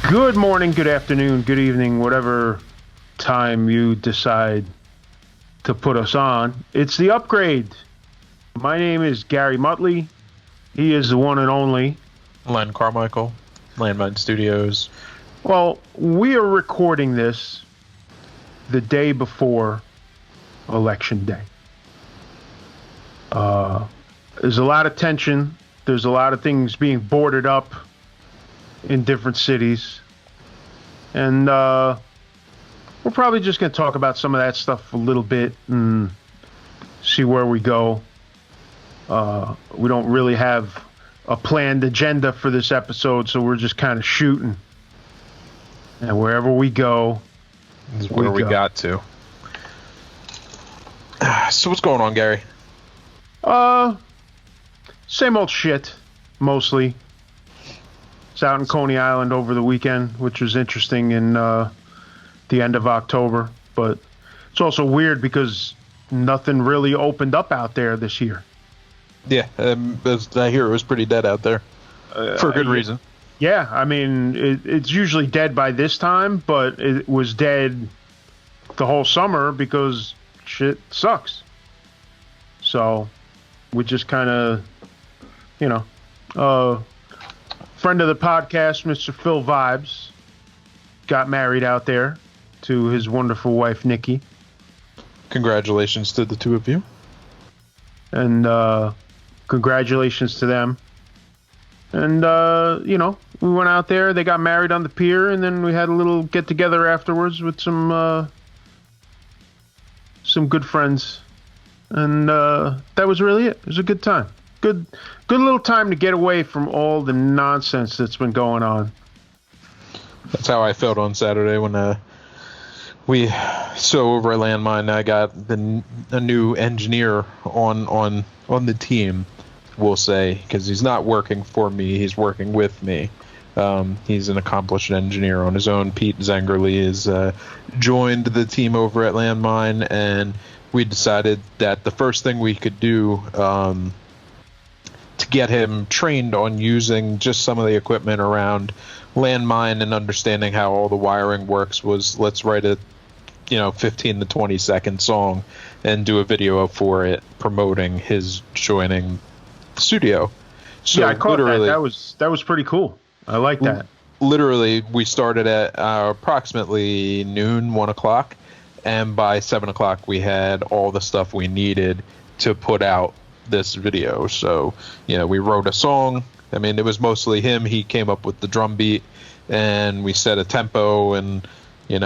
Good morning, good afternoon, good evening, whatever time you decide to put us on. It's the upgrade. My name is Gary Muttley. He is the one and only Len Carmichael, Landmine Studios. Well, we are recording this the day before Election Day. There's a lot of tension. There's a lot of things being boarded up in different cities. And we're probably just going to talk about some of that stuff a little bit and see where we go. We don't really have a planned agenda for this episode, so we're just kind of shooting. And wherever we go, is where we got to. So what's going on, Gary? Same old shit, mostly. It's out in Coney Island over the weekend, which was interesting in the end of October. But it's also weird because nothing really opened up out there this year. Yeah, I hear it was pretty dead out there for a good reason. Yeah, I mean, it's usually dead by this time, but it was dead the whole summer because shit sucks. So we just kind of, friend of the podcast, Mr. Phil Vibes, got married out there to his wonderful wife, Nikki. Congratulations to the two of you. And congratulations to them. And, we went out there. They got married on the pier, and then we had a little get-together afterwards with some good friends. And that was really it. It was a good time. Good little time to get away from all the nonsense that's been going on. That's how I felt on Saturday when over at Landmine, I got a new engineer on the team, we'll say, because he's not working for me, he's working with me. He's an accomplished engineer on his own. Pete Zengerle has joined the team over at Landmine, and we decided that the first thing we could do to get him trained on using just some of the equipment around Landmine and understanding how all the wiring works was let's write a 15 to 20 second song and do a video for it promoting his joining the studio. So yeah, I caught that. That was pretty cool. I like that. Literally, we started at approximately noon, 1 o'clock, and by 7 o'clock we had all the stuff we needed to put out this video. So, we wrote a song. I mean, it was mostly him. He came up with the drum beat, and we set a tempo, and, we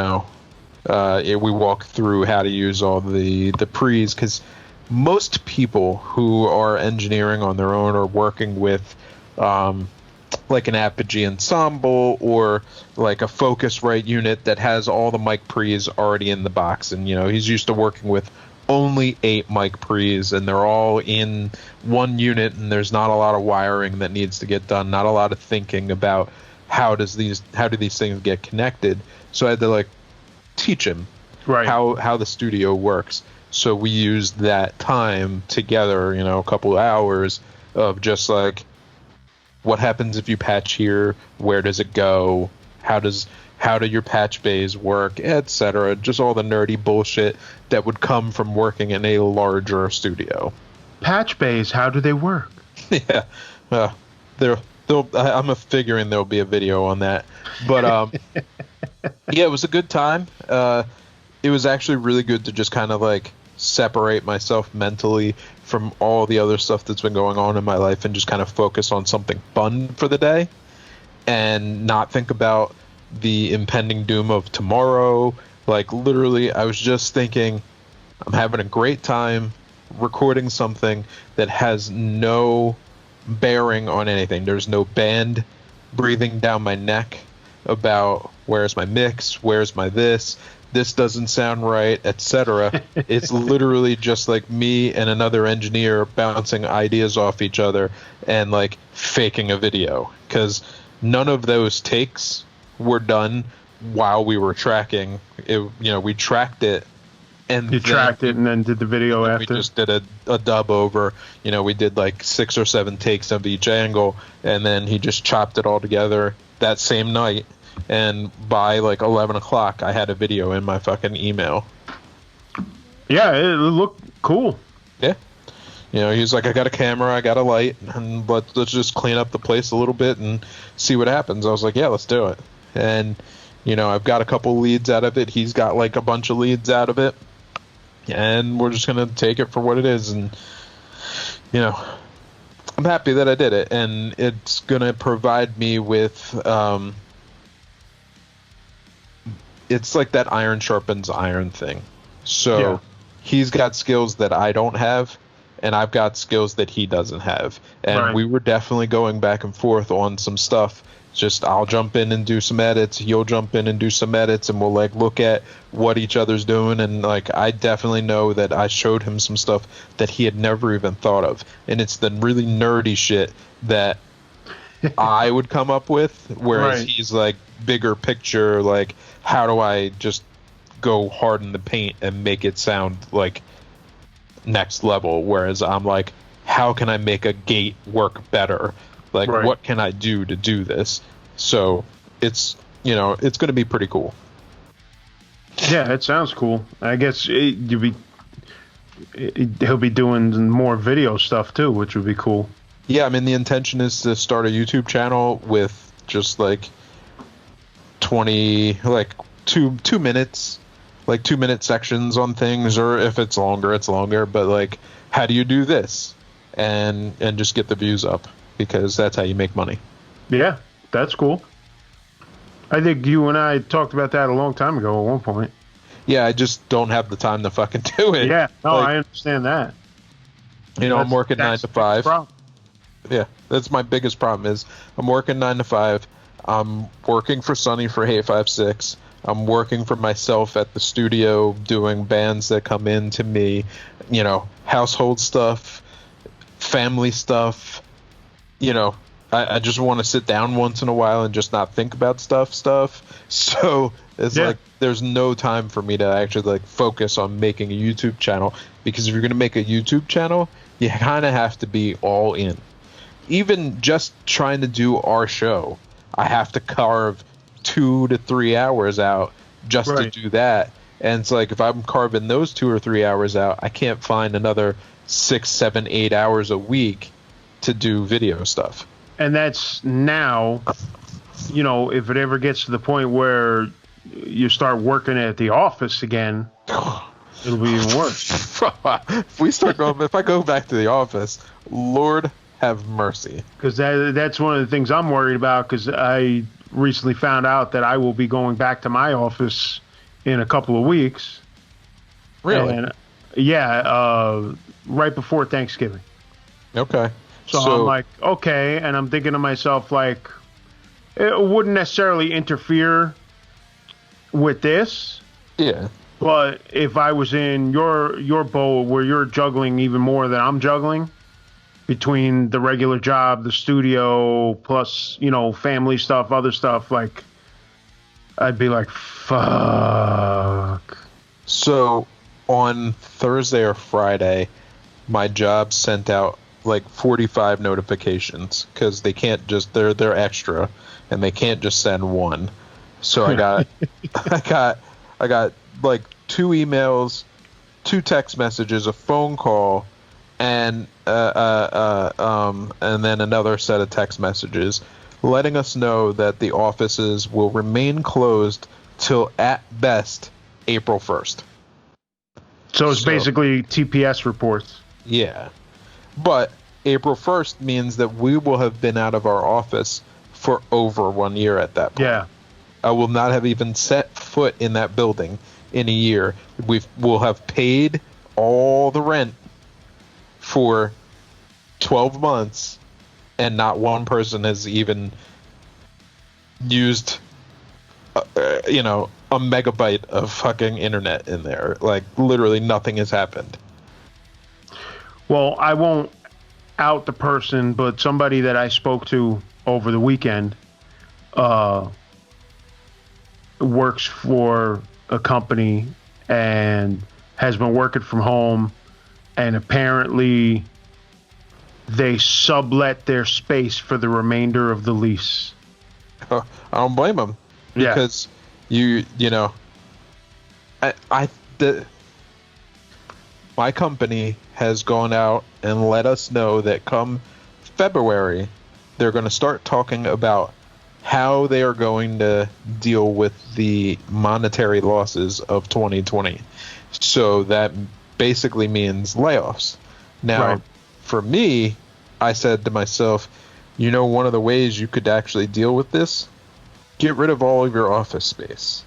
walked through how to use all the pre's, because most people who are engineering on their own are working with like an Apogee ensemble or like a Focusrite unit that has all the mic pre's already in the box. And, he's used to working with only 8 mic pre's, and they're all in one unit, and there's not a lot of wiring that needs to get done, not a lot of thinking about how do these things get connected. So I had to teach him how the studio works. So we used that time together, a couple of hours of just what happens if you patch here, where does it go, how do your patch bays work, etc. Just all the nerdy bullshit that would come from working in a larger studio. Patch bays, how do they work? Yeah, I'm figuring there'll be a video on that. But yeah, it was a good time. It was actually really good to just kind of separate myself mentally from all the other stuff that's been going on in my life and just kind of focus on something fun for the day and not think about the impending doom of tomorrow. Literally, I was just thinking, I'm having a great time recording something that has no bearing on anything. There's no band breathing down my neck about where's my mix, where's my this doesn't sound right, etc. It's literally just me and another engineer bouncing ideas off each other and faking a video, because none of those takes were done while we were tracking it. We tracked it and tracked it and then did the video after. We just did a dub over. We did 6 or 7 takes of each angle, and then he just chopped it all together that same night, and by like 11 o'clock, I had a video in my fucking email. Yeah, it looked cool. Yeah. You know, he's like, I got a camera, I got a light, and let's just clean up the place a little bit and see what happens. I was like, yeah, let's do it. And, you know, I've got a couple leads out of it. He's got like a bunch of leads out of it. And we're just going to take it for what it is. And, you know, I'm happy that I did it. And it's going to provide me with, it's like that iron sharpens iron thing. So yeah. He's got skills that I don't have, and I've got skills that he doesn't have. And we were definitely going back and forth on some stuff. Just I'll jump in and do some edits, he'll jump in and do some edits, and we'll like look at what each other's doing. And like I definitely know that I showed him some stuff that he had never even thought of. And it's the really nerdy shit that I would come up with, whereas he's like bigger picture, like how do I just go hard in the paint and make it sound like next level, whereas I'm like, how can I make a gate work better? Like, what can I do to do this? So it's, you know, it's going to be pretty cool. Yeah, it sounds cool. I guess he'll be doing more video stuff too, which would be cool. Yeah, I mean, the intention is to start a YouTube channel with just like 20, like two minutes, like 2-minute sections on things, or if it's longer, it's longer. But like, how do you do this, and just get the views up, because that's how you make money. Yeah, that's cool. I think you and I talked about that a long time ago at one point. Yeah, I just don't have the time to fucking do it. Yeah, no, like, I understand that. You know, I'm working 9 to 5. Yeah, that's my biggest problem is I'm working 9 to 5. I'm working for Sonny for Hey 56. I'm working for myself at the studio doing bands that come in to me, you know, household stuff, family stuff. You know, I just want to sit down once in a while and just not think about stuff. So it's like there's no time for me to actually like focus on making a YouTube channel, because if you're going to make a YouTube channel, you kind of have to be all in. Even just trying to do our show, I have to carve 2 to 3 hours out just to do that. And it's like, if I'm carving those 2 or 3 hours out, I can't find another 6, 7, 8 hours a week to do video stuff. And that's now, you know, if it ever gets to the point where you start working at the office again, it'll be even worse. If I go back to the office, Lord have mercy. Because that's one of the things I'm worried about, because I recently found out that I will be going back to my office in a couple of weeks. Really? And, yeah, right before Thanksgiving. Okay. So I'm like, okay, and I'm thinking to myself, like, it wouldn't necessarily interfere with this. Yeah. But if I was in your boat where you're juggling even more than I'm juggling, between the regular job, the studio, plus, you know, family stuff, other stuff, like, I'd be like, fuck. So on Thursday or Friday, my job sent out like 45 notifications, because they can't just, they're extra, and they can't just send one. So I got I got like 2 emails, 2 text messages, a phone call, and then another set of text messages letting us know that the offices will remain closed till at best April 1st. So it's basically TPS reports. Yeah. But April 1st means that we will have been out of our office for over 1 year at that point. Yeah. I will not have even set foot in that building in a year. We'll have paid all the rent for 12 months, and not one person has even used, you know, a megabyte of fucking internet in there. Like, literally nothing has happened. Well, I won't out the person, but somebody that I spoke to over the weekend works for a company and has been working from home, and apparently they sublet their space for the remainder of the lease. I don't blame them because you know, my company has gone out and let us know that come February, they're going to start talking about how they are going to deal with the monetary losses of 2020. So that basically means layoffs. Now, for me, I said to myself, you know, one of the ways you could actually deal with this, get rid of all of your office space,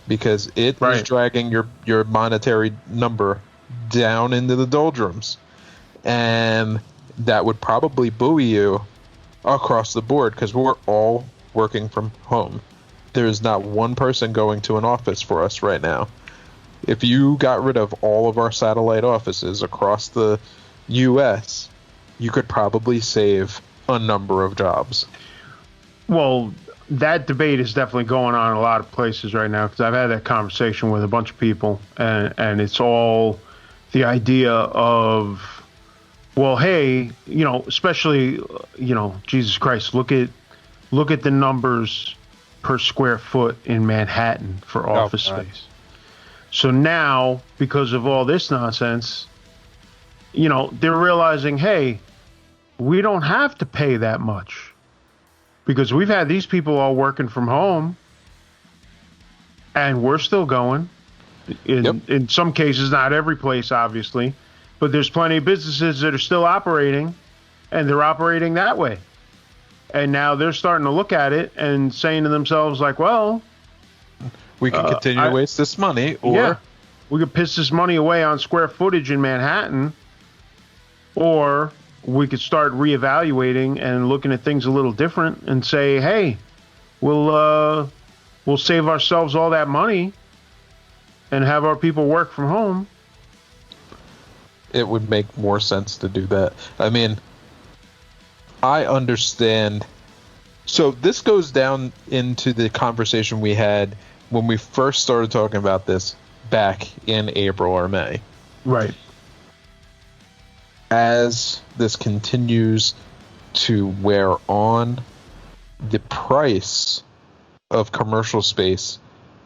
because it is dragging your monetary number down into the doldrums, and that would probably buoy you across the board because we're all working from home. There's not one person going to an office for us right now. If you got rid of all of our satellite offices across the U.S., you could probably save a number of jobs. Well, that debate is definitely going on in a lot of places right now because I've had that conversation with a bunch of people, and it's all the idea of, well, hey, you know, especially, you know, Jesus Christ, look at the numbers per square foot in Manhattan for office space. So now, because of all this nonsense, you know, they're realizing, hey, we don't have to pay that much because we've had these people all working from home and we're still going. In some cases, not every place, obviously, but there's plenty of businesses that are still operating and they're operating that way. And now they're starting to look at it and saying to themselves, like, well, we can continue to waste this money, or we could piss this money away on square footage in Manhattan, or we could start reevaluating and looking at things a little different and say, hey, we'll save ourselves all that money and have our people work from home. It would make more sense to do that. I mean, I understand. So this goes down into the conversation we had when we first started talking about this back in April or May. Right. As this continues to wear on, the price of commercial space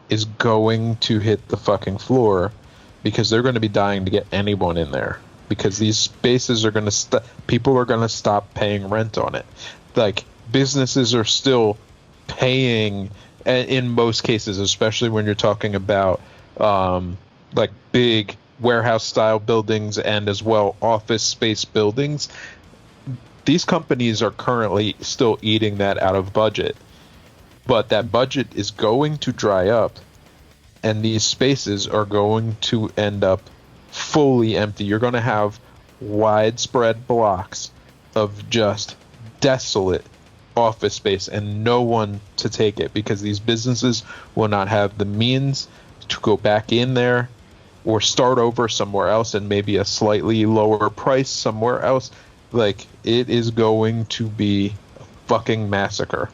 is going to hit the fucking floor because they're going to be dying to get anyone in there because these spaces are going to people are going to stop paying rent on it. Like, businesses are still paying in most cases, especially when you're talking about like big warehouse style buildings and as well office space buildings. These companies are currently still eating that out of budget, but that budget is going to dry up and these spaces are going to end up fully empty. You're going to have widespread blocks of just desolate office space and no one to take it because these businesses will not have the means to go back in there or start over somewhere else and maybe a slightly lower price somewhere else. Like, it is going to be a fucking massacre.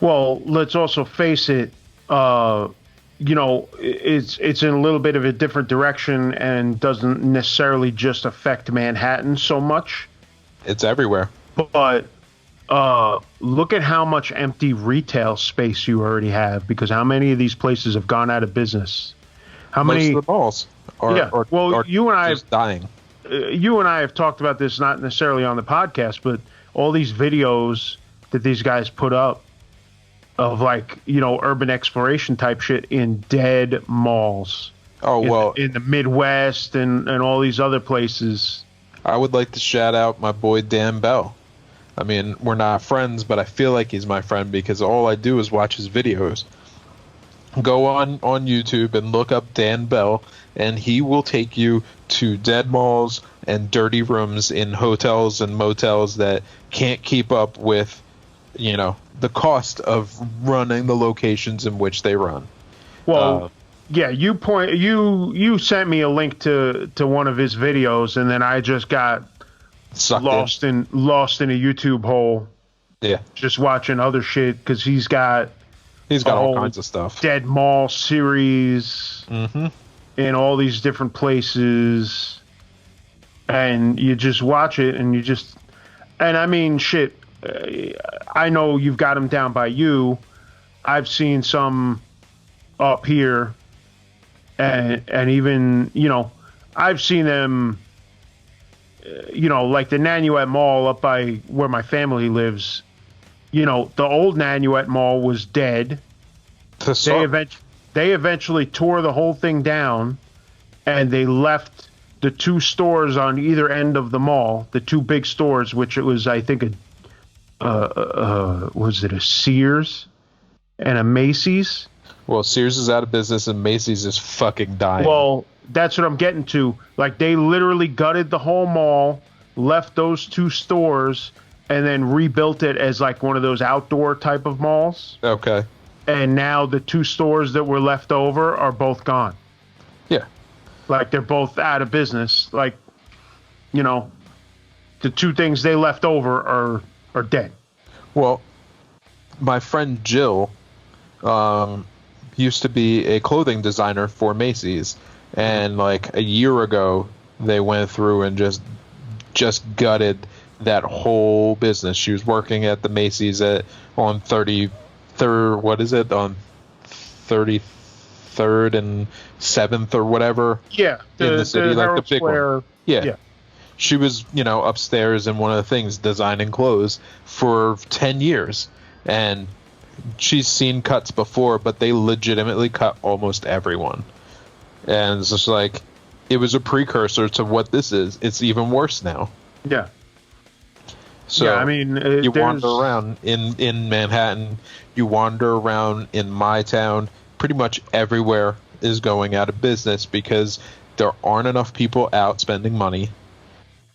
Well, let's also face it, you know, it's in a little bit of a different direction and doesn't necessarily just affect Manhattan so much. It's everywhere. But look at how much empty retail space you already have, because how many of these places have gone out of business? How Most many of the malls are, are you and I just dying. You and I have talked about this, not necessarily on the podcast, but all these videos that these guys put up of, like, you know, urban exploration type shit in dead malls. Oh, well, in the Midwest and all these other places. I would like to shout out my boy Dan Bell. I mean, we're not friends, but I feel like he's my friend because all I do is watch his videos. Go on YouTube and look up Dan Bell, and he will take you to dead malls and dirty rooms in hotels and motels that can't keep up with, you know, the cost of running the locations in which they run. Well, yeah, you sent me a link to one of his videos, and then I just got lost in a YouTube hole. Yeah, just watching other shit because he's got all kinds of stuff. Dead Mall series in all these different places, and you just watch it, and I mean, shit. I know you've got him down by you. I've seen some up here, and even, I've seen them, like the Nanuet Mall up by where my family lives. The old Nanuet Mall was dead. They eventually tore the whole thing down, and they left the two stores on either end of the mall, the two big stores, which it was, I think, was it a Sears and a Macy's? Well, Sears is out of business and Macy's is fucking dying. Well, that's what I'm getting to. Like, they literally gutted the whole mall, left those two stores, and then rebuilt it as like one of those outdoor type of malls. Okay. And now the two stores that were left over are both gone. Yeah. Like, they're both out of business. Like, the two things they left over are dead. Well, my friend Jill used to be a clothing designer for Macy's, and like a year ago they went through and just gutted that whole business. She was working at the Macy's on 33rd, what is it, on 33rd and 7th or whatever. Yeah, in the city, like the big Square. one. Yeah. She was, upstairs in one of the things designing clothes for 10 years. And she's seen cuts before, but they legitimately cut almost everyone. And it's just like, it was a precursor to what this is. It's even worse now. Yeah. So yeah, I mean, you wander around in Manhattan, you wander around in my town, pretty much everywhere is going out of business because there aren't enough people out spending money,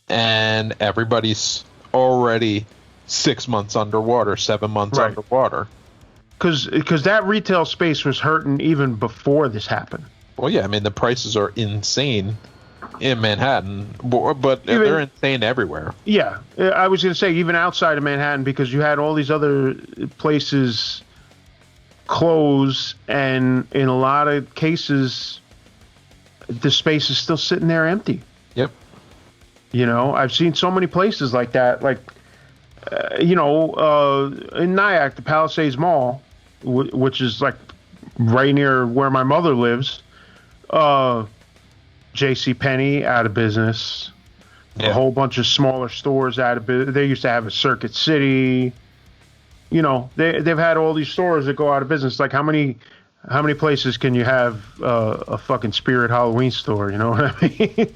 and everybody's already 6 months underwater, 7 months underwater. Because that retail space was hurting even before this happened. Well, yeah, I mean, the prices are insane in Manhattan, but they're insane everywhere. Yeah, I was going to say even outside of Manhattan, because you had all these other places close, and in a lot of cases, the space is still sitting there empty. Yep. I've seen so many places like that, like, in Nyack, the Palisades Mall, which is like right near where my mother lives, JCPenney out of business. Yeah. A whole bunch of smaller stores out of business. They used to have a Circuit City. They've had all these stores that go out of business. Like, how many places can you have a fucking Spirit Halloween store? You know what I mean?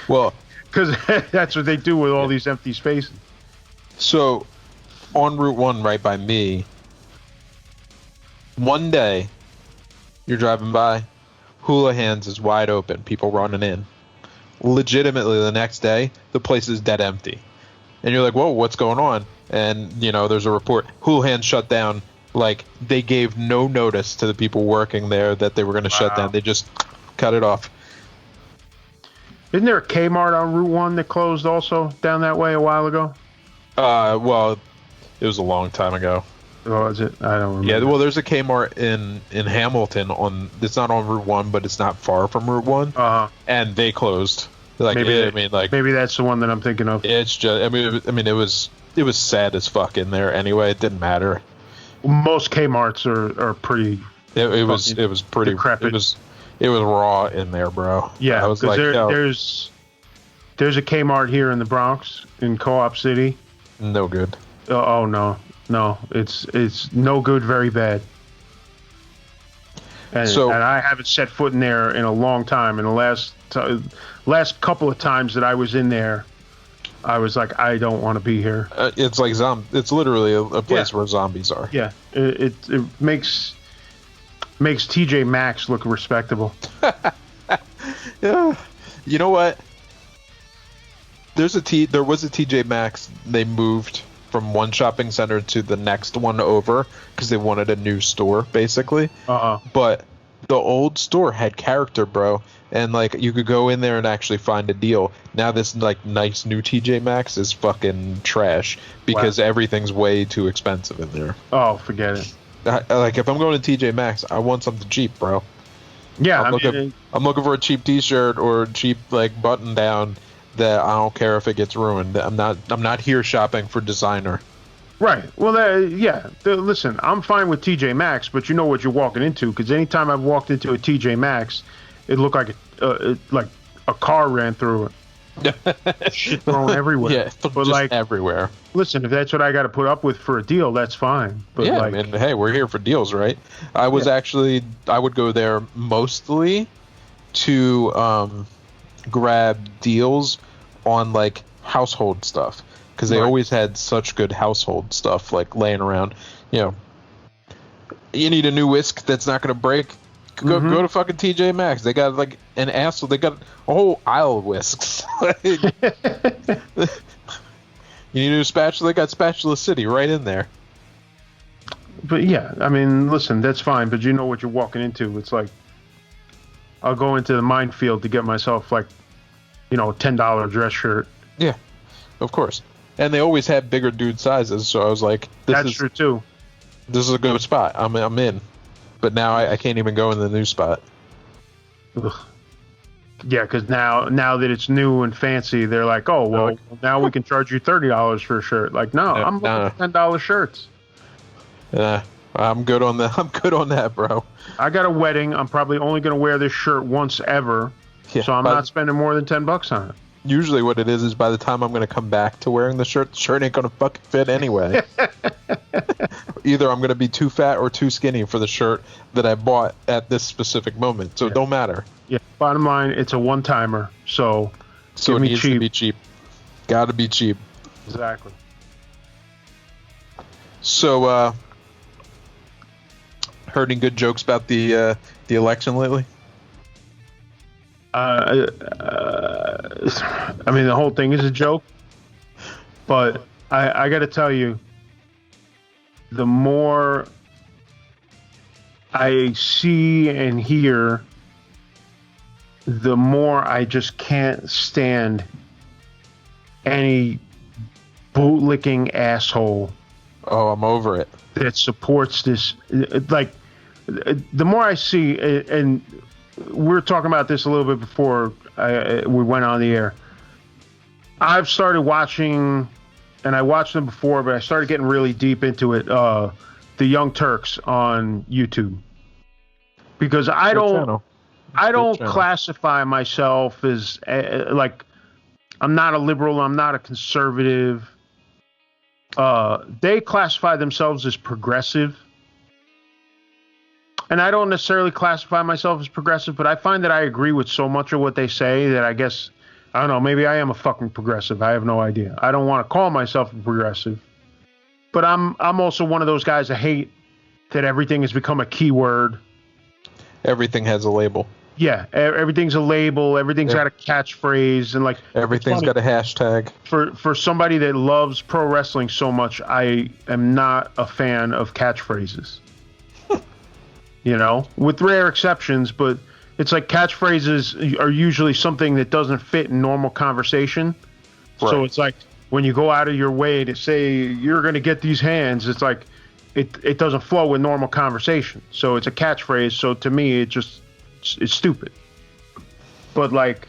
Well, because that's what they do with all these empty spaces. So, on Route 1 right by me, one day, you're driving by, Houlihan's is wide open, people running in. Legitimately, the next day, the place is dead empty. And you're like, whoa, what's going on? And, there's a report. Houlihan's shut down. Like, they gave no notice to the people working there that they were going to shut down. They just cut it off. Isn't there a Kmart on Route 1 that closed also down that way a while ago? Well, it was a long time ago. Oh, is it? I don't remember. Yeah, well, there's a Kmart in Hamilton it's not on Route 1, but it's not far from Route 1. Uh-huh. And they closed. Like, maybe that's the one that I'm thinking of. It's just, it was sad as fuck in there anyway. It didn't matter. Most Kmarts are pretty. It was pretty decrepit. It was raw in there, bro. Yeah, I was like, there's a Kmart here in the Bronx in Co-op City. No good. Oh no, it's no good, very bad. And I haven't set foot in there in a long time. And the last couple of times that I was in there, I was like, I don't want to be here. It's like It's literally a place where zombies are. Yeah, it makes TJ Maxx look respectable. Yeah, you know what? There was a TJ Maxx. They moved from one shopping center to the next one over because they wanted a new store, basically. But the old store had character, bro, and like you could go in there and actually find a deal. Now this like nice new TJ Maxx is fucking trash because everything's way too expensive in there. Oh, forget it. Like if I'm going to TJ Maxx, I want something cheap, bro. Yeah, I'm looking for a cheap T-shirt or a cheap like button down that I don't care if it gets ruined. I'm not here shopping for designer. Right. Well, listen, I'm fine with TJ Maxx, but you know what you're walking into, because anytime I've walked into a TJ Maxx, it looked like a car ran through it. Shit thrown everywhere. Yeah, but just like everywhere. Listen, if that's what I got to put up with for a deal, that's fine. But yeah, I mean, hey, we're here for deals, right? I would go there mostly to grab deals on like household stuff, because they always had such good household stuff like laying around. You know, you need a new whisk that's not going to break. Go to fucking TJ Maxx. They got like an asshole. They got a whole aisle of whisks. You need a new spatula? They got Spatula City right in there. But yeah, I mean, listen, that's fine. But you know what you're walking into. It's like, I'll go into the minefield to get myself like, a $10 dress shirt. Yeah, of course. And they always had bigger dude sizes. So I was like, that's true too. This is a good spot. I'm in. But now I can't even go in the new spot. Ugh. Yeah, because now that it's new and fancy, they're like, oh, well, now we can charge you $30 for a shirt. Like, no, I'm looking for $10 shirts. I'm good on that. I'm good on that, bro. I got a wedding. I'm probably only going to wear this shirt once ever. Yeah, so I'm not spending more than $10 on it. Usually what it is by the time I'm going to come back to wearing the shirt ain't going to fucking fit anyway. Either I'm going to be too fat or too skinny for the shirt that I bought at this specific moment. So it don't matter. Yeah. Bottom line, it's a one-timer. So it needs to be cheap. Got to be cheap. Exactly. So, heard any good jokes about the election lately? I mean, the whole thing is a joke, but I got to tell you, the more I see and hear, the more I just can't stand any bootlicking asshole. Oh, I'm over it. That supports this. Like, the more I see, and we were talking about this a little bit before we went on the air. I've started watching, and I watched them before, but I started getting really deep into it. The Young Turks on YouTube, because I don't classify myself as like, I'm not a liberal, I'm not a conservative. They classify themselves as progressive. And I don't necessarily classify myself as progressive, but I find that I agree with so much of what they say that I guess, I don't know, maybe I am a fucking progressive. I have no idea. I don't want to call myself a progressive, but I'm also one of those guys that hate that everything has become a keyword. Everything has a label. Yeah, everything's a label. Everything's got a catchphrase, and like everything's got a hashtag. For somebody that loves pro wrestling so much, I am not a fan of catchphrases. With rare exceptions, but it's like catchphrases are usually something that doesn't fit in normal conversation. Right. So it's like when you go out of your way to say you're going to get these hands, it's like it doesn't flow with normal conversation. So it's a catchphrase. So to me, it's stupid. But like,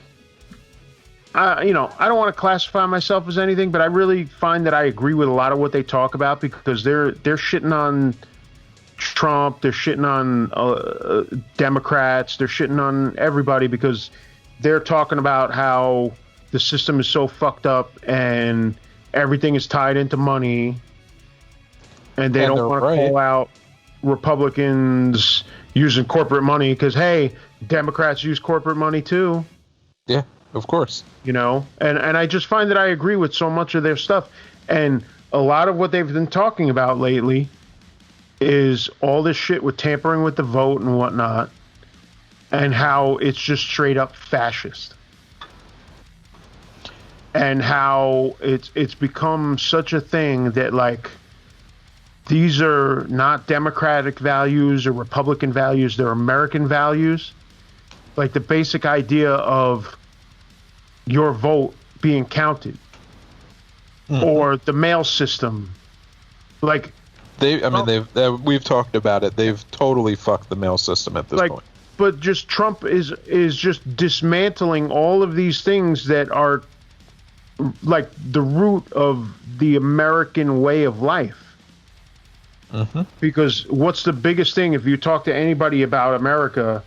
I don't want to classify myself as anything, but I really find that I agree with a lot of what they talk about, because they're shitting on Trump, they're shitting on Democrats, they're shitting on everybody, because they're talking about how the system is so fucked up and everything is tied into money, and they don't want to call out Republicans using corporate money, because hey, Democrats use corporate money too. Yeah, of course. And I just find that I agree with so much of their stuff, and a lot of what they've been talking about lately is all this shit with tampering with the vote and whatnot, and how it's just straight up fascist, and how it's become such a thing that like, these are not Democratic values or Republican values, they're American values. Like the basic idea of your vote being counted, or the mail system. Like, we've talked about it. They've totally fucked the mail system at this point. But just Trump is just dismantling all of these things that are like the root of the American way of life. Because what's the biggest thing if you talk to anybody about America,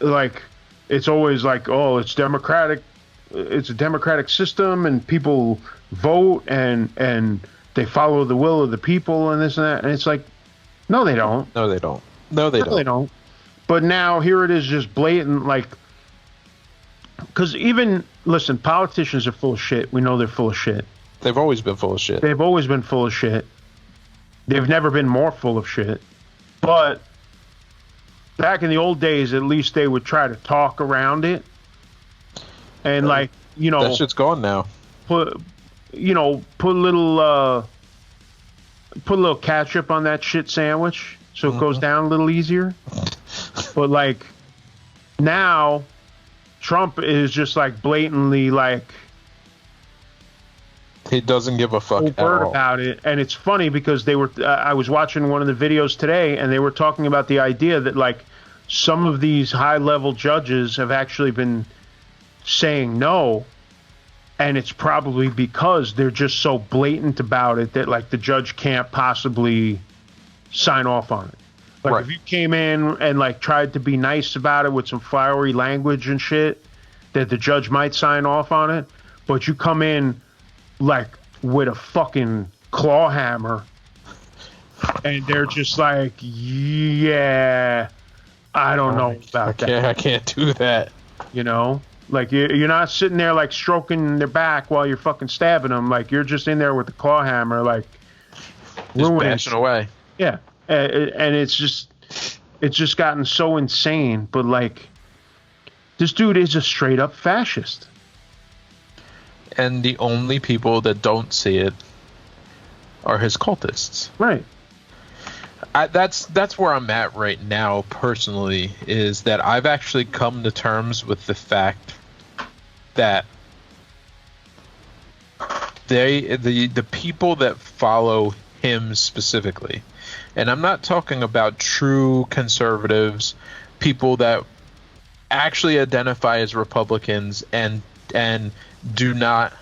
like it's always like, oh, it's democratic, it's a democratic system and people vote and they follow the will of the people and this and that, and it's like, no they don't. No they don't. No they don't. But now here it is, just blatant, like, because even, listen, politicians are full of shit. We know they're full of shit. They've always been full of shit. They've always been full of shit. They've never been more full of shit. But back in the old days, at least they would try to talk around it. And like, you know, that shit's gone now. Put a little ketchup on that shit sandwich so it goes down a little easier. But like now, Trump is just like blatantly like, he doesn't give a fuck at all about it. And it's funny because they were I was watching one of the videos today and they were talking about the idea that like some of these high level judges have actually been saying no, and it's probably because they're just so blatant about it that like the judge can't possibly sign off on it. Like right. If you came in and like tried to be nice about it with some flowery language and shit, that the judge might sign off on it, but you come in like with a fucking claw hammer and they're just like, yeah, I don't know about that. I can't do that. You know, like you're not sitting there like stroking their back while you're fucking stabbing them. Like you're just in there with the claw hammer, like just bashing away. Yeah. And it's just gotten so insane. But like, this dude is a straight up fascist. And the only people that don't see it are his cultists. Right. That's where I'm at right now, personally, is that I've actually come to terms with the fact that the people that follow him specifically, and I'm not talking about true conservatives, people that actually identify as Republicans and do not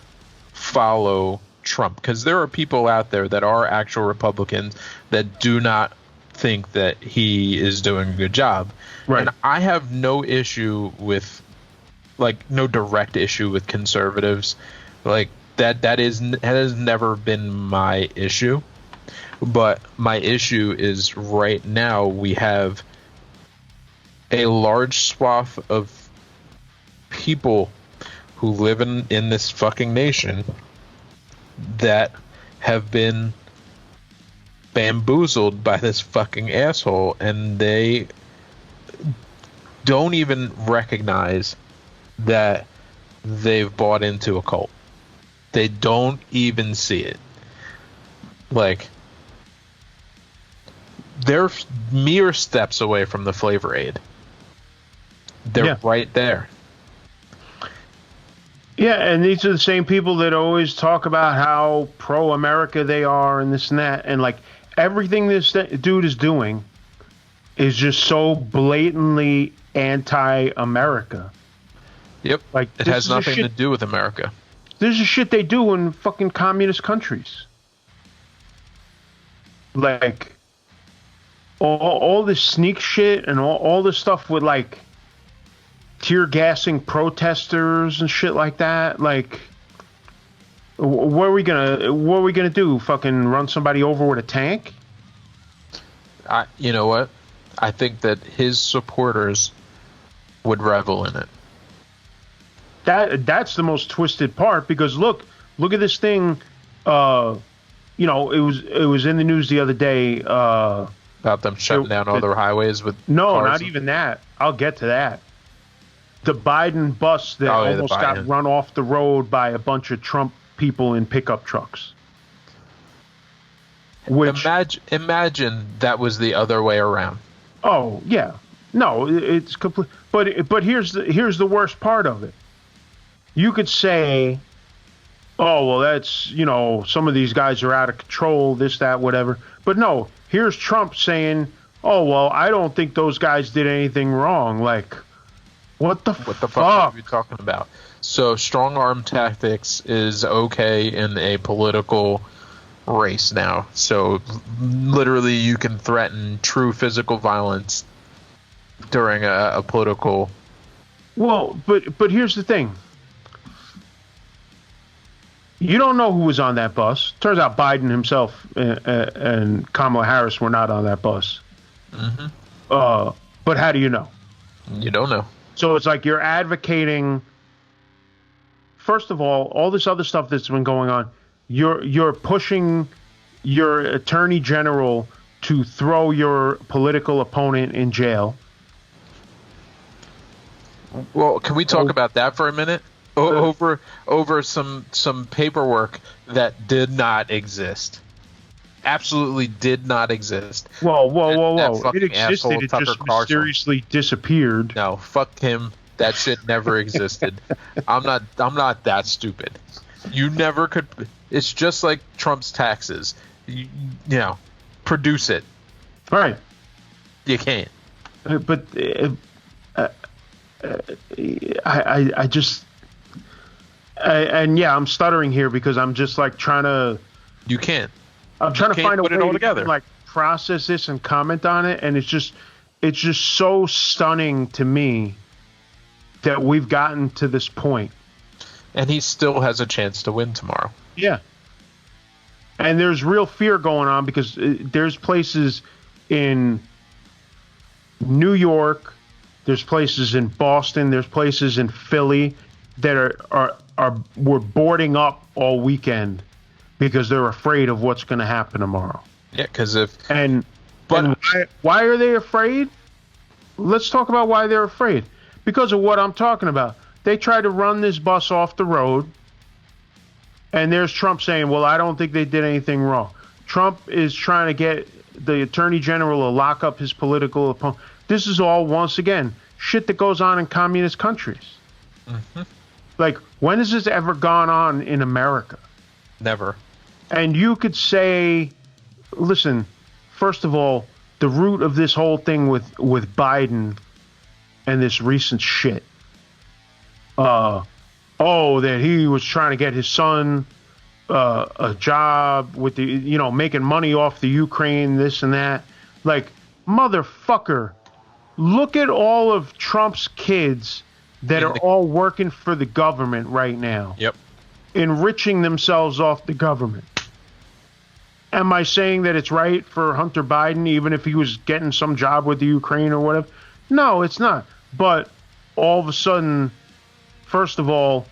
follow Trump, because there are people out there that are actual Republicans that do not think that he is doing a good job. Right. And I have no issue with, like, no direct issue with conservatives. Like that has never been my issue. But my issue is right now we have a large swath of people who live in this fucking nation that have been bamboozled by this fucking asshole, and they don't even recognize that they've bought into a cult. They don't even see it. Like, they're mere steps away from the Flavor Aid. They're right there. Yeah, and these are the same people that always talk about how pro-America they are and this and that. And, like, everything this dude is doing is just so blatantly anti-America. Yep. Like, it has nothing to do with America. This is shit they do in fucking communist countries. Like, all this sneak shit and all this stuff with, like, tear gassing protesters and shit like that. Like, what are we gonna do? Fucking run somebody over with a tank? You know what? I think that his supporters would revel in it. That's the most twisted part, because look at this thing. You know, it was in the news the other day. About them shutting down all their highways with cars. Not even that. I'll get to that. The Biden bus that almost got run off the road by a bunch of Trump people in pickup trucks. Which, imagine that was the other way around. Oh yeah, no, it's complete. But here's the worst part of it. You could say, oh well, that's, you know, some of these guys are out of control, this, that, whatever. But no, here's Trump saying, oh well, I don't think those guys did anything wrong. Like, what the fuck are you talking about? So strong arm tactics is okay in a political race now. So literally you can threaten true physical violence during a political... Well, but here's the thing. You don't know who was on that bus. Turns out Biden himself and Kamala Harris were not on that bus. Mm-hmm. But how do you know? You don't know. So it's like you're advocating. First of all this other stuff that's been going on, you're pushing your attorney general to throw your political opponent in jail. Well, can we talk about that for a minute? Over some paperwork that did not exist. Absolutely did not exist. Whoa. It existed. It just mysteriously disappeared. No, fuck him. That shit never existed. I'm not that stupid. You never could. It's just like Trump's taxes. You know, produce it. Right. You can't. But I just. And yeah, I'm stuttering here because I'm just like trying to. You can't. I'm trying to find a way all together. To like process this and comment on it, and it's just so stunning to me that we've gotten to this point. And he still has a chance to win tomorrow. Yeah. And there's real fear going on because there's places in New York, there's places in Boston, there's places in Philly that were boarding up all weekend because they're afraid of what's going to happen tomorrow. Yeah, because why are they afraid? Let's talk about why they're afraid. Because of what I'm talking about. They tried to run this bus off the road, and there's Trump saying, well, I don't think they did anything wrong. Trump is trying to get the attorney general to lock up his political opponent. This is all, once again, shit that goes on in communist countries. Mm-hmm. Like, when has this ever gone on in America? Never. And you could say, listen, first of all, the root of this whole thing with Biden and this recent shit, that he was trying to get his son a job with the, making money off the Ukraine, this and that. Like, motherfucker, look at all of Trump's kids that are all working for the government right now. Yep. Enriching themselves off the government. Am I saying that it's right for Hunter Biden, even if he was getting some job with the Ukraine or whatever? No, it's not. But all of a sudden, first of all,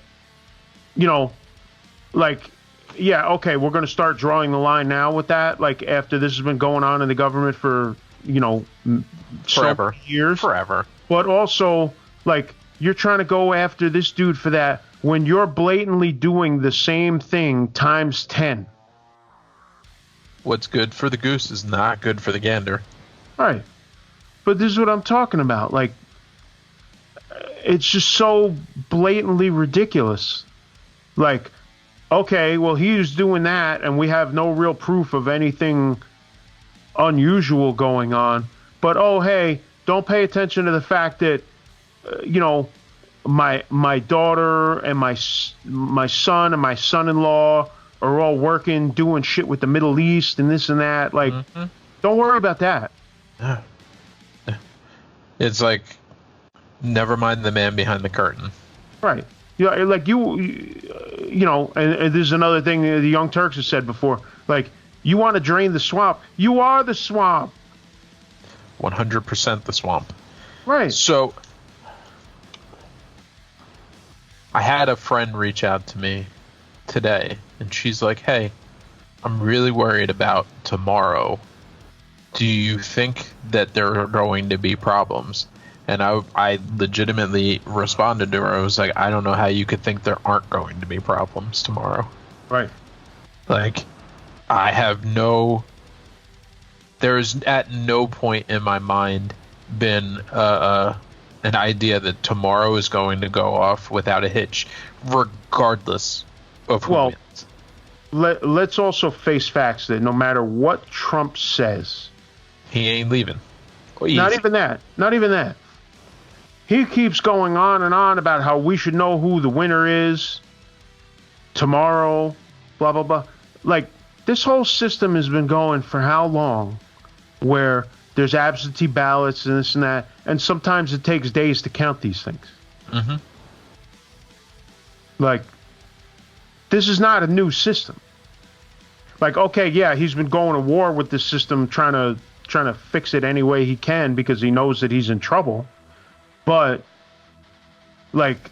like, yeah, okay, we're going to start drawing the line now with that. Like, after this has been going on in the government for, forever. So years. Forever. But also, like, you're trying to go after this dude for that when you're blatantly doing the same thing times 10. What's good for the goose is not good for the gander. All right. But this is what I'm talking about. Like, it's just so blatantly ridiculous. Like, okay, well, he's doing that, and we have no real proof of anything unusual going on. But, oh, hey, don't pay attention to the fact that, my daughter and my son and my son-in-law are all working, doing shit with the Middle East and this and that. Like, Don't worry about that. It's like, never mind the man behind the curtain. Right. Yeah, like and there's another thing the Young Turks have said before. Like, you want to drain the swamp. You are the swamp. 100% the swamp. Right. So, I had a friend reach out to me today, and she's like, hey, I'm really worried about tomorrow. Do you think that there are going to be problems? And I legitimately responded to her. I was like, I don't know how you could think there aren't going to be problems tomorrow. Right. Like, there's at no point in my mind been an idea that tomorrow is going to go off without a hitch, regardless of who wins. Let's also face facts that no matter what Trump says, he ain't leaving. Not even that. he keeps going on and on about how we should know who the winner is tomorrow, blah, blah, blah. Like, this whole system has been going for how long, where there's absentee ballots and this and that, and sometimes it takes days to count these things. Mm-hmm. Like, this is not a new system. Like, okay, yeah, he's been going to war with this system, trying to fix it any way he can because he knows that he's in trouble. But, like,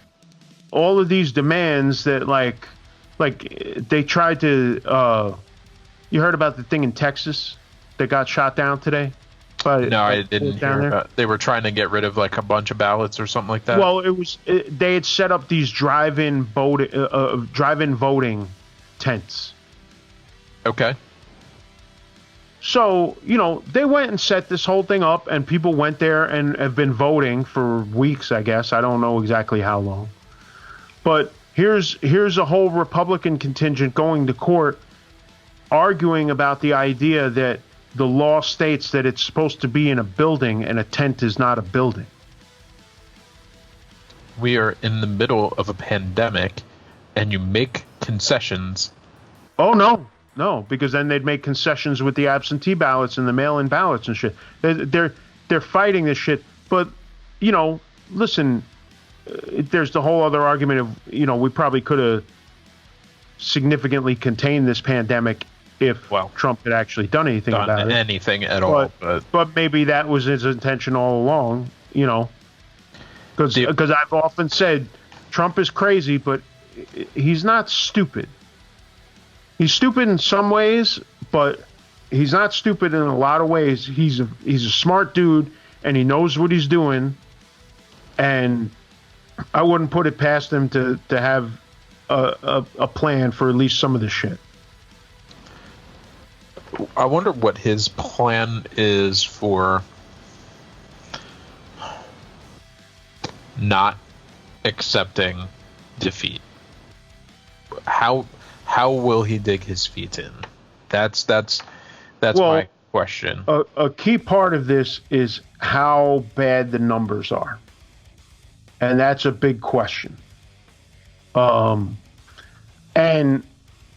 all of these demands that, like they tried to, you heard about the thing in Texas that got shot down today? No, I didn't hear about. They were trying to get rid of like a bunch of ballots or something like that. Well, they had set up these drive-in voting tents. Okay. So, they went and set this whole thing up, and people went there and have been voting for weeks, I guess. I don't know exactly how long. But here's a whole Republican contingent going to court arguing about the idea that the law states that it's supposed to be in a building and a tent is not a building. We are in the middle of a pandemic and you make concessions. Oh, no, because then they'd make concessions with the absentee ballots and the mail-in ballots and shit. They're fighting this shit. But, listen, there's the whole other argument of, we probably could have significantly contained this pandemic if Trump had actually done anything about it. Anything at all. But maybe that was his intention all along, because I've often said Trump is crazy, but he's not stupid. He's stupid in some ways, but he's not stupid in a lot of ways. He's a smart dude, and he knows what he's doing, and I wouldn't put it past him to have a plan for at least some of this shit. I wonder what his plan is for not accepting defeat. How will he dig his feet in? That's my question. A key part of this is how bad the numbers are, and that's a big question. And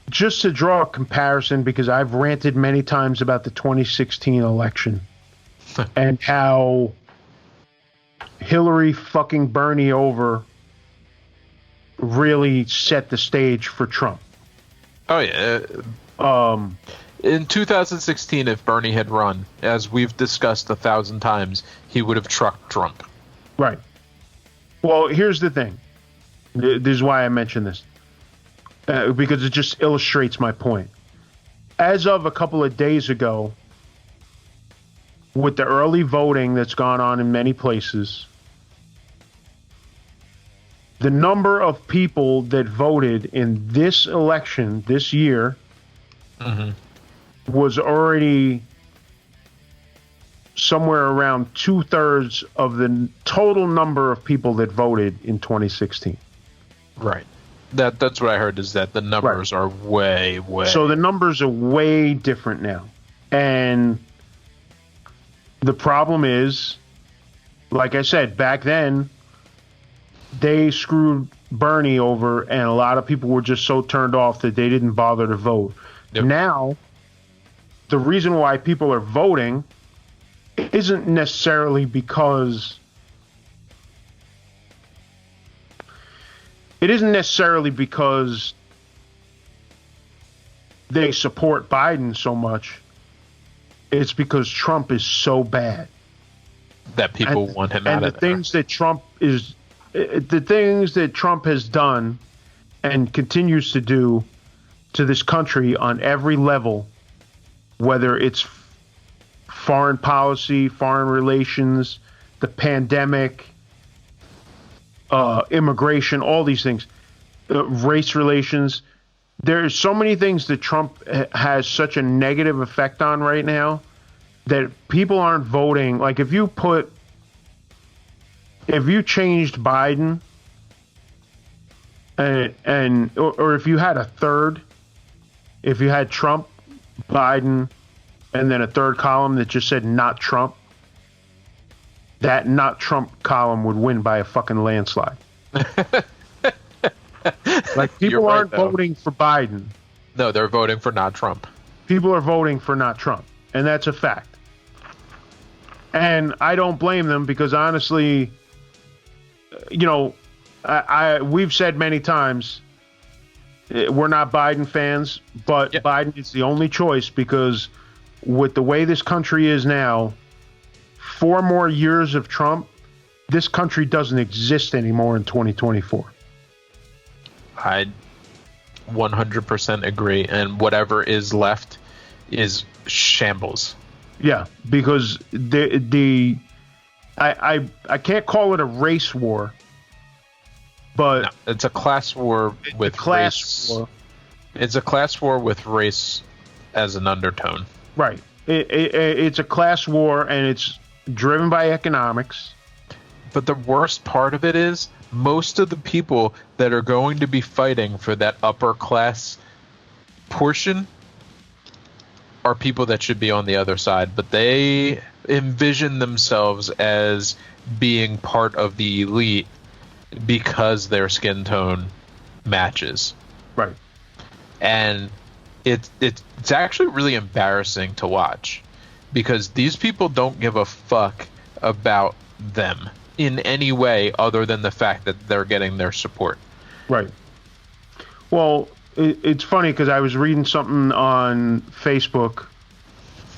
just to draw a comparison, because I've ranted many times about the 2016 election and how Hillary fucking Bernie over really set the stage for Trump. Oh, yeah. In 2016, if Bernie had run, as we've discussed 1,000 times, he would have trucked Trump. Right. Well, here's the thing. This is why I mention this. Because it just illustrates my point. As of a couple of days ago, with the early voting that's gone on in many places, the number of people that voted in this election this year was already somewhere around 2/3 of the total number of people that voted in 2016. Right. That's what I heard, is that the numbers are way. So the numbers are way different now. And the problem is, like I said, back then, they screwed Bernie over, and a lot of people were just so turned off that they didn't bother to vote. Yep. Now, the reason why people are voting isn't necessarily because they support Biden so much. It's because Trump is so bad that people want him out of there. And the things that Trump has done and continues to do to this country on every level, whether it's foreign policy, foreign relations, the pandemic, immigration, all these things, race relations. There's so many things that Trump has such a negative effect on right now that people aren't voting. Like if you changed Biden or if you had a third, if you had Trump, Biden, and then a third column that just said not Trump, that not Trump column would win by a fucking landslide. Like, people aren't voting for Biden. No, they're voting for not Trump. People are voting for not Trump, and that's a fact. And I don't blame them, because honestly, you know, we've said many times, we're not Biden fans, but Biden is the only choice, because with the way this country is now, 4 more years of Trump, this country doesn't exist anymore in 2024. I 100% agree, and whatever is left is shambles. Yeah, because I can't call it a race war, but no, it's a class war with race. War. It's a class war with race as an undertone. Right. It's a class war, and it's driven by economics. But the worst part of it is, most of the people that are going to be fighting for that upper class portion are people that should be on the other side, but they envision themselves as being part of the elite because their skin tone matches. Right. And it's actually really embarrassing to watch, because these people don't give a fuck about them in any way other than the fact that they're getting their support. Right. Well, it's funny, because I was reading something on Facebook.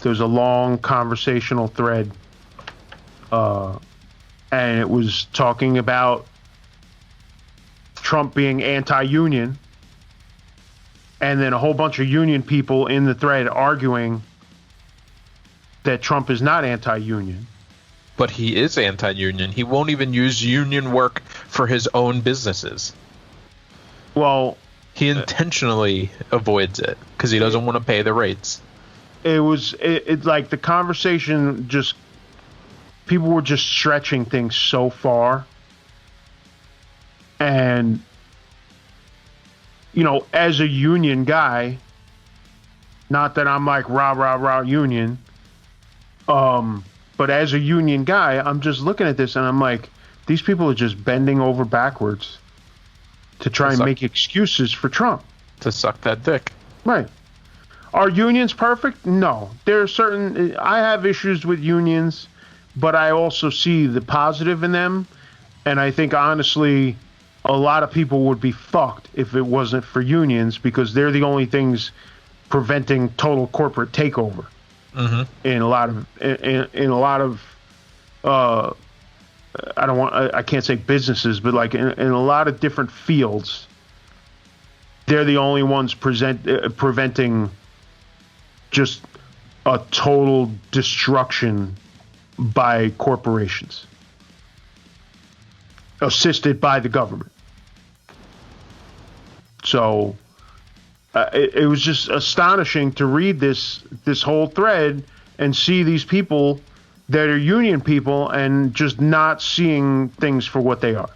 There's a long conversational thread, and it was talking about Trump being anti-union, and then a whole bunch of union people in the thread arguing that Trump is not anti-union. But he is anti-union. He won't even use union work for his own businesses. Well, he intentionally avoids it because he doesn't want to pay the rates. It's like the conversation, just people were just stretching things so far. And, you know, as a union guy, not that I'm like rah, rah, rah union, but as a union guy, I'm just looking at this and I'm like, these people are just bending over backwards to try and make excuses for Trump. To suck that dick. Right. Are unions perfect? No. There are certain, I have issues with unions, but I also see the positive in them. And I think, honestly, a lot of people would be fucked if it wasn't for unions, because they're the only things preventing total corporate takeover. Mm-hmm. In a lot of I can't say businesses, but like in a lot of different fields, they're the only ones preventing just a total destruction by corporations, assisted by the government. So it was just astonishing to read this whole thread and see these people that are union people and just not seeing things for what they are.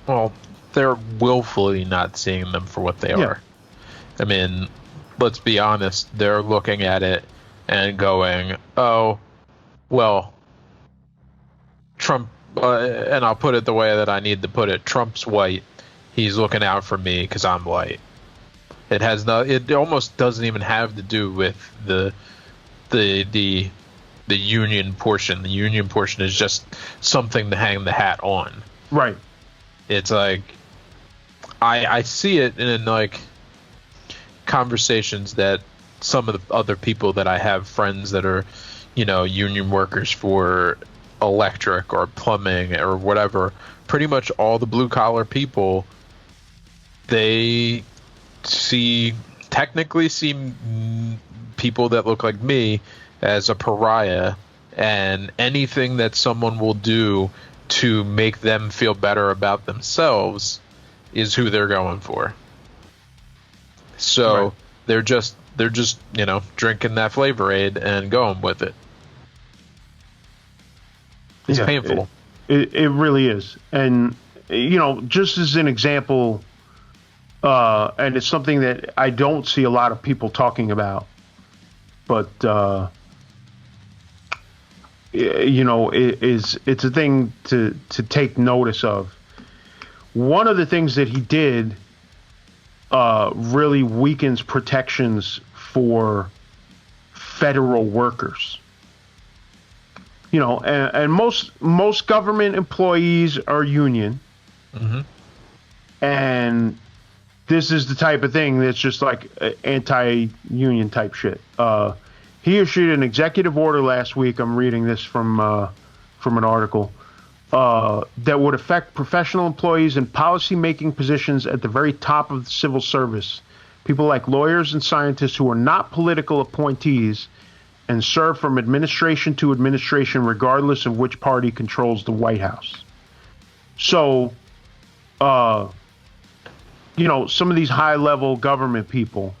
Well, they're willfully not seeing them for what they are. I mean, let's be honest. They're looking at it and going, oh, well, Trump, and I'll put it the way that I need to put it. Trump's white. He's looking out for me because I'm white. It has no. It almost doesn't even have to do with the union portion. The union portion is just something to hang the hat on. Right. It's like I see it in like conversations that some of the other people that I have friends that are, you know, union workers for electric or plumbing or whatever. Pretty much all the blue collar people, they technically see people that look like me as a pariah, and anything that someone will do to make them feel better about themselves is who they're going for. So right. they're just you know, drinking that Flavor Aid and going with it. It's painful. It really is. And you know, just as an example, and it's something that I don't see a lot of people talking about, but it's a thing to take notice of. One of the things that he did really weakens protections for federal workers. And most government employees are union, and this is the type of thing that's just like anti-union type shit. He issued an executive order last week. I'm reading this from an article that would affect professional employees in policy-making positions at the very top of the civil service, people like lawyers and scientists who are not political appointees and serve from administration to administration regardless of which party controls the White House. So, some of these high-level government people,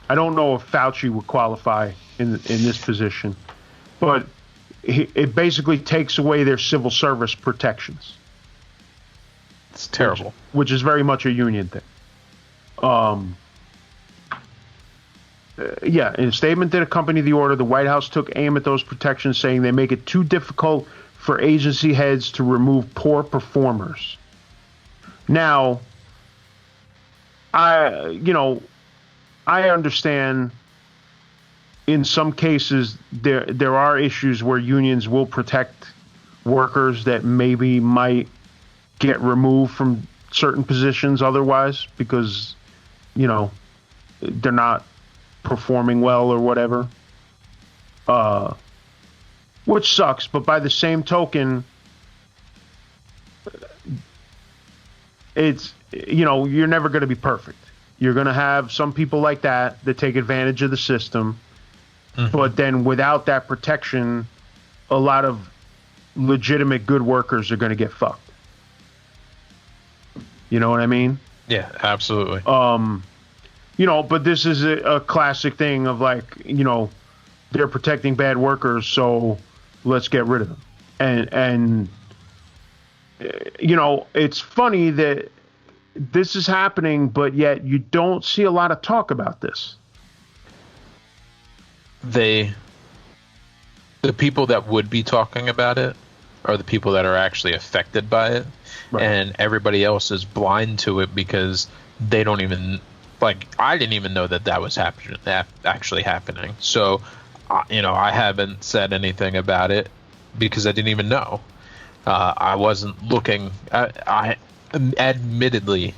I don't know if Fauci would qualify in this position, but it basically takes away their civil service protections. It's terrible. Which is very much a union thing. In a statement that accompanied the order, the White House took aim at those protections, saying they make it too difficult for agency heads to remove poor performers. Now, I understand in some cases there are issues where unions will protect workers that maybe might get removed from certain positions otherwise because, they're not performing well or whatever, which sucks. But by the same token, it's, you're never going to be perfect. You're going to have some people like that take advantage of the system. But then without that protection, a lot of legitimate good workers are going to get fucked. You know what I mean? Yeah, absolutely. But this is a classic thing of like, they're protecting bad workers, so let's get rid of them. And it's funny that this is happening, but yet you don't see a lot of talk about this. The people that would be talking about it are the people that are actually affected by it, right. And everybody else is blind to it because they don't even, I didn't even know that was actually happening. So, I haven't said anything about it because I didn't even know. I wasn't looking. I admittedly,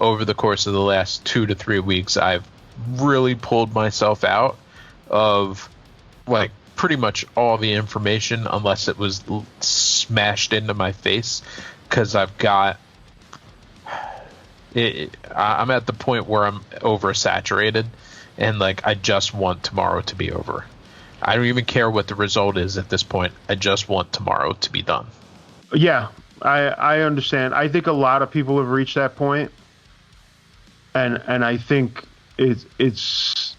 over the course of the last 2 to 3 weeks, I've really pulled myself out of pretty much all the information unless it was smashed into my face, because I've got it. I'm at the point where I'm oversaturated, and I just want tomorrow to be over. I don't even care what the result is at this point. I just want tomorrow to be done. Yeah, I understand. I think a lot of people have reached that point, and I think it's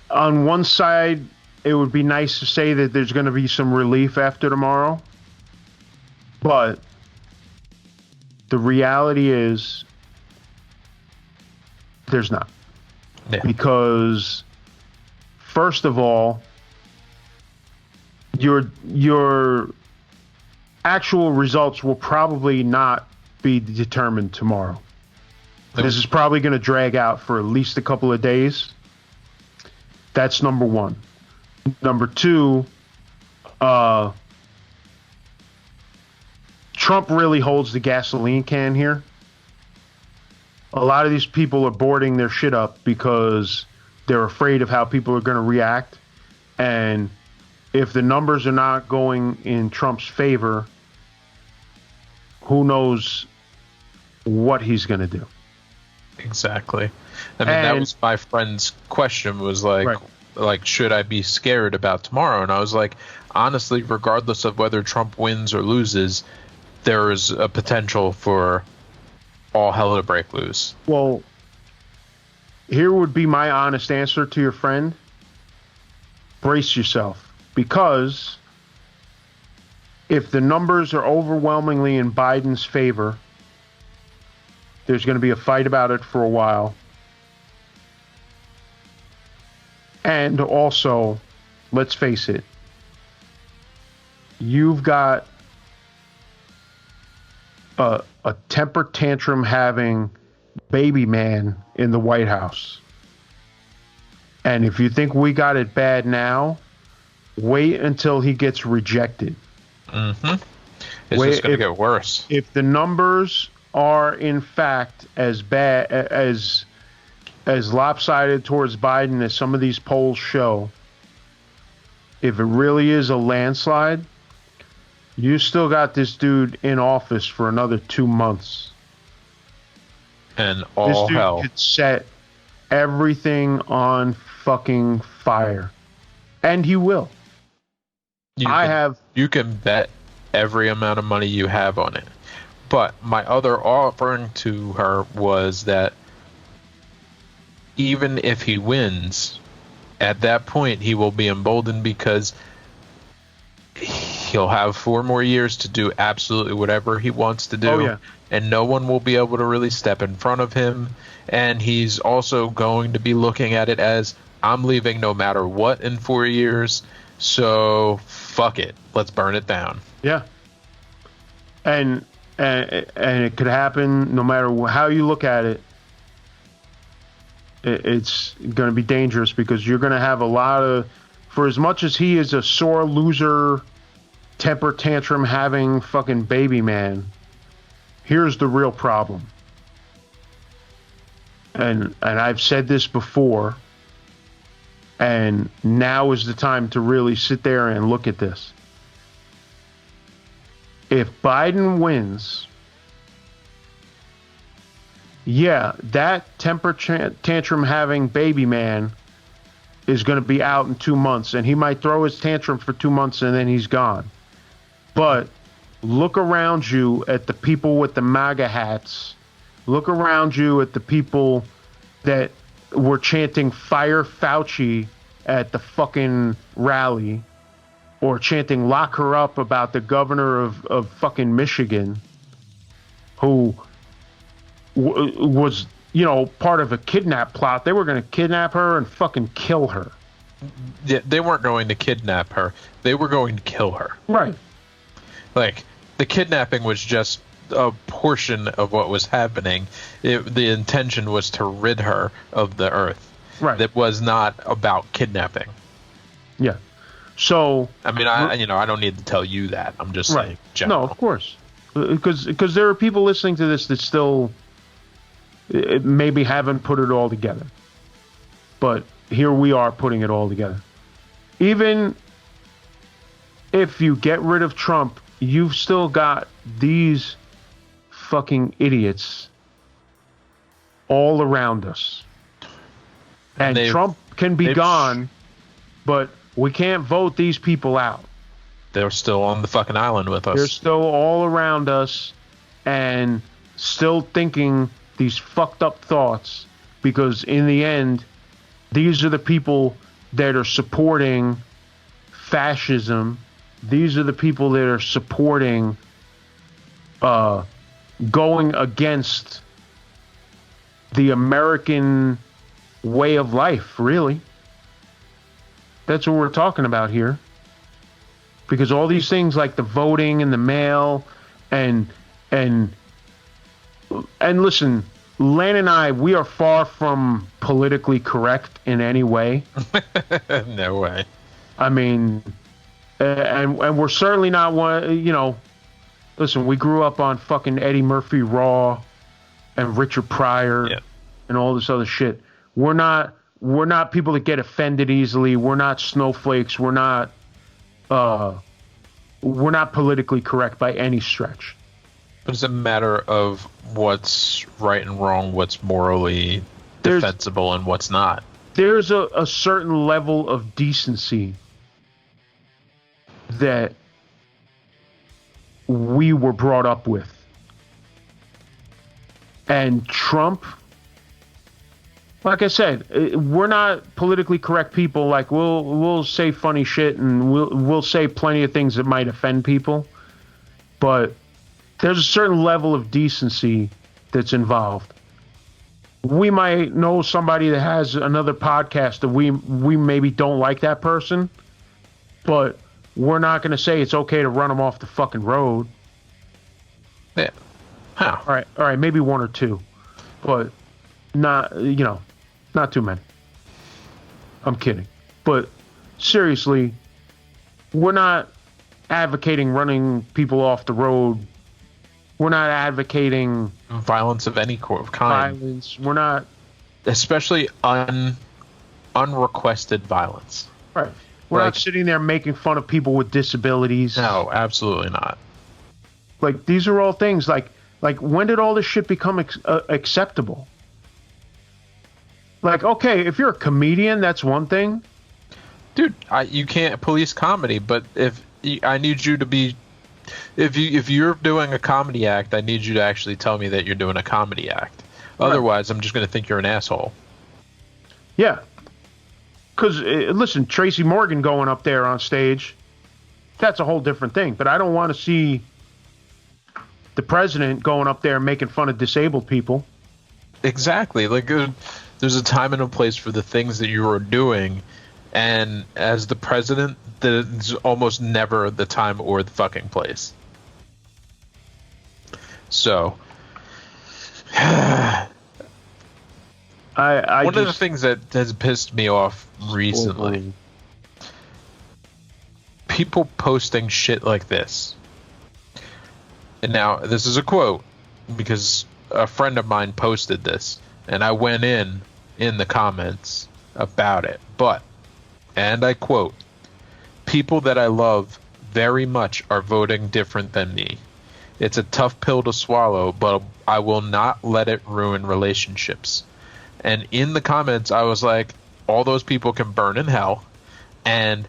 on one side, it would be nice to say that there's going to be some relief after tomorrow, but the reality is there's not. Yeah. Because first of all, your actual results will probably not be determined tomorrow. Nope. This is probably going to drag out for at least a couple of days. That's number one. Number two, Trump really holds the gasoline can here. A lot of these people are boarding their shit up because they're afraid of how people are going to react. And if the numbers are not going in Trump's favor, who knows what he's going to do. Exactly. I mean, that was my friend's question, was right. Should I be scared about tomorrow? And I was like, honestly, regardless of whether Trump wins or loses, there is a potential for all hell to break loose. Well, here would be my honest answer to your friend. Brace yourself, because if the numbers are overwhelmingly in Biden's favor, there's going to be a fight about it for a while. And also, let's face it. You've got a temper tantrum having baby man in the White House. And if you think we got it bad now, wait until he gets rejected. Mm-hmm. It's just going to get worse. If the numbers are in fact as bad as lopsided towards Biden as some of these polls show, if it really is a landslide, you still got this dude in office for another 2 months. And all hell. This dude could set everything on fucking fire. And he will. You can bet every amount of money you have on it. But my other offering to her was that even if he wins, at that point he will be emboldened because he'll have 4 more years to do absolutely whatever he wants to do. Oh, yeah. And no one will be able to really step in front of him. And he's also going to be looking at it as, I'm leaving no matter what in 4 years, so fuck it, let's burn it down. Yeah. And it could happen no matter how you look at it. It's going to be dangerous because you're going to have a lot of, for as much as he is a sore loser, temper tantrum having fucking baby man, here's the real problem. And I've said this before, and now is the time to really sit there and look at this. If Biden wins, yeah, that temper tantrum having baby man is going to be out in 2 months, and he might throw his tantrum for 2 months and then he's gone. But look around you at the people with the MAGA hats. Look around you at the people that were chanting "Fire Fauci" at the fucking rally, or chanting "Lock her up" about the governor of fucking Michigan, who was, part of a kidnap plot. They were going to kidnap her and fucking kill her. Yeah, they weren't going to kidnap her. They were going to kill her. Right. Like, the kidnapping was just a portion of what was happening. The intention was to rid her of the earth. Right. That was not about kidnapping. Yeah. So I mean, I don't need to tell you that. I'm just saying. General. No, of course, because there are people listening to this that still maybe haven't put it all together. But here we are putting it all together. Even if you get rid of Trump, you've still got these fucking idiots all around us. And Trump can be gone, but we can't vote these people out. They're still on the fucking island with us. They're still all around us and still thinking these fucked up thoughts, because in the end, these are the people that are supporting fascism. These are the people that are supporting going against the American way of life, really. That's what we're talking about here. Because all these things like the voting and the mail and listen, Len and I, we are far from politically correct in any way. No way. I mean, and we're certainly not one, listen, we grew up on fucking Eddie Murphy Raw and Richard Pryor and all this other shit. We're not people that get offended easily. We're not snowflakes. We're not politically correct by any stretch. But it's a matter of what's right and wrong, what's morally defensible and what's not. There's a certain level of decency that we were brought up with. And Trump, like I said, we're not politically correct people. Like we'll say funny shit and we'll say plenty of things that might offend people, but there's a certain level of decency that's involved. We might know somebody that has another podcast that we maybe don't like that person, but we're not going to say it's okay to run them off the fucking road. Yeah. Huh. All right, maybe one or two, but not, not too many. I'm kidding. But seriously, we're not advocating running people off the road. We're not advocating violence of any kind. Violence. We're not, especially unrequested violence. Right. We're not sitting there making fun of people with disabilities. No, absolutely not. Like, these are all things like when did all this shit become acceptable? Like, okay, if you're a comedian, that's one thing. Dude, you can't police comedy, but I need you to be, if you're doing a comedy act, I need you to actually tell me that you're doing a comedy act. Right. Otherwise, I'm just going to think you're an asshole. Yeah. Because, listen, Tracy Morgan going up there on stage, that's a whole different thing. But I don't want to see the president going up there making fun of disabled people. Exactly. Like, there's a time and a place for the things that you are doing. And as the president, there's almost never the time or the fucking place. So, one of the things that has pissed me off recently, people posting shit like this. And now, this is a quote, because a friend of mine posted this, and I went in the comments about it. But, and I quote, "People that I love very much are voting different than me. It's a tough pill to swallow, but I will not let it ruin relationships." And in the comments, I was like, all those people can burn in hell, and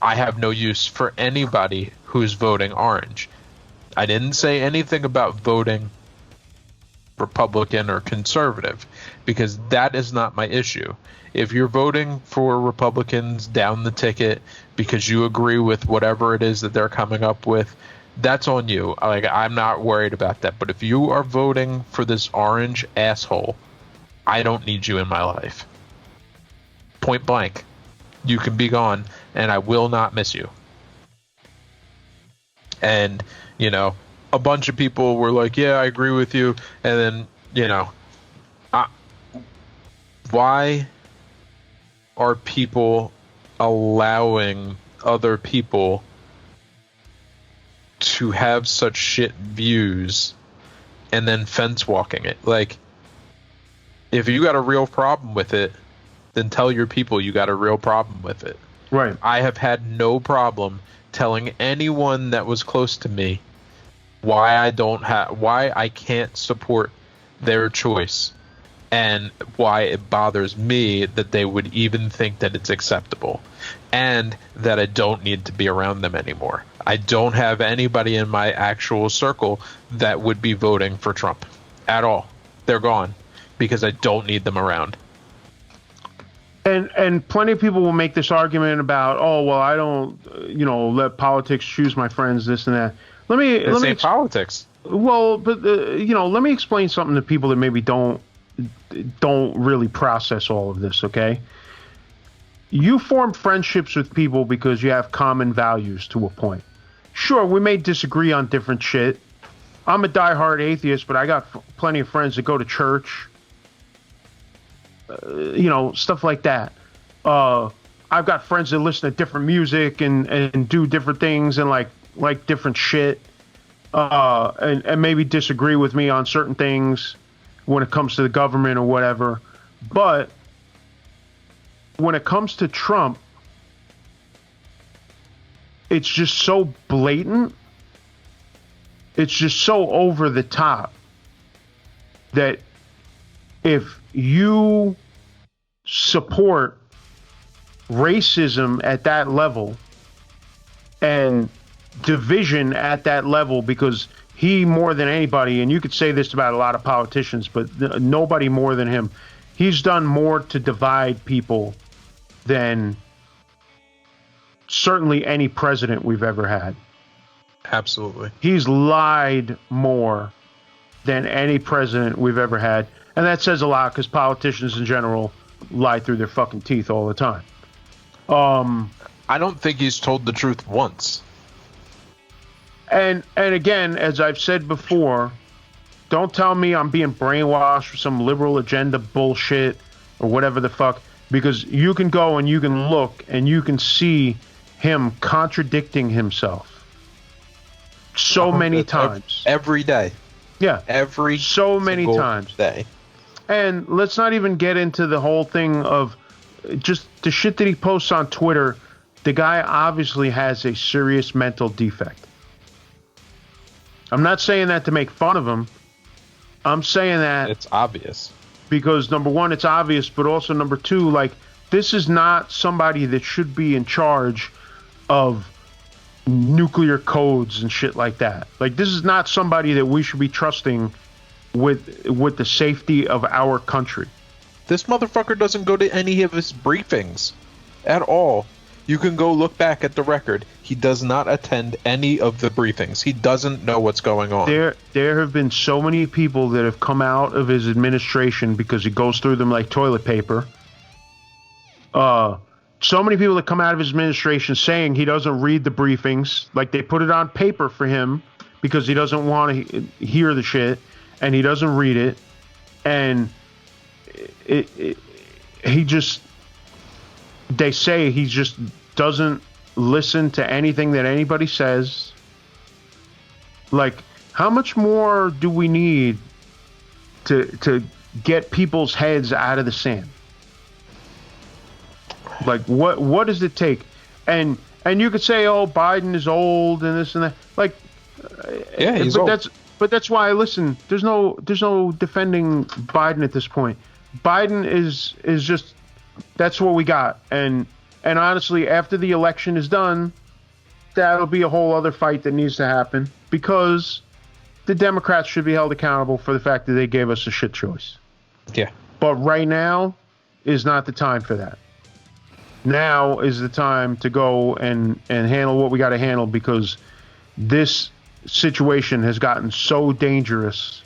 I have no use for anybody who's voting orange. I didn't say anything about voting Republican or conservative, because that is not my issue. If you're voting for Republicans down the ticket because you agree with whatever it is that they're coming up with, that's on you. Like, I'm not worried about that. But if you are voting for this orange asshole, I don't need you in my life. Point blank. You can be gone, and I will not miss you. And, a bunch of people were like, yeah, I agree with you. And then, why are people allowing other people to have such shit views and then fence walking it? Like, if you got a real problem with it, then tell your people you got a real problem with it. Right. I have had no problem telling anyone that was close to me why I can't support their choice, and why it bothers me that they would even think that it's acceptable, and that I don't need to be around them anymore. I don't have anybody in my actual circle that would be voting for Trump at all. They're gone because I don't need them around. And plenty of people will make this argument about, oh, well, I don't, let politics choose my friends, this and that. Let me politics. Well, but let me explain something to people that maybe don't really process all of this. Okay, you form friendships with people because you have common values to a point. Sure, we may disagree on different shit. I'm a diehard atheist, but I got plenty of friends that go to church. Stuff like that. I've got friends that listen to different music and do different things and like different shit, and maybe disagree with me on certain things when it comes to the government or whatever. But when it comes to Trump, it's just so blatant. It's just so over the top that if you support racism at that level and division at that level, because he more than anybody, and you could say this about a lot of politicians, but nobody more than him, he's done more to divide people than certainly any president we've ever had. Absolutely. He's lied more than any president we've ever had. And that says a lot, because politicians in general lie through their fucking teeth all the time. I don't think he's told the truth once. And again, as I've said before, don't tell me I'm being brainwashed for some liberal agenda bullshit or whatever the fuck, because you can go and you can look and you can see him contradicting himself so many times. Every day. Yeah. So many times. Day. And let's not even get into the whole thing of just the shit that he posts on Twitter. The guy obviously has a serious mental defect. I'm not saying that to make fun of him. I'm saying that it's obvious. Because number one, it's obvious, but also number two, like, this is not somebody that should be in charge of nuclear codes and shit like that. Like, this is not somebody that we should be trusting with the safety of our country. This motherfucker doesn't go to any of his briefings at all. You can go look back at the record. He does not attend any of the briefings. He doesn't know what's going on. There have been so many people that have come out of his administration because he goes through them like toilet paper. So many people that come out of his administration saying he doesn't read the briefings. Like, they put it on paper for him because he doesn't want to hear the shit, and he doesn't read it. And they say he just doesn't listen to anything that anybody says. Like, how much more do we need to get people's heads out of the sand? Like, what does it take? And you could say, oh, Biden is old and this and that. Like, yeah, he's old. But that's why, listen, there's no defending Biden at this point. Biden is just, that's what we got. And honestly, after the election is done, that'll be a whole other fight that needs to happen, because the Democrats should be held accountable for the fact that they gave us a shit choice. Yeah. But right now is not the time for that. Now is the time to go and handle what we got to handle, because this situation has gotten so dangerous.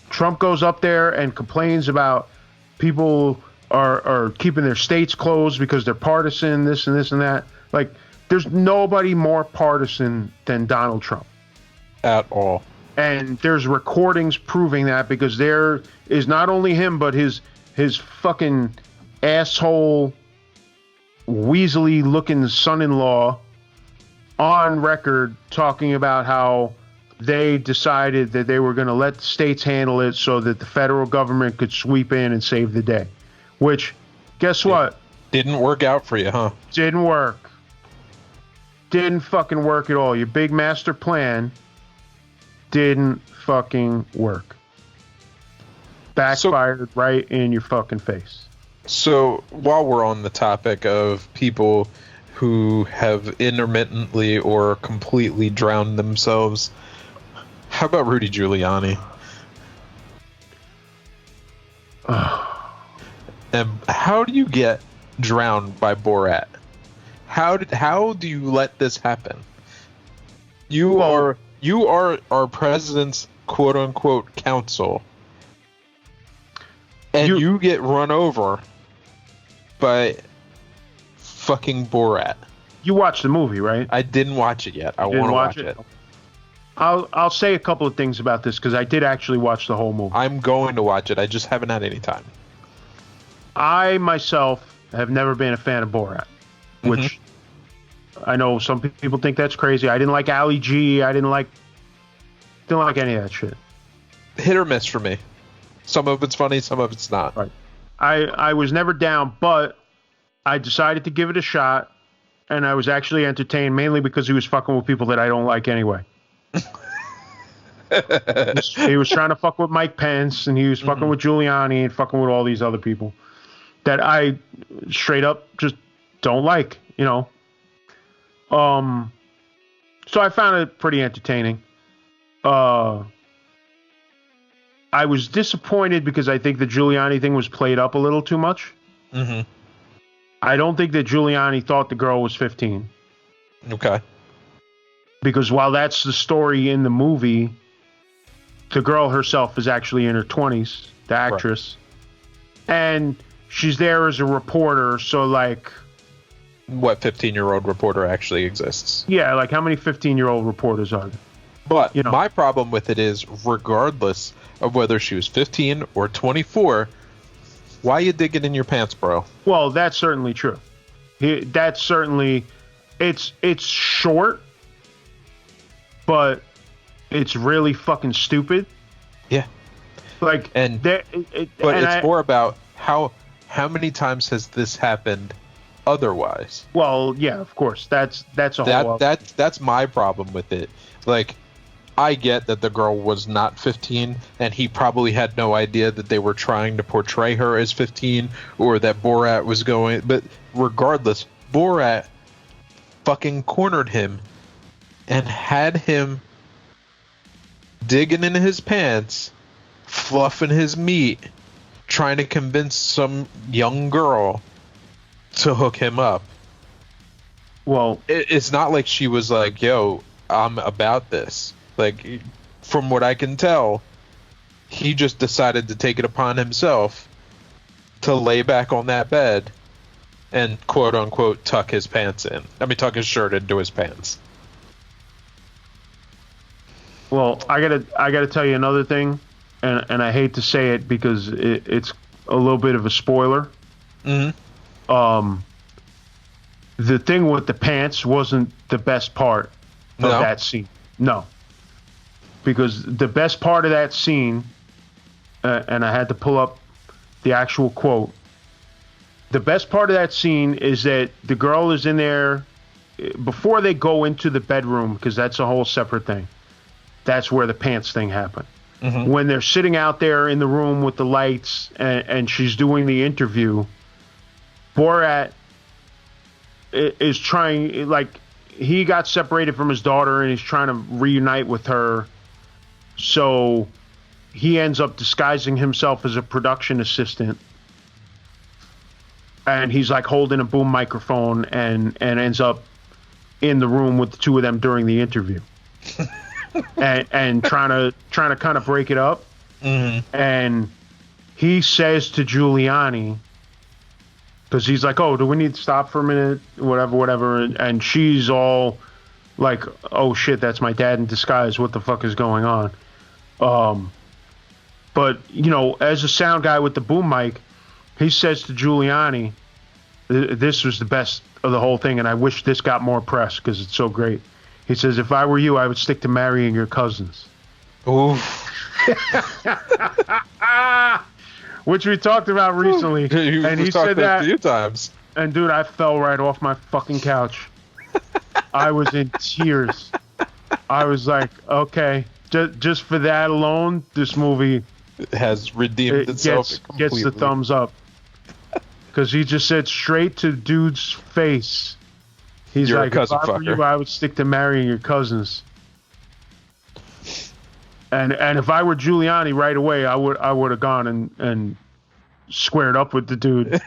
Trump goes up there and complains about people are keeping their states closed because they're partisan, this and this and that. Like, there's nobody more partisan than Donald Trump. At all. And there's recordings proving that, because there is not only him, but his fucking asshole, weaselly looking son-in-law on record talking about how they decided that they were going to let the states handle it so that the federal government could sweep in and save the day. Which, guess what? Didn't work out for you, huh? Didn't work. Didn't fucking work at all. Your big master plan didn't fucking work. Backfired right in your fucking face. So, while we're on the topic of people who have intermittently or completely drowned themselves, how about Rudy Giuliani? And how do you get drowned by Borat? How do you let this happen? You are our president's quote unquote counsel, and you get run over by fucking Borat. You watched the movie, right? I didn't watch it yet. I want to watch it. I'll say a couple of things about this, because I did actually watch the whole movie. I'm going to watch it. I just haven't had any time. I myself have never been a fan of Borat, which I know some people think that's crazy. I didn't like Ali G. I didn't like any of that shit. Hit or miss for me. Some of it's funny, some of it's not. Right. I was never down, but I decided to give it a shot, and I was actually entertained, mainly because he was fucking with people that I don't like anyway. He was trying to fuck with Mike Pence, and he was fucking with Giuliani, and fucking with all these other people that I straight up just don't like, you know. So I found it pretty entertaining. I was disappointed because I think the Giuliani thing was played up a little too much. I don't think that Giuliani thought the girl was 15. Okay. Because while that's the story in the movie, the girl herself is actually in her 20s, the actress. Right. And she's there as a reporter, so, like, what 15-year-old reporter actually exists. Yeah, like how many 15-year-old reporters are there? But my problem with it is, regardless of whether she was 15 or 24, why you digging in your pants, bro? Well, that's certainly true. That's certainly, it's short, but it's really fucking stupid. Yeah. Like, it's more about how many times has this happened otherwise? Well, yeah, of course. That's that's my problem with it. Like, I get that the girl was not 15, and he probably had no idea that they were trying to portray her as 15, or that Borat was going. But regardless, Borat fucking cornered him and had him digging in his pants, fluffing his meat, trying to convince some young girl to hook him up. Well, it's not like she was like, yo, I'm about this. Like, from what I can tell, he just decided to take it upon himself to lay back on that bed and quote unquote tuck his pants in. I mean, tuck his shirt into his pants. Well, I gotta tell you another thing, and I hate to say it because it's a little bit of a spoiler. Mm-hmm. The thing with the pants wasn't the best part of that scene. No. Because the best part of that scene, and I had to pull up the actual quote, the best part of that scene is that the girl is in there before they go into the bedroom, because that's a whole separate thing. That's where the pants thing happened. Mm-hmm. When they're sitting out there in the room with the lights and she's doing the interview, Borat is trying, like, he got separated from his daughter and he's trying to reunite with her. So he ends up disguising himself as a production assistant. And he's like holding a boom microphone and ends up in the room with the two of them during the interview. and trying to kind of break it up. Mm-hmm. And he says to Giuliani, because he's like, oh, do we need to stop for a minute? Whatever. And she's all like, oh shit, that's my dad in disguise. What the fuck is going on? But, you know, as a sound guy with the boom mic, he says to Giuliani, this was the best of the whole thing, and I wish this got more press because it's so great. He says, if I were you, I would stick to marrying your cousins. Ooh. Which we talked about recently. And he said that a few times. And dude, I fell right off my fucking couch. I was in tears. I was like, okay, just for that alone, this movie has redeemed itself. Gets the thumbs up. Because he just said straight to dude's face. He's You're like, if I were you, I would stick to marrying your cousins. And if I were Giuliani right away, I would have gone and squared up with the dude.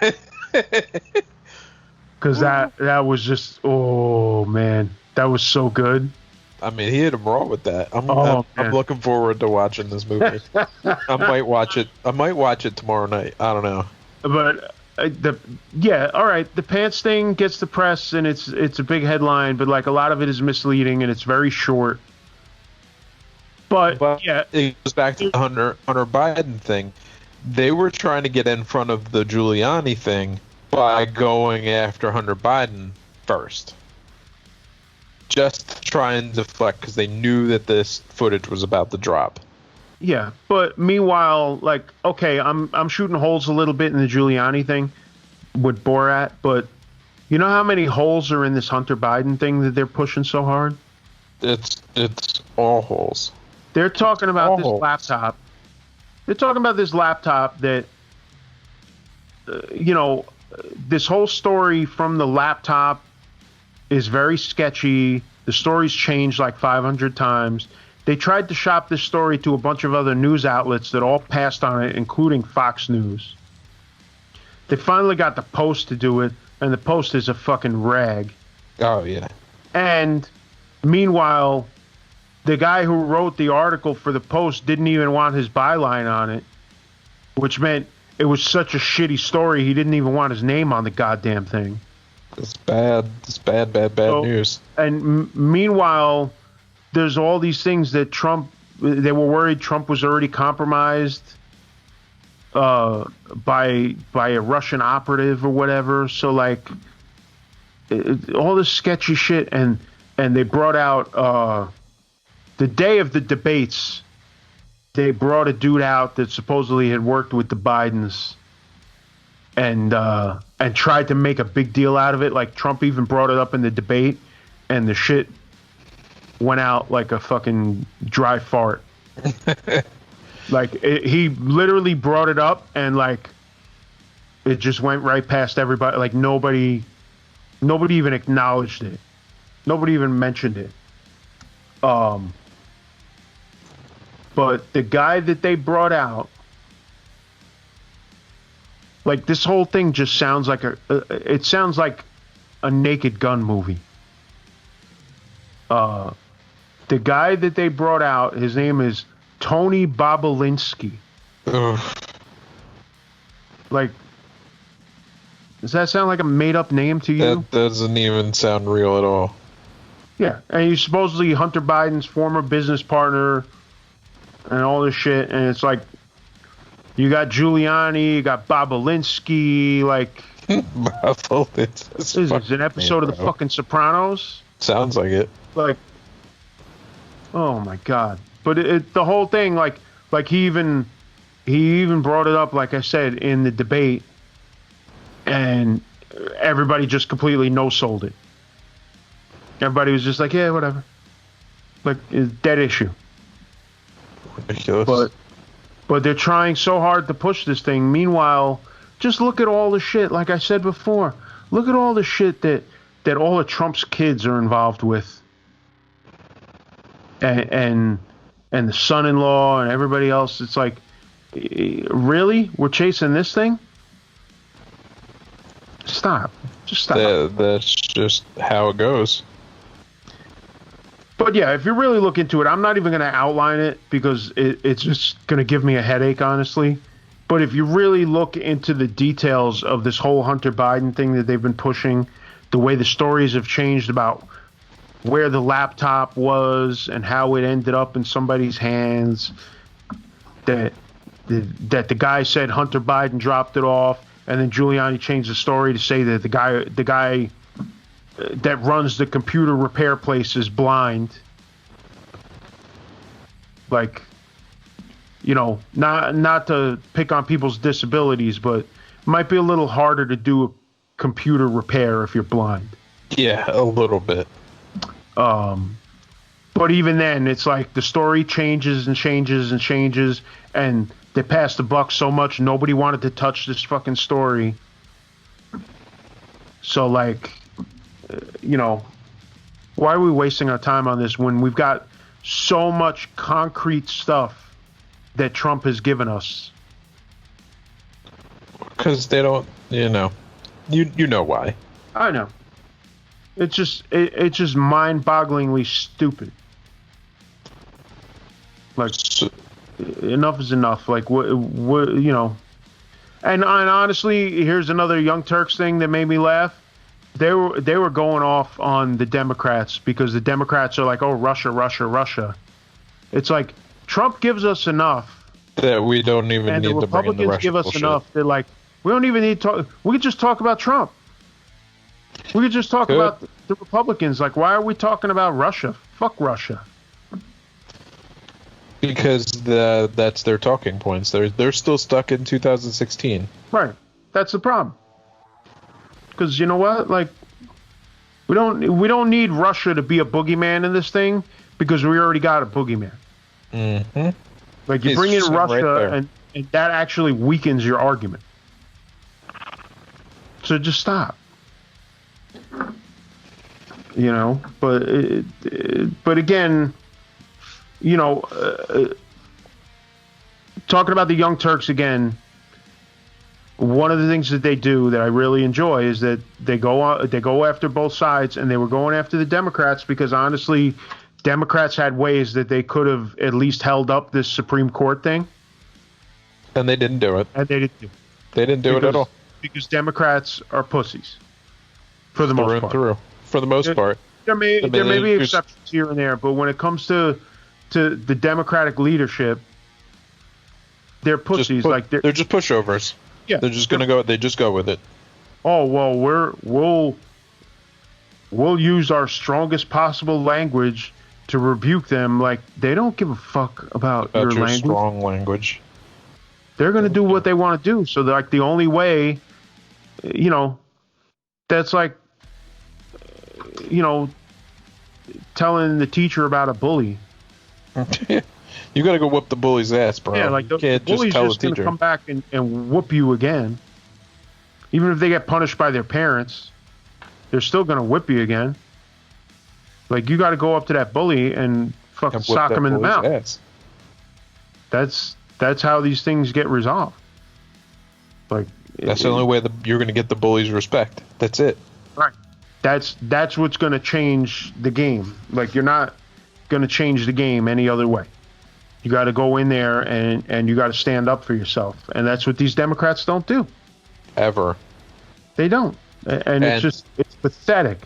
Because that was just, oh man, that was so good. I mean, he hit him raw with that. I'm looking forward to watching this movie. I might watch it. I might watch it tomorrow night. I don't know. But all right. The pants thing gets the press and it's a big headline, but like a lot of it is misleading and it's very short. But yeah, it goes back to the Hunter Biden thing. They were trying to get in front of the Giuliani thing by going after Hunter Biden first. Just to try and deflect because they knew that this footage was about to drop. Yeah, but meanwhile, like, okay, I'm shooting holes a little bit in the Giuliani thing with Borat, but you know how many holes are in this Hunter Biden thing that they're pushing so hard? It's all holes. They're talking about this laptop. They're talking about this laptop that, this whole story from the laptop is very sketchy. The story's changed like 500 times. They tried to shop this story to a bunch of other news outlets that all passed on it, including Fox News. They finally got the Post to do it, and the Post is a fucking rag. Oh, yeah. And meanwhile, the guy who wrote the article for the Post didn't even want his byline on it, which meant it was such a shitty story he didn't even want his name on the goddamn thing. It's bad. It's bad news. And meanwhile, there's all these things that they were worried Trump was already compromised by a Russian operative or whatever. So like all this sketchy shit, and they brought out the day of the debates. They brought a dude out that supposedly had worked with the Bidens, and tried to make a big deal out of it. Like Trump even brought it up in the debate, and the shit went out like a fucking dry fart. Like he literally brought it up, and like it just went right past everybody. Like nobody even acknowledged it. Nobody even mentioned it. But the guy that they brought out, like this whole thing just sounds like it sounds like a Naked Gun movie. The guy that they brought out, his name is Tony Bobolinsky. Like, does that sound like a made-up name to you? That doesn't even sound real at all. Yeah, and he's supposedly Hunter Biden's former business partner and all this shit, and it's like, you got Giuliani, you got Bobolinsky, like... Bobolinsky. It's an episode of the fucking Sopranos? Sounds like it. Like, oh my God. But the whole thing, like he even brought it up, like I said, in the debate, and everybody just completely no-sold it. Everybody was just like, yeah, whatever. Like, it's a dead issue. Ridiculous. But they're trying so hard to push this thing. Meanwhile, just look at all the shit, like I said before. Look at all the shit that all of Trump's kids are involved with. And the son-in-law and everybody else. It's like, really? We're chasing this thing? Stop. Just stop. That's just how it goes. But yeah, if you really look into it, I'm not even going to outline it because it's just going to give me a headache, honestly. But if you really look into the details of this whole Hunter Biden thing that they've been pushing, the way the stories have changed about where the laptop was and how it ended up in somebody's hands, that the guy said Hunter Biden dropped it off, and then Giuliani changed the story to say that the guy that runs the computer repair place is blind. Like, you know, not to pick on people's disabilities, but it might be a little harder to do a computer repair if you're blind. Yeah, a little bit. But even then, it's like the story changes and changes and changes, and they passed the buck so much nobody wanted to touch this fucking story. So, like, you know, why are we wasting our time on this when we've got so much concrete stuff that Trump has given us? Because they don't, you know why. I know. It's just mind-bogglingly stupid. Like, enough is enough. Like, what you know. And honestly, here's another Young Turks thing that made me laugh. They were going off on the Democrats because the Democrats are like, oh, Russia, Russia, Russia. It's like, Trump gives us enough that we don't even need to bring in the Russian bullshit. And the Republicans give us enough. They're like, we don't even need to talk. We could just talk about Trump. We could just talk about the Republicans. Like, why are we talking about Russia? Fuck Russia. Because that's their talking points. They're still stuck in 2016. Right. That's the problem. Because you know what? Like, we don't need Russia to be a boogeyman in this thing because we already got a boogeyman. Mm-hmm. Like, you bring in Russia and that actually weakens your argument. So just stop. You know, but again, you know, talking about the Young Turks again, one of the things that they do that I really enjoy is that they go after both sides, and they were going after the Democrats because honestly, Democrats had ways that they could have at least held up this Supreme Court thing. And they didn't do it. And they didn't do it. They didn't do it at all. Because Democrats are pussies. for the most part. Through. For the most part. There may be exceptions here and there, but when it comes to the Democratic leadership, they're pussies. They're just pushovers. Yeah, they're just gonna go. They just go with it. Oh well, we'll use our strongest possible language to rebuke them. Like, they don't give a fuck about your language. Strong language. They're gonna do what they want to do. So like the only way, that's like, telling the teacher about a bully. You gotta go whoop the bully's ass, bro. Yeah, like the bully's just gonna come back and whoop you again. Even if they get punished by their parents, they're still gonna whip you again. Like, you got to go up to that bully and fucking sock him in the mouth. Ass. That's how these things get resolved. Like, that's the only way you're gonna get the bully's respect. That's it. Right. That's what's gonna change the game. Like, you're not gonna change the game any other way. You got to go in there and you got to stand up for yourself, and that's what these Democrats don't do. Ever. They don't, and it's pathetic.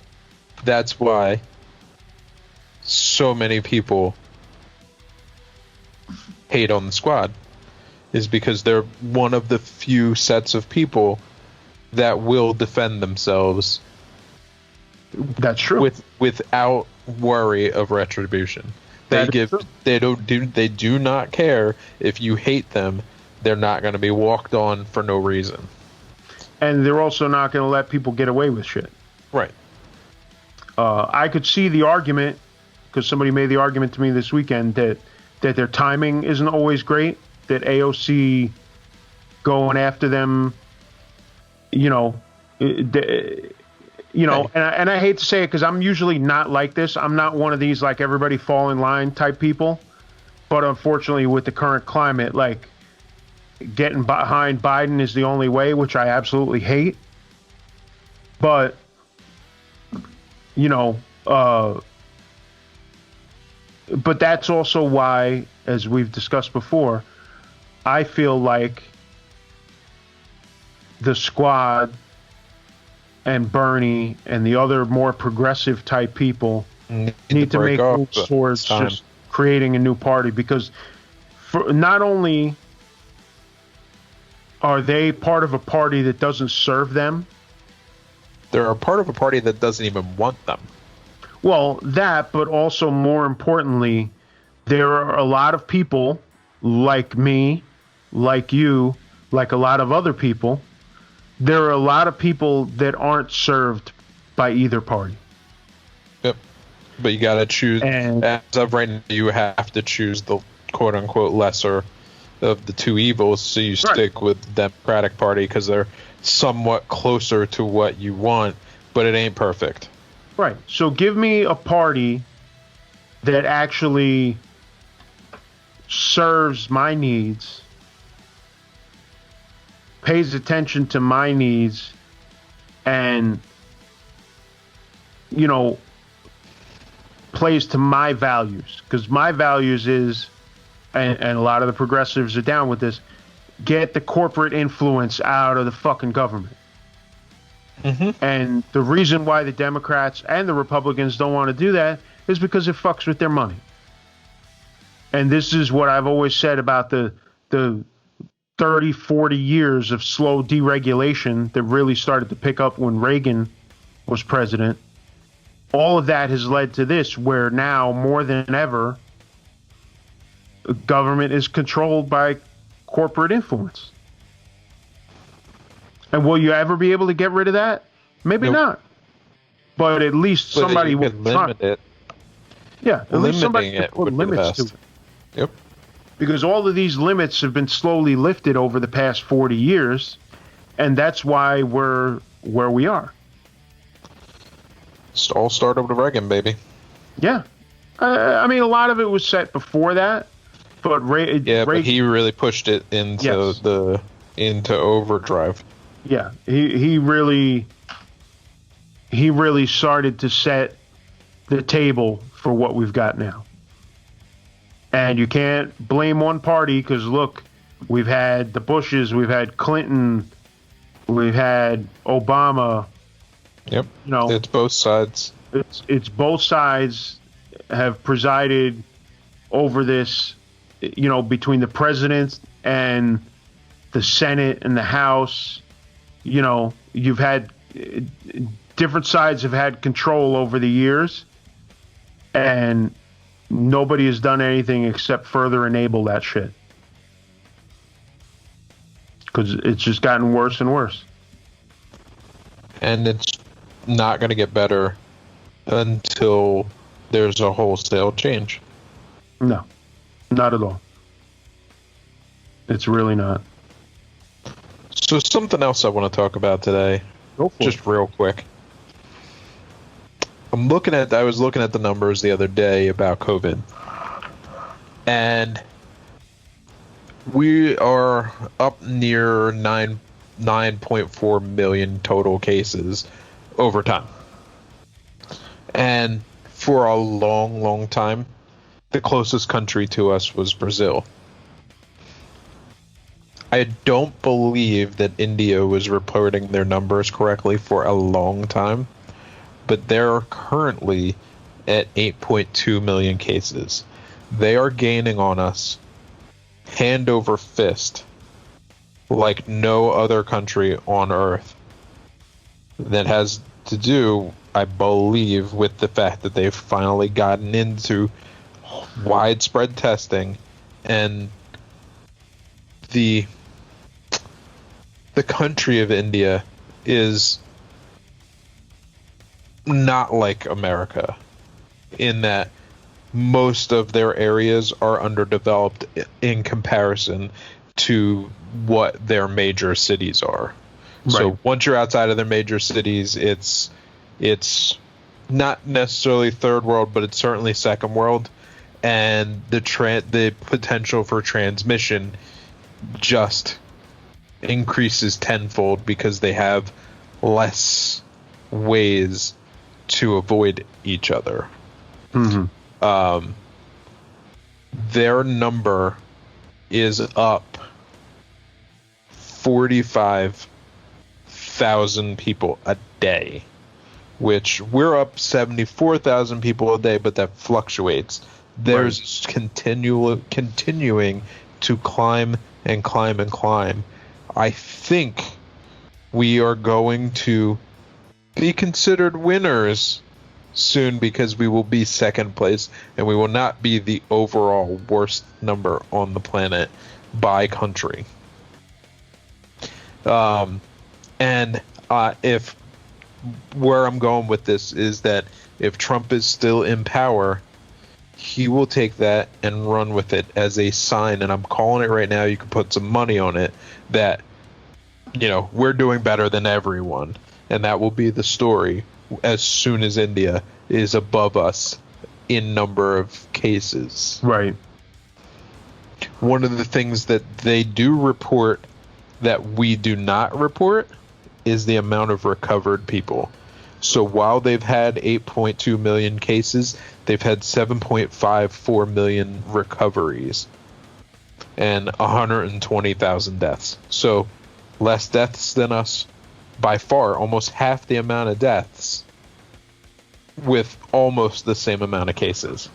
That's why so many people hate on the Squad, is because they're one of the few sets of people that will defend themselves. That's true. Without worry of retribution. They do not care if you hate them. They're not going to be walked on for no reason. And they're also not going to let people get away with shit. Right. I could see the argument, because somebody made the argument to me this weekend that their timing isn't always great, that AOC going after them, and I hate to say it because I'm usually not like this. I'm not one of these like everybody fall in line type people. But unfortunately, with the current climate, like, getting behind Biden is the only way, which I absolutely hate. But, but that's also why, as we've discussed before, I feel like the Squad and Bernie and the other more progressive type people need to make moves towards just creating a new party, because not only are they part of a party that doesn't serve them, they're a part of a party that doesn't even want them. Well, that, but also more importantly, there are a lot of people like me, like you, like a lot of other people. There are a lot of people that aren't served by either party. Yep. But you got to choose. And as of right now, you have to choose the quote-unquote lesser of the two evils, so you stick with the Democratic Party because they're somewhat closer to what you want, but it ain't perfect. Right. So give me a party that actually serves my needs, pays attention to my needs, and, plays to my values. Because my values is, and a lot of the progressives are down with this, get the corporate influence out of the fucking government. Mm-hmm. And the reason why the Democrats and the Republicans don't want to do that is because it fucks with their money. And this is what I've always said about the 30, 40 years of slow deregulation that really started to pick up when Reagan was president. All of that has led to this, where now more than ever, government is controlled by corporate influence. And will you ever be able to get rid of that? Maybe not. But at least somebody will limit it. Yeah, at least somebody can put limits to it. Yep. Because all of these limits have been slowly lifted over the past 40 years, and that's why we're where we are. It all started with Reagan, baby. Yeah. I mean, a lot of it was set before that, but but he really pushed it into into overdrive. Yeah, he really started to set the table for what we've got now. And you can't blame one party, because look, we've had the Bushes, we've had Clinton, we've had Obama, Yep. You know, It's both sides. it's both sides have presided over this. You know, between the president and the Senate and the House. You know, you've had different sides have had control over the years, and nobody has done anything except further enable that shit. Because it's just gotten worse and worse. And it's not going to get better until there's a wholesale change. No, not at all. It's really not. So something else I want to talk about today, just real quick. I was looking at the numbers the other day about COVID, and we are up near 9.4 million total cases over time. And for a long, long time, the closest country to us was Brazil. I don't believe that India was reporting their numbers correctly for a long time, but they're currently at 8.2 million cases. They are gaining on us hand over fist like no other country on earth. That has to do, I believe, with the fact that they've finally gotten into widespread testing, and the country of India is not like America in that most of their areas are underdeveloped in comparison to what their major cities are. Right. So once you're outside of their major cities, it's not necessarily third world, but it's certainly second world, and the potential for transmission just increases tenfold because they have less ways to avoid each other. Mm-hmm. Their number is up 45,000 people a day, which we're up 74,000 people a day, but that fluctuates. There's continuing to climb and climb and climb. I think we are going to be considered winners soon because we will be second place and we will not be the overall worst number on the planet by country. If where I'm going with this is that if Trump is still in power, he will take that and run with it as a sign, and I'm calling it right now, you can put some money on it, that, you know, we're doing better than everyone, and that will be the story as soon as India is above us in number of cases. Right. One of the things that they do report that we do not report is the amount of recovered people. So while they've had 8.2 million cases, they've had 7.54 million recoveries and 120,000 deaths. So less deaths than us by far, almost half the amount of deaths with almost the same amount of cases.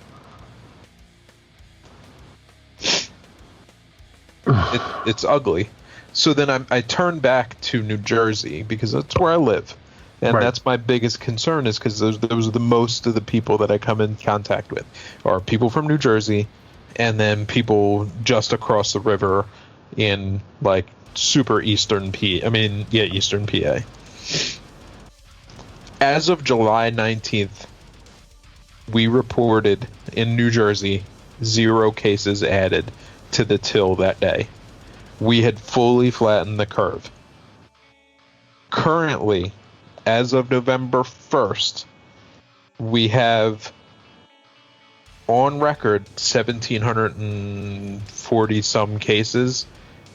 It's ugly. So then I turn back to New Jersey because that's where I live. And right. That's my biggest concern, is because those are the most of the people that I come in contact with are people from New Jersey, and then people just across the river in like super eastern PA. As of July 19th, we reported in New Jersey 0 cases added to the till that day. We had fully flattened the curve. Currently, as of November 1st, we have on record 1,740 some cases,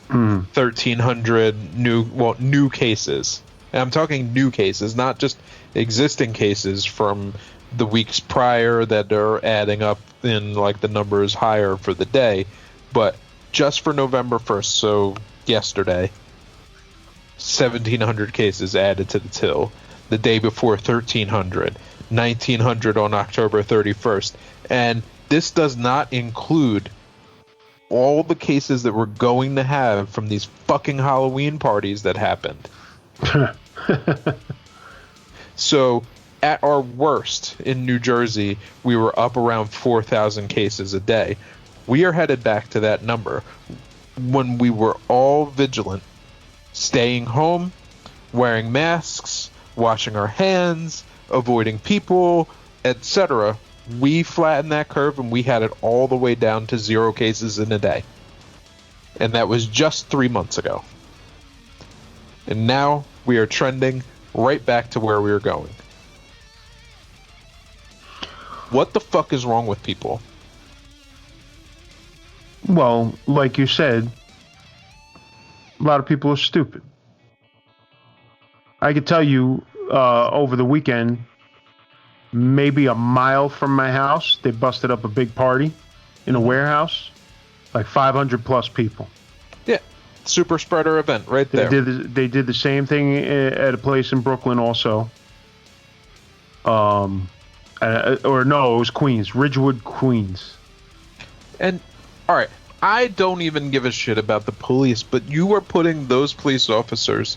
1,300 new cases. And I'm talking new cases, not just existing cases from the weeks prior that are adding up in like the numbers higher for the day, but just for November 1st, so yesterday, 1,700 cases added to the till. the day before 1300, 1900 on October 31st. And this does not include all the cases that we're going to have from these fucking Halloween parties that happened. So at our worst in New Jersey, we were up around 4,000 cases a day. We are headed back to that number when we were all vigilant, staying home, wearing masks, washing our hands, avoiding people, etc. We flattened that curve and we had it all the way down to 0 cases in a day. And that was just 3 months ago. And now we are trending right back to where we were going. What the fuck is wrong with people? Well, like you said, a lot of people are stupid. I could tell you over the weekend, maybe a mile from my house, they busted up a big party in a warehouse, like 500 plus people. Yeah, super spreader event right there. They did the same thing at a place in Brooklyn also. Or no, it was Queens, Ridgewood, Queens. And all right, I don't even give a shit about the police, but you are putting those police officers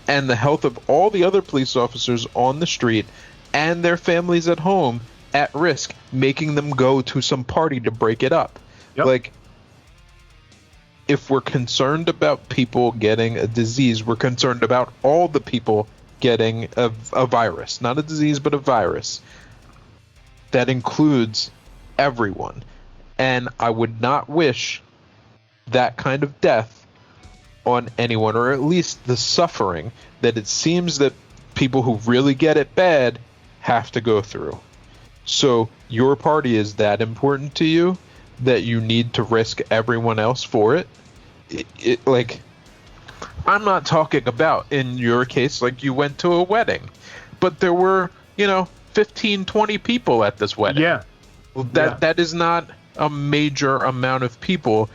and the health of all the other police officers on the street and their families at home at risk, making them go to some party to break it up. Yep. Like, if we're concerned about people getting a disease, we're concerned about all the people getting a virus. Not a disease, but a virus. That includes everyone. And I would not wish that kind of death on anyone, or at least the suffering that it seems that people who really get it bad have to go through. So your party is that important to you that you need to risk everyone else for it? Like, I'm not talking about, in your case, like you went to a wedding, but there were, 15, 20 people at this wedding. Yeah. That is not a major amount of people.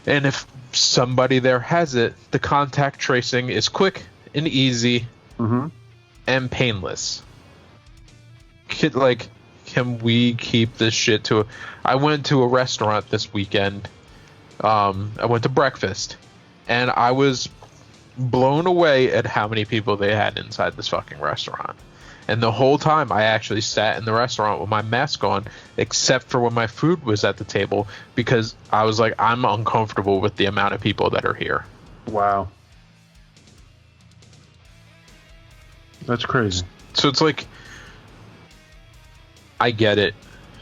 And if somebody there has it, the contact tracing is quick and easy and painless. Can we keep this shit to I went to a restaurant this weekend. I went to breakfast, and I was blown away at how many people they had inside this fucking restaurant. And the whole time I actually sat in the restaurant with my mask on, except for when my food was at the table, because I was like, I'm uncomfortable with the amount of people that are here. Wow. That's crazy. So it's like, I get it.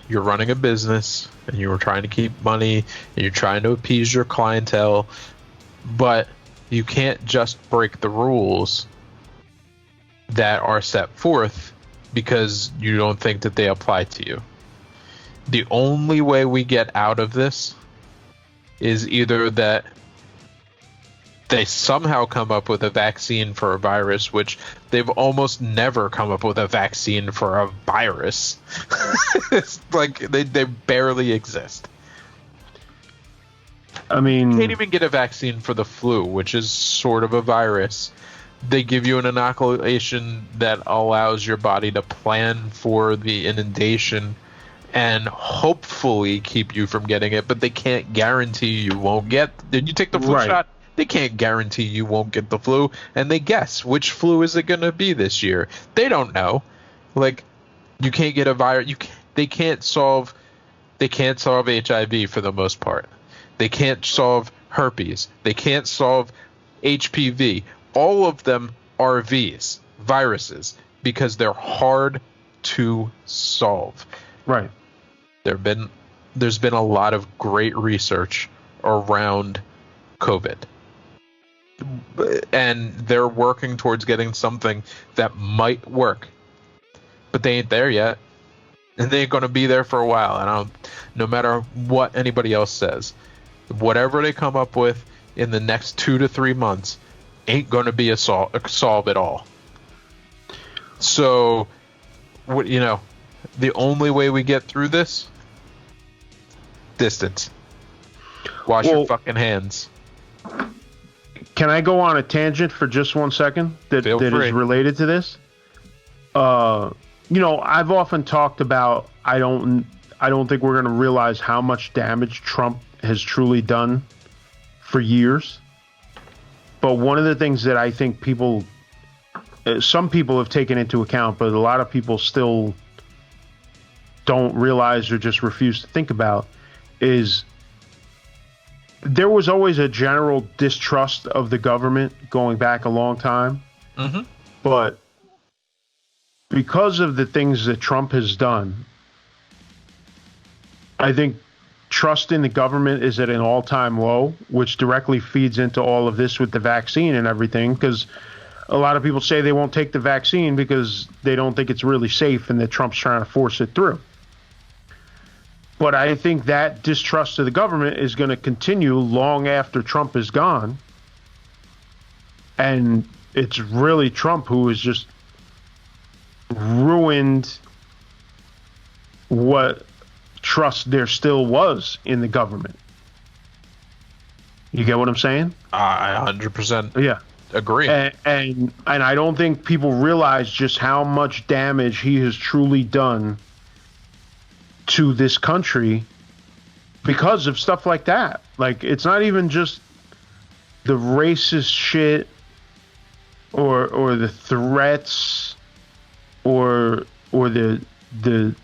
You're running a business and you were trying to keep money and you're trying to appease your clientele, but you can't just break the rules that are set forth because you don't think that they apply to you. The only way we get out of this is either that they somehow come up with a vaccine for a virus, which they've almost never come up with a vaccine for a virus. It's like they barely exist. I mean, you can't even get a vaccine for the flu, which is sort of a virus. They give you an inoculation that allows your body to plan for the inundation and hopefully keep you from getting it, but they can't guarantee you won't get. Did you take the flu shot? They can't guarantee you won't get the flu, and they guess which flu is it going to be this year. They don't know. Like, you can't get a virus. They can't solve HIV for the most part. They can't solve herpes. They can't solve HPV. All of them are viruses, because they're hard to solve. Right. There's been a lot of great research around COVID. And they're working towards getting something that might work. But they ain't there yet. And they ain't going to be there for a while. And no matter what anybody else says, whatever they come up with in the next 2 to 3 months ain't going to be a solve at all. So, the only way we get through this, distance. Wash your fucking hands. Can I go on a tangent for just 1 second that is related to this? I've often talked about I don't think we're going to realize how much damage Trump has truly done for years. But one of the things that I think some people have taken into account, but a lot of people still don't realize or just refuse to think about, is there was always a general distrust of the government going back a long time. Mm-hmm. But because of the things that Trump has done, I think trust in the government is at an all-time low, which directly feeds into all of this with the vaccine and everything, because a lot of people say they won't take the vaccine because they don't think it's really safe and that Trump's trying to force it through. But I think that distrust of the government is going to continue long after Trump is gone. And it's really Trump who has just ruined what trust there still was in the government. You get what I'm saying? I 100% agree. And I don't think people realize just how much damage he has truly done to this country because of stuff like that. Like, it's not even just the racist shit or the threats or the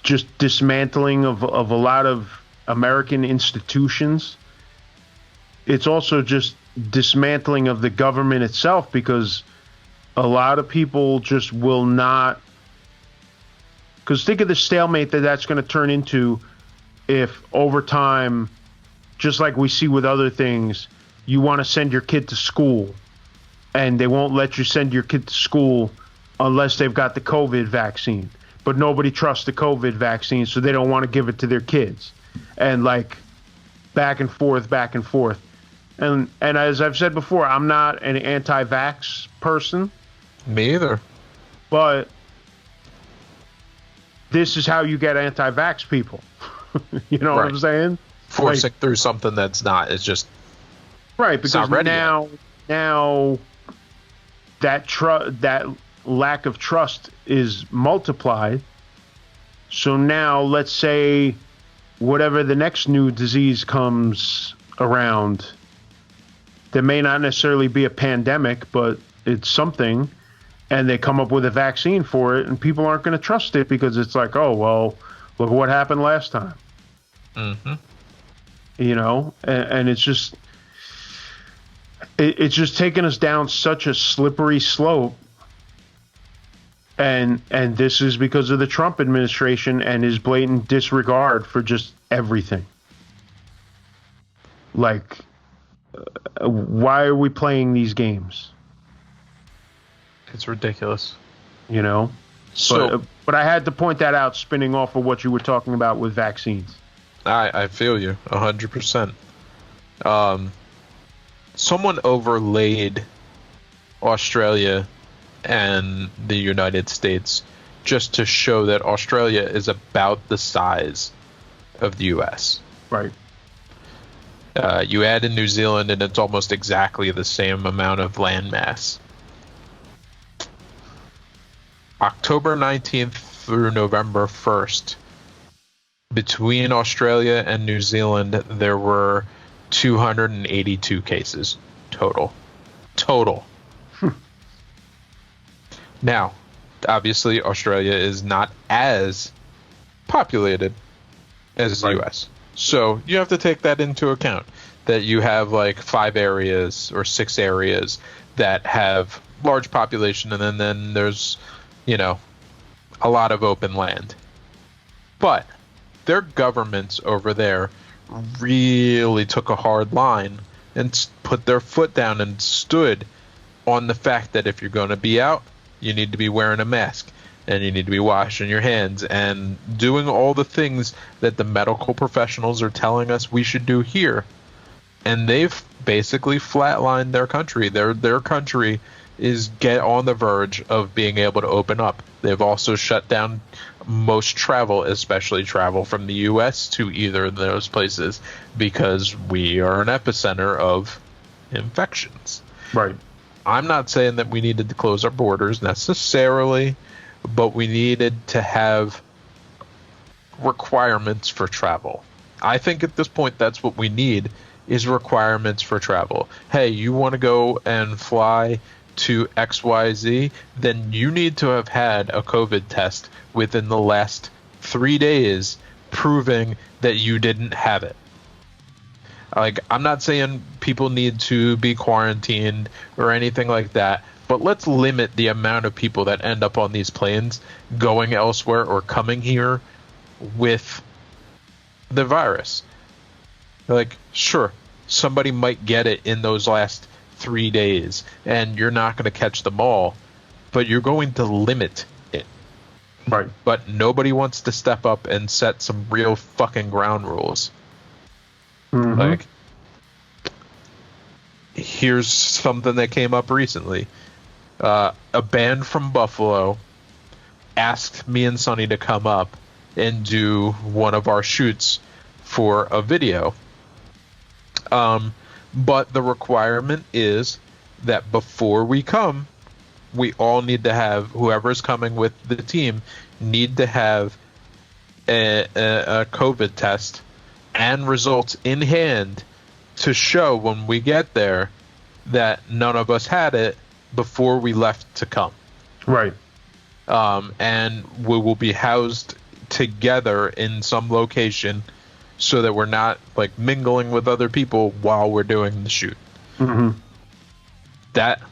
just dismantling of a lot of American institutions. It's also just dismantling of the government itself, because a lot of people just will not. Because think of the stalemate that's going to turn into if over time, just like we see with other things, you want to send your kid to school and they won't let you send your kid to school unless they've got the COVID vaccine. But nobody trusts the COVID vaccine, so they don't want to give it to their kids. And like back and forth. And as I've said before, I'm not an anti-vax person. Me either. But this is how you get anti-vax people. You know what I'm saying? Forcing through something that's not. It's just right, because now that lack of trust is multiplied. So now let's say whatever the next new disease comes around, there may not necessarily be a pandemic, but it's something, and they come up with a vaccine for it, and people aren't going to trust it because it's like, oh, well, look at what happened last time. Mm-hmm. You know, and it's just taken us down such a slippery slope. And this is because of the Trump administration and his blatant disregard for just everything. Like, why are we playing these games? It's ridiculous. You know? But I had to point that out, spinning off of what you were talking about with vaccines. I feel you 100%. Someone overlaid Australia and the United States just to show that Australia is about the size of the U.S. Right. You add in New Zealand, and it's almost exactly the same amount of land mass. October 19th through November 1st, between Australia and New Zealand, there were 282 cases total. Now, obviously, Australia is not as populated as the U.S. So you have to take that into account, that you have like 5 areas or 6 areas that have large population, and then there's, you know, a lot of open land. But their governments over there really took a hard line and put their foot down and stood on the fact that if you're going to be out, you need to be wearing a mask, and you need to be washing your hands and doing all the things that the medical professionals are telling us we should do here. And they've basically flatlined their country. Their country is on the verge of being able to open up. They've also shut down most travel, especially travel from the U.S. to either of those places, because we are an epicenter of infections. Right. I'm not saying that we needed to close our borders necessarily, but we needed to have requirements for travel. I think at this point that's what we need, is requirements for travel. Hey, you want to go and fly to XYZ, then you need to have had a COVID test within the last 3 days proving that you didn't have it. Like, I'm not saying people need to be quarantined or anything like that, but let's limit the amount of people that end up on these planes going elsewhere or coming here with the virus. Like, sure, somebody might get it in those last 3 days, and you're not going to catch them all, but you're going to limit it. Right. But nobody wants to step up and set some real fucking ground rules. Mm-hmm. Like, here's something that came up recently. A band from Buffalo asked me and Sonny to come up and do one of our shoots for a video. But the requirement is that before we come, we all need to have, whoever's coming with the team, need to have a COVID test and results in hand to show when we get there that none of us had it before we left to come. Right. And we will be housed together in some location so that we're not like mingling with other people while we're doing the shoot. Mm-hmm. That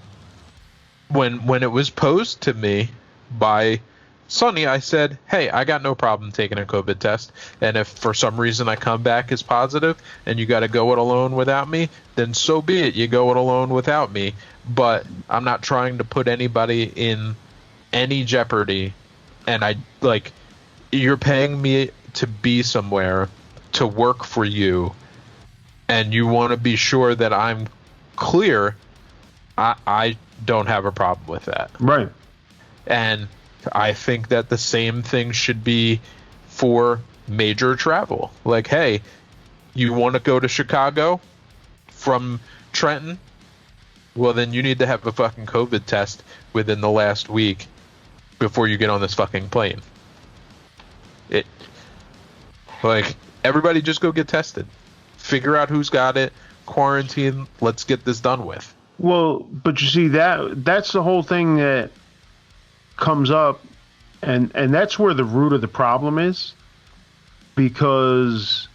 when it was posed to me by Sonny, I said, hey, I got no problem taking a COVID test, and if for some reason I come back as positive and you got to go it alone without me, then so be it, you go it alone without me, but I'm not trying to put anybody in any jeopardy, and you're paying me to be somewhere to work for you, and you want to be sure that I'm clear. I don't have a problem with that. Right. And I think that the same thing should be for major travel. Like, hey, you want to go to Chicago from Trenton? Well, then you need to have a fucking COVID test within the last week before you get on this fucking plane. Everybody just go get tested. Figure out who's got it. Quarantine. Let's get this done with. Well, but you see, that's the whole thing that comes up, and that's where the root of the problem is, because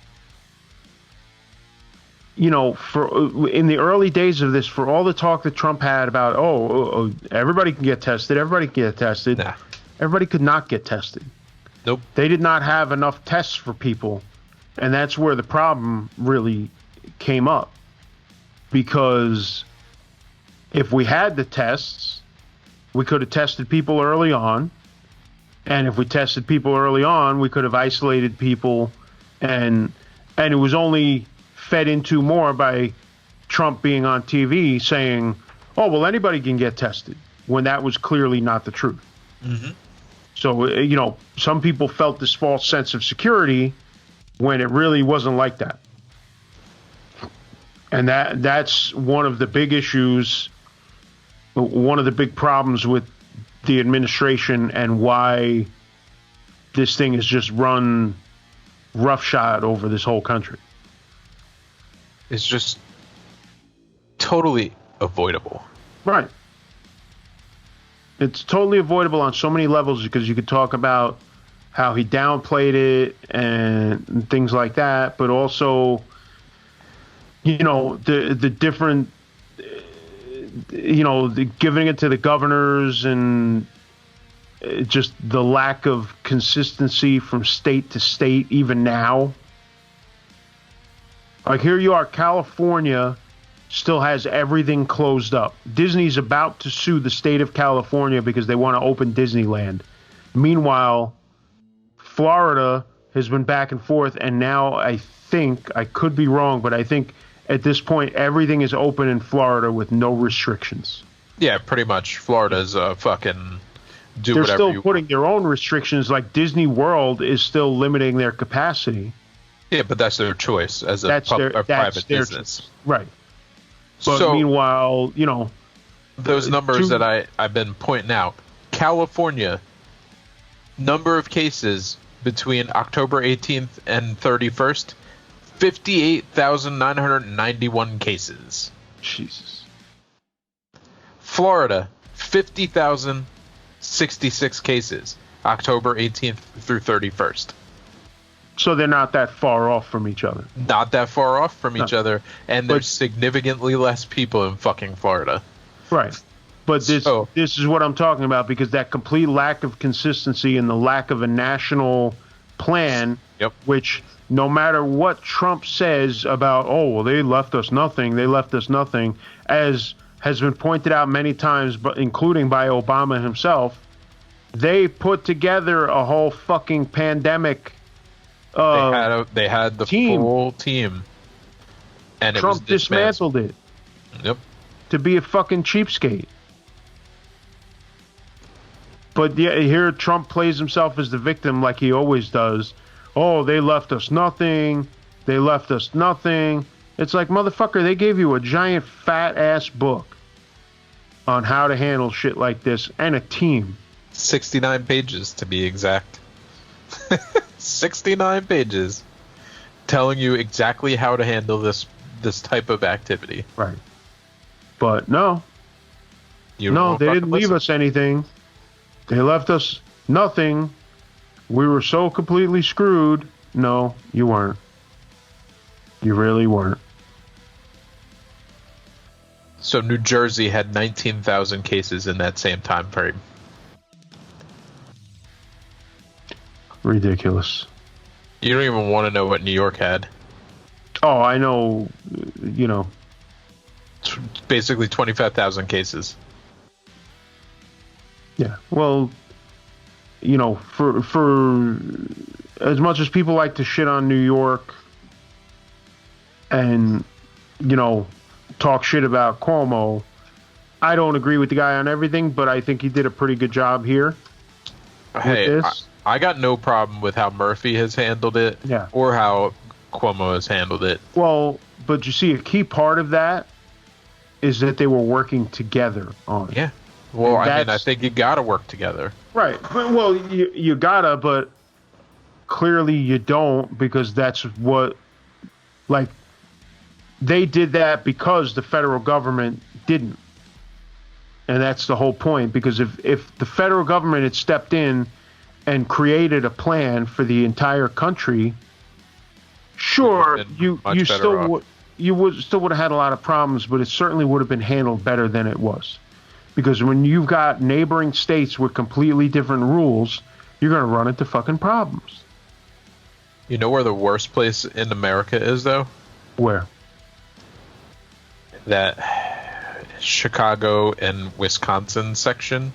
in the early days of this, for all the talk that Trump had about everybody can get tested, Nah. Everybody could not get tested. Nope. They did not have enough tests for people, and that's where the problem really came up, because if we had the tests, we could have tested people early on. And if we tested people early on, we could have isolated people. And it was only fed into more by Trump being on TV saying, oh, well, anybody can get tested, when that was clearly not the truth. Mm-hmm. So, some people felt this false sense of security when it really wasn't like that. And that's one of the big issues, one of the big problems with the administration, and why this thing is just run roughshod over this whole country. It's just totally avoidable. Right. It's totally avoidable on so many levels, because you could talk about how he downplayed it and things like that, but also, the different, giving it to the governors, and just the lack of consistency from state to state, even now. Like, here you are, California still has everything closed up. Disney's about to sue the state of California because they want to open Disneyland. Meanwhile, Florida has been back and forth, and now I could be wrong, but I think at this point everything is open in Florida with no restrictions. Yeah, pretty much. Florida's fucking do They're whatever still putting their own restrictions, like Disney World is still limiting their capacity. Yeah, but that's their choice as a private business. Choice. Right. But meanwhile, those numbers that I've been pointing out, California Number of cases between October 18th and 31st, 58,991 cases. Jesus. Florida, 50,066 cases, October 18th through 31st. So they're not that far off from each other. Not that far off from each other, and there's significantly less people in fucking Florida. Right. But this is what I'm talking about, because that complete lack of consistency and the lack of a national plan, which no matter what Trump says about, oh, well, they left us nothing, as has been pointed out many times, but including by Obama himself, they put together a whole fucking pandemic. They had the full team, and Trump it was dismantled it. Yep. To be a fucking cheapskate. But yeah, here Trump plays himself as the victim like he always does. Oh, they left us nothing. They left us nothing. It's like, motherfucker, they gave you a giant fat ass book on how to handle shit like this, and a team. 69 pages to be exact. 69 pages telling you exactly how to handle this type of activity. Right. But no. They didn't leave us anything. They left us nothing. We were so completely screwed. No, you weren't. You really weren't. So New Jersey had 19,000 cases in that same time frame. Ridiculous. You don't even want to know what New York had. Oh, I know, Basically 25,000 cases. Yeah. Well, for as much as people like to shit on New York and, talk shit about Cuomo, I don't agree with the guy on everything, but I think he did a pretty good job here. Hey, I got no problem with how Murphy has handled it, or how Cuomo has handled it. Well, but you see, a key part of that is that they were working together on it. Yeah. Well, I think you gotta work together. Right. Well, you gotta, but clearly you don't, because that's what, they did that because the federal government didn't. And that's the whole point, because if the federal government had stepped in and created a plan for the entire country, sure, you still would have had a lot of problems, but it certainly would have been handled better than it was. Because when you've got neighboring states with completely different rules, you're going to run into fucking problems. You know where the worst place in America is, though? Where? That Chicago and Wisconsin section.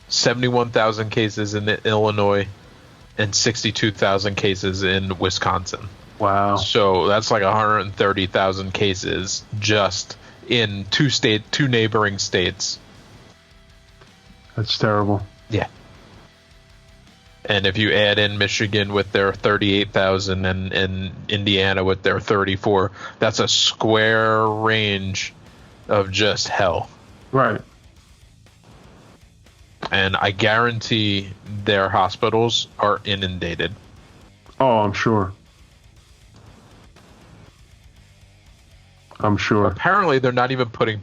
71,000 cases in Illinois and 62,000 cases in Wisconsin. Wow. So that's like 130,000 cases just in two neighboring states. That's terrible. Yeah. And if you add in Michigan with their 38,000 and Indiana with their 34, that's a square range of just hell. Right. And I guarantee their hospitals are inundated. Oh, I'm sure. I'm sure. Apparently, they're not even putting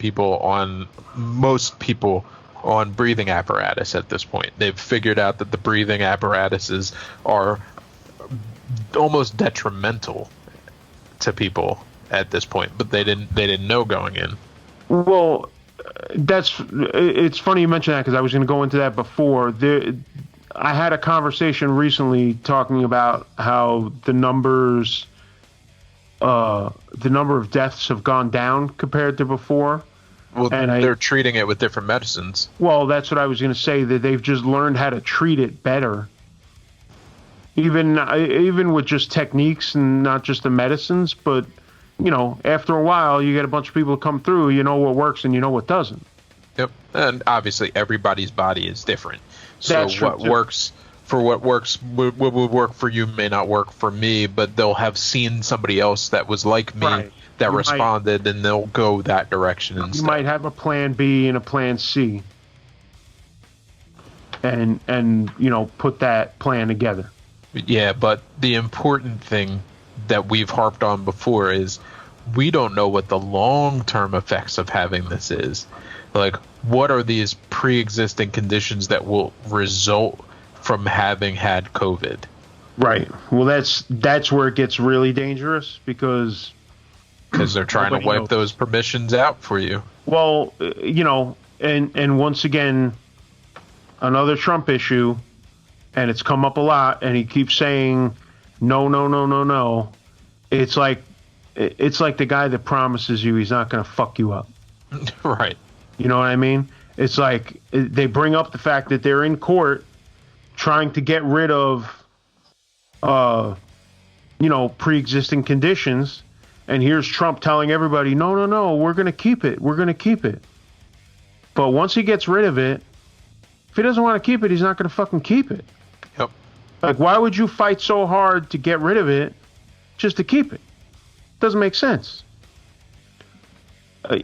most people on breathing apparatus at this point. They've figured out that the breathing apparatuses are almost detrimental to people at this point, but they didn't know going in. Well, it's funny you mention that, because I was going to go into that before. I had a conversation recently talking about how the number of deaths have gone down compared to before. Well, and they're treating it with different medicines. Well, that's what I was going to say, that they've just learned how to treat it better. Even with just techniques and not just the medicines, but, after a while, you get a bunch of people come through, you know what works and you know what doesn't. Yep. And obviously everybody's body is different. So that's what works would work for you may not work for me, but they'll have seen somebody else that was like me that responded, and they'll go that direction instead. You might have a plan B and a plan C. and put that plan together. Yeah, but the important thing that we've harped on before is we don't know what the long-term effects of having this is. Like, what are these pre-existing conditions that will result from having had COVID? Right. Well, that's where it gets really dangerous because they're trying to wipe those permissions out for you. Well, and once again, another Trump issue, and it's come up a lot, and he keeps saying no, no, no, no, no. It's like the guy that promises you he's not going to fuck you up. Right. You know what I mean? It's like they bring up the fact that they're in court trying to get rid of, pre-existing conditions. And here's Trump telling everybody, no, no, no, we're going to keep it. We're going to keep it. But once he gets rid of it, if he doesn't want to keep it, he's not going to fucking keep it. Yep. Like, why would you fight so hard to get rid of it just to keep it? Doesn't make sense. I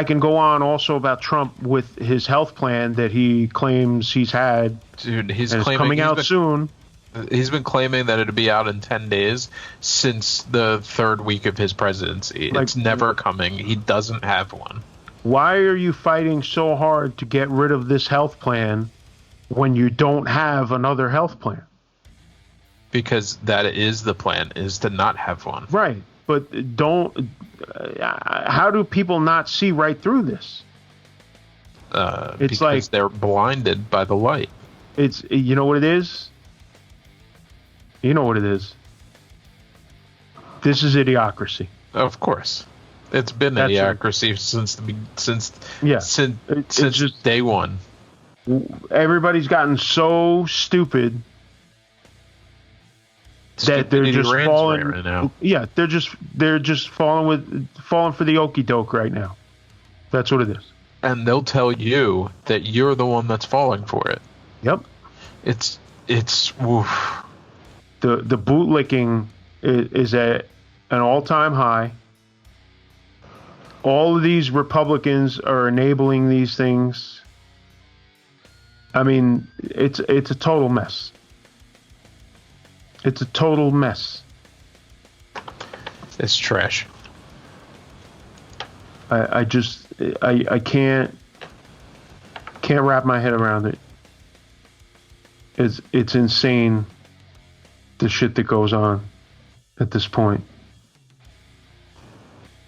can go on also about Trump with his health plan that he claims he's had. Dude, it's coming out soon. He's been claiming that it'll be out in 10 days since the third week of his presidency. It's never coming. He doesn't have one. Why are you fighting so hard to get rid of this health plan when you don't have another health plan? Because that is the plan, is to not have one. Right. But how do people not see right through this? It's because like they're blinded by the light. It's, you know what it is? You know what it is. This is idiocracy. Of course. It's been idiocracy since day one. Everybody's gotten so stupid that they're just falling right now. Yeah, they're just falling for the okie doke right now. That's what it is. And they'll tell you that you're the one that's falling for it. Yep. It's oof. The bootlicking is at an all-time high. All of these Republicans are enabling these things. I mean, it's a total mess. It's a total mess. It's trash. I can't wrap my head around it. It's insane, the shit that goes on at this point.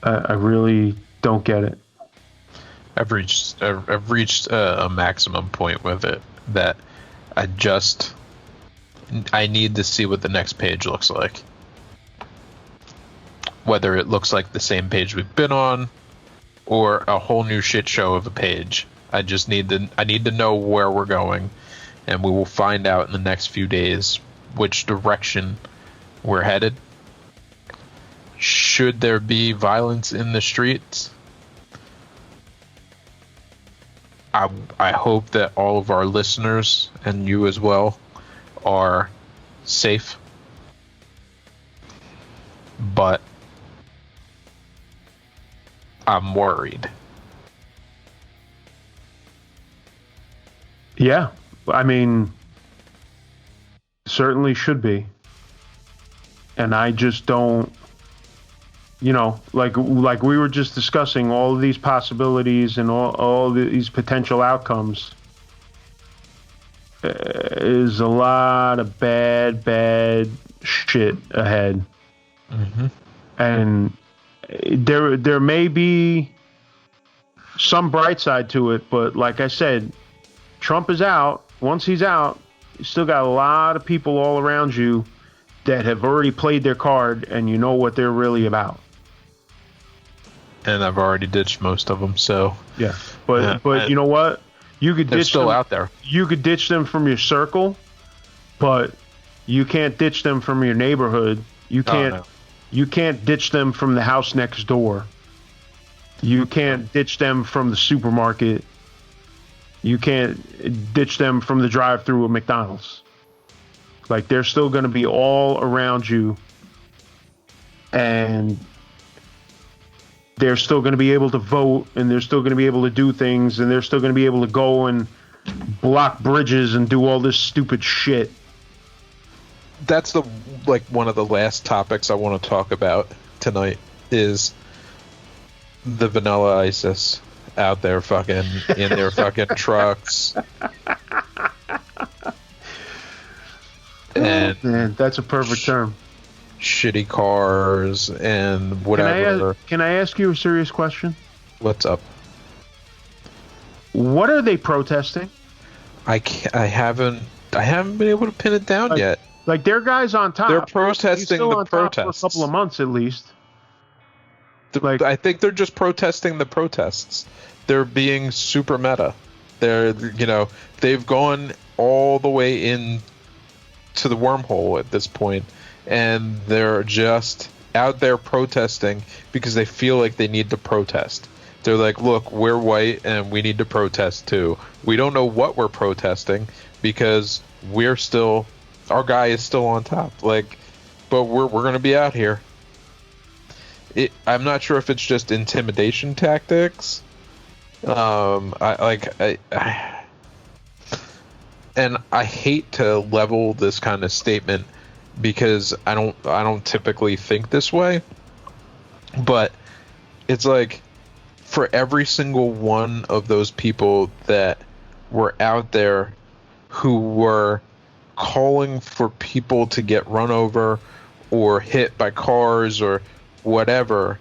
I really don't get it. I've reached a maximum point with it that I need to see what the next page looks like. Whether it looks like the same page we've been on or a whole new shit show of a page. I need to know where we're going, and we will find out in the next few days which direction we're headed. Should there be violence in the streets? I hope that all of our listeners, and you as well, are safe. But I'm worried. Yeah, I mean, certainly should be. And I just don't, like we were just discussing, all of these possibilities and all these potential outcomes. Is a lot of bad shit ahead. Mm-hmm. And there may be some bright side to it, but like I said, Trump is out. Once he's out, you still got a lot of people all around you that have already played their card, and you know what they're really about. And I've already ditched most of them, so yeah. But you know what? You could ditch still them out there. You could ditch them from your circle, but you can't ditch them from your neighborhood. You can't. No. You can't ditch them from the house next door. You can't ditch them from the supermarket. You can't ditch them from the drive-thru at McDonald's. Like, they're still going to be all around you, and they're still going to be able to vote, and they're still going to be able to do things, and they're still going to be able to go and block bridges and do all this stupid shit. That's one of the last topics I want to talk about tonight is the vanilla ISIS out there fucking in their fucking trucks. And man, that's a perfect term. Shitty cars and whatever. Can I ask you a serious question? What's up? What are they protesting? I haven't been able to pin it down yet. Like, their guys on top. They're protesting the protests for a couple of months at least. I think they're just protesting the protests. They're being super meta. They've gone all the way in to the wormhole at this point, and they're just out there protesting because they feel like they need to protest. They're like, look, we're white and we need to protest too. We don't know what we're protesting because our guy is still on top. But we're going to be out here. I'm not sure if it's just intimidation tactics. And I hate to level this kind of statement because I don't typically think this way. But it's like, for every single one of those people that were out there who were calling for people to get run over or hit by cars or whatever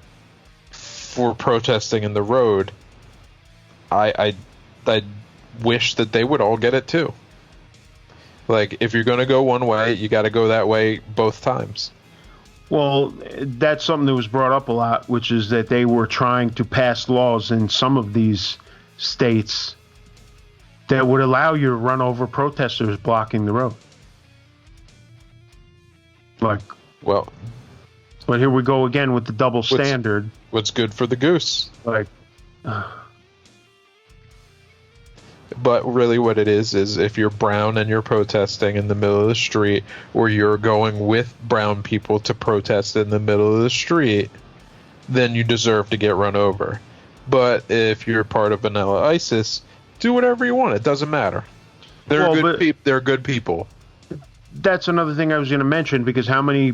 for protesting in the road, I wish that they would all get it too. Like, if you're going to go one way, you got to go that way both times. Well, that's something that was brought up a lot, which is that they were trying to pass laws in some of these states that would allow you to run over protesters blocking the road. But here we go again with the double standard. What's good for the goose? But really what it is if you're brown and you're protesting in the middle of the street, or you're going with brown people to protest in the middle of the street, then you deserve to get run over. But if you're part of vanilla ISIS, do whatever you want. It doesn't matter. They're good people. That's another thing I was going to mention, because how many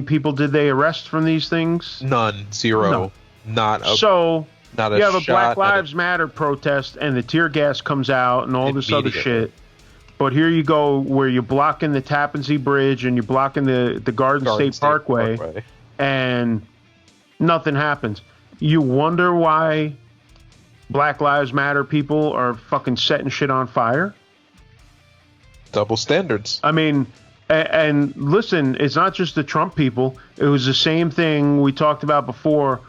people did they arrest from these things? None. Zero. No. You have a Black Lives Matter protest, and the tear gas comes out and all this other shit. But here you go, where you're blocking the Tappan Zee Bridge and you're blocking the Garden State Parkway, and nothing happens. You wonder why Black Lives Matter people are fucking setting shit on fire? Double standards. I mean, and listen, it's not just the Trump people. It was the same thing we talked about before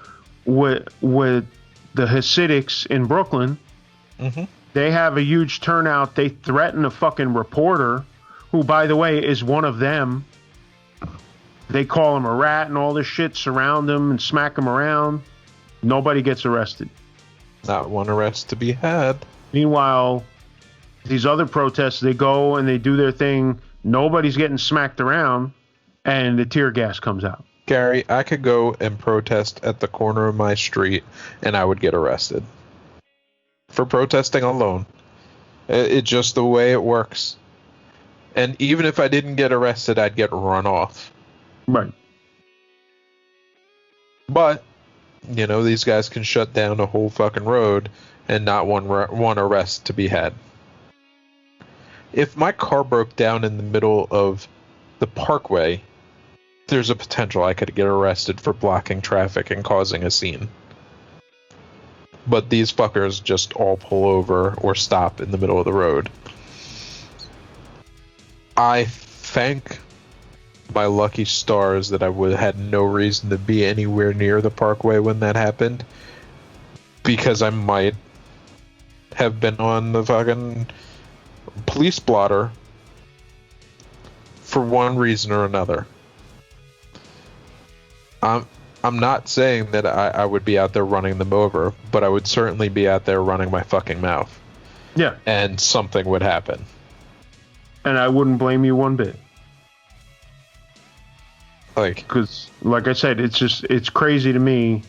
with the Hasidics in Brooklyn. Mm-hmm. They have a huge turnout. They threaten a fucking reporter, who, by the way, is one of them. They call him a rat and all this shit, surround him and smack him around. Nobody gets arrested. Not one arrest to be had. Meanwhile, these other protests, they go and they do their thing. Nobody's getting smacked around, and the tear gas comes out. Gary, I could go and protest at the corner of my street, and I would get arrested for protesting alone. It's just the way it works. And even if I didn't get arrested, I'd get run off. Right. But, these guys can shut down a whole fucking road and not one arrest to be had. If my car broke down in the middle of the parkway, there's a potential I could get arrested for blocking traffic and causing a scene. But these fuckers just all pull over or stop in the middle of the road. I thank my lucky stars that I had no reason to be anywhere near the parkway when that happened, because I might have been on the fucking police blotter for one reason or another. I'm not saying that I would be out there running them over, but I would certainly be out there running my fucking mouth. Yeah. And something would happen. And I wouldn't blame you one bit. Like, because, like I said, it's crazy to me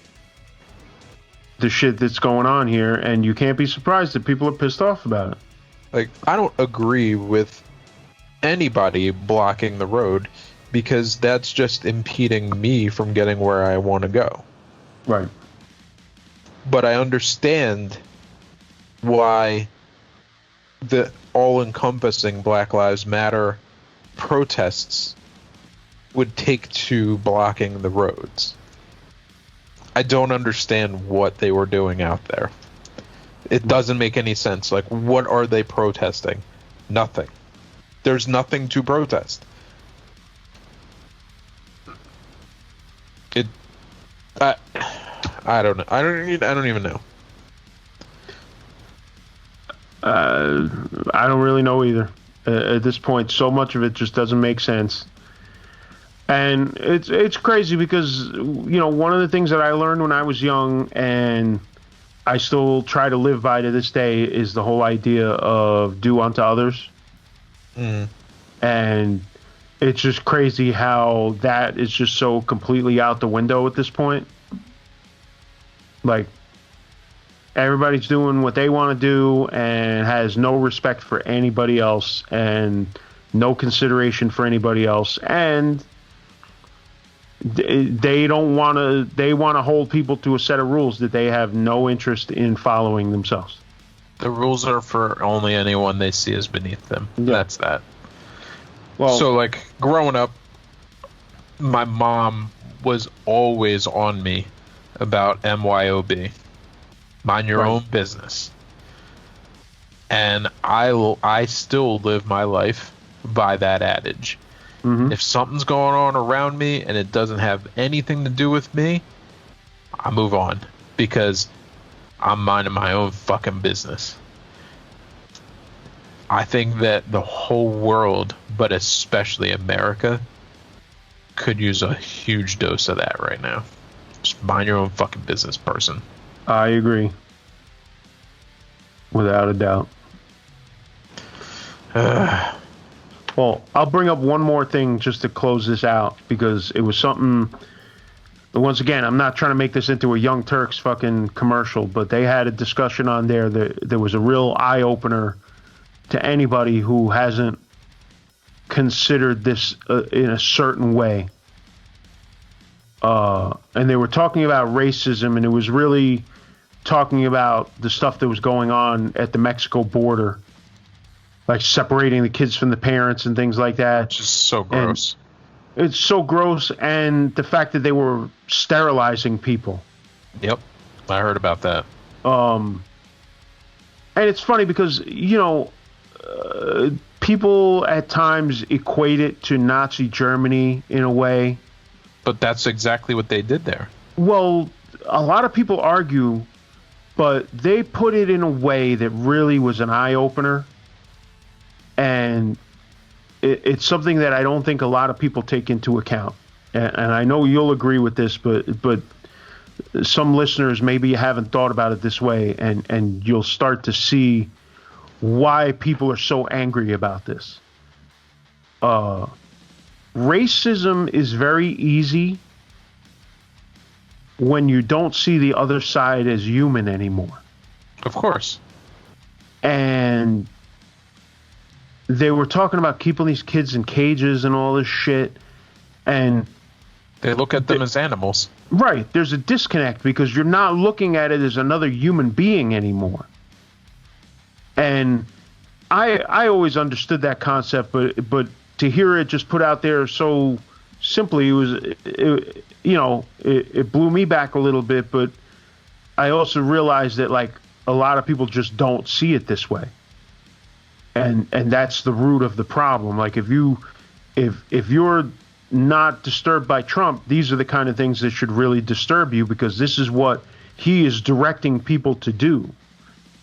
the shit that's going on here, and you can't be surprised that people are pissed off about it. Like, I don't agree with anybody blocking the road because that's just impeding me from getting where I want to go. Right. But I understand why the all-encompassing Black Lives Matter protests would take to blocking the roads. I don't understand what they were doing out there. It doesn't make any sense. Like, what are they protesting? Nothing. There's nothing to protest. I don't know. I don't even know. I don't really know either. At this point, so much of it just doesn't make sense. And it's crazy because, you know, one of the things that I learned when I was young and I still try to live by to this day is the whole idea of do unto others. Mm. And it's just crazy how that is just so completely out the window at this point. Like, everybody's doing what they want to do and has no respect for anybody else and no consideration for anybody else. And they want to hold people to a set of rules that they have no interest in following themselves. The rules are for only anyone they see as beneath them. Yeah. That's that. Well, so, like, growing up, my mom was always on me about MYOB. Mind your own business. And I still live my life by that adage. Mm-hmm. If something's going on around me and it doesn't have anything to do with me, I move on because I'm minding my own fucking business. I think that the whole world, but especially America, could use a huge dose of that right now. Just mind your own fucking business, person. I agree. Without a doubt. Well, I'll bring up one more thing just to close this out because it was something. Once again, I'm not trying to make this into a Young Turks fucking commercial, but they had a discussion on there that there was a real eye opener to anybody who hasn't considered this in a certain way. And they were talking about racism, and it was really talking about the stuff that was going on at the Mexico border, like separating the kids from the parents and things like that. Which is so gross. And it's so gross, and the fact that they were sterilizing people. Yep, I heard about that. And it's funny because, you know, people at times equate it to Nazi Germany in a way. But that's exactly what they did there. Well, a lot of people argue, but they put it in a way that really was an eye-opener. And it's something that I don't think a lot of people take into account. And I know you'll agree with this, but some listeners maybe haven't thought about it this way, and you'll start to see why people are so angry about this. Racism is very easy when you don't see the other side as human anymore. Of course. And they were talking about keeping these kids in cages and all this shit. And they look at them as animals. Right. There's a disconnect because you're not looking at it as another human being anymore. And I always understood that concept, but to hear it just put out there so simply, it blew me back a little bit. But I also realized that, like, a lot of people just don't see it this way, and that's the root of the problem. Like, if you're not disturbed by Trump, these are the kind of things that should really disturb you, because this is what he is directing people to do.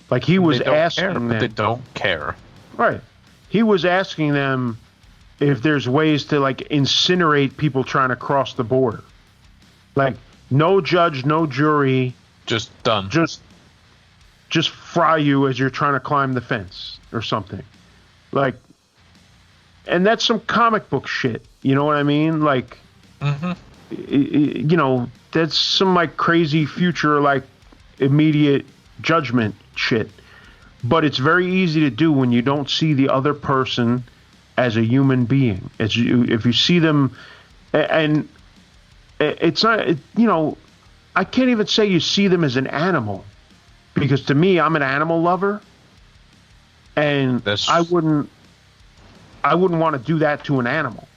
Like, he was asking them, but they don't care. Right. He was asking them if there's ways to, like, incinerate people trying to cross the border. Like, no judge, no jury. Just done. Just fry you as you're trying to climb the fence or something. Like, and that's some comic book shit. You know what I mean? Like, mm-hmm. You know, that's some, like, crazy future, like, immediate judgment shit. But it's very easy to do when you don't see the other person as a human being. If you see them, and it's not, I can't even say you see them as an animal, because to me, I'm an animal lover, and I wouldn't want to do that to an animal.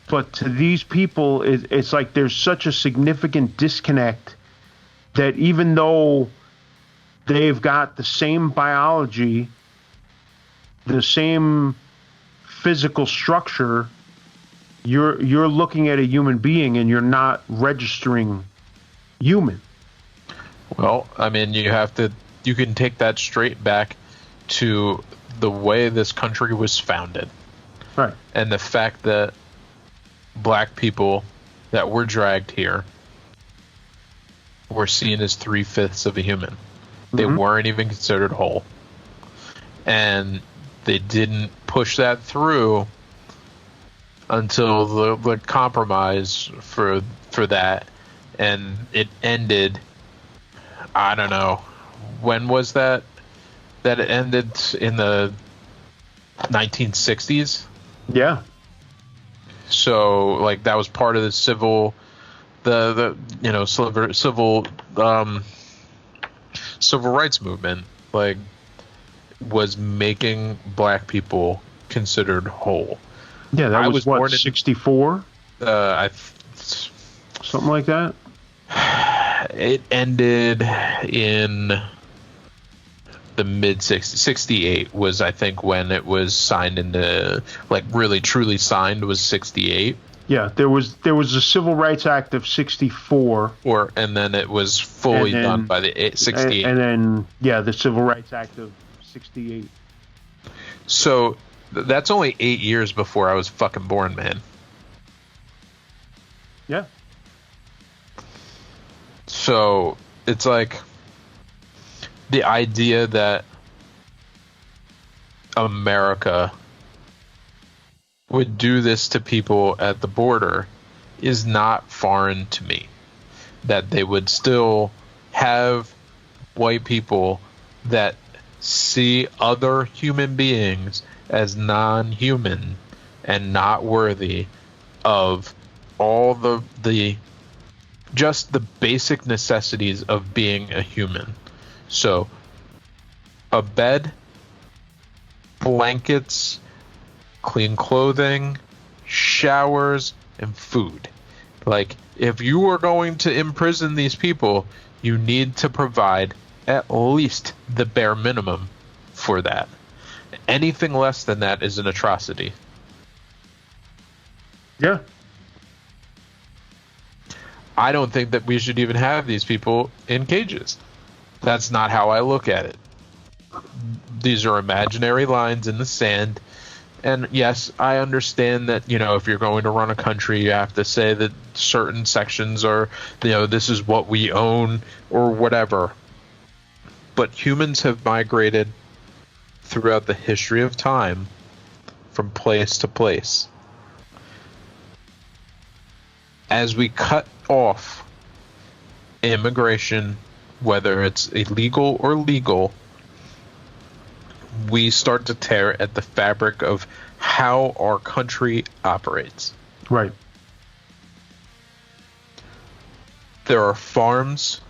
But to these people, it's like there's such a significant disconnect that even though they've got the same biology, the same physical structure, you're looking at a human being and you're not registering human. Well, I mean, you can take that straight back to the way this country was founded. Right. And the fact that black people that were dragged here were seen as 3/5 of a human. They weren't even considered whole. And they didn't push that through until the compromise for that. And it ended, I don't know, when was that? That it ended in the 1960s? Yeah. So, like, that was part of the civil rights movement, like, was making black people considered whole. Yeah, that was what, 64? Something like that. It ended in the mid 60s. 68 was, I think, when it was signed into, like, really truly signed was 68. Yeah, there was a Civil Rights Act of 64. And then it was fully done by the 68. And then, yeah, the Civil Rights Act of 68. So that's only 8 years before I was fucking born, man. Yeah. So it's like the idea that America would do this to people at the border is not foreign to me. That they would still have white people that see other human beings as non-human and not worthy of all the just the basic necessities of being a human. So a bed, blankets, clean clothing, showers, and food. Like, if you are going to imprison these people, you need to provide at least the bare minimum for that. Anything less than that is an atrocity. Yeah. I don't think that we should even have these people in cages. That's not how I look at it. These are imaginary lines in the sand. And yes, I understand that, if you're going to run a country, you have to say that certain sections are, this is what we own or whatever. But humans have migrated throughout the history of time from place to place. As we cut off immigration, whether it's illegal or legal, we start to tear at the fabric of how our country operates. Right. There are farms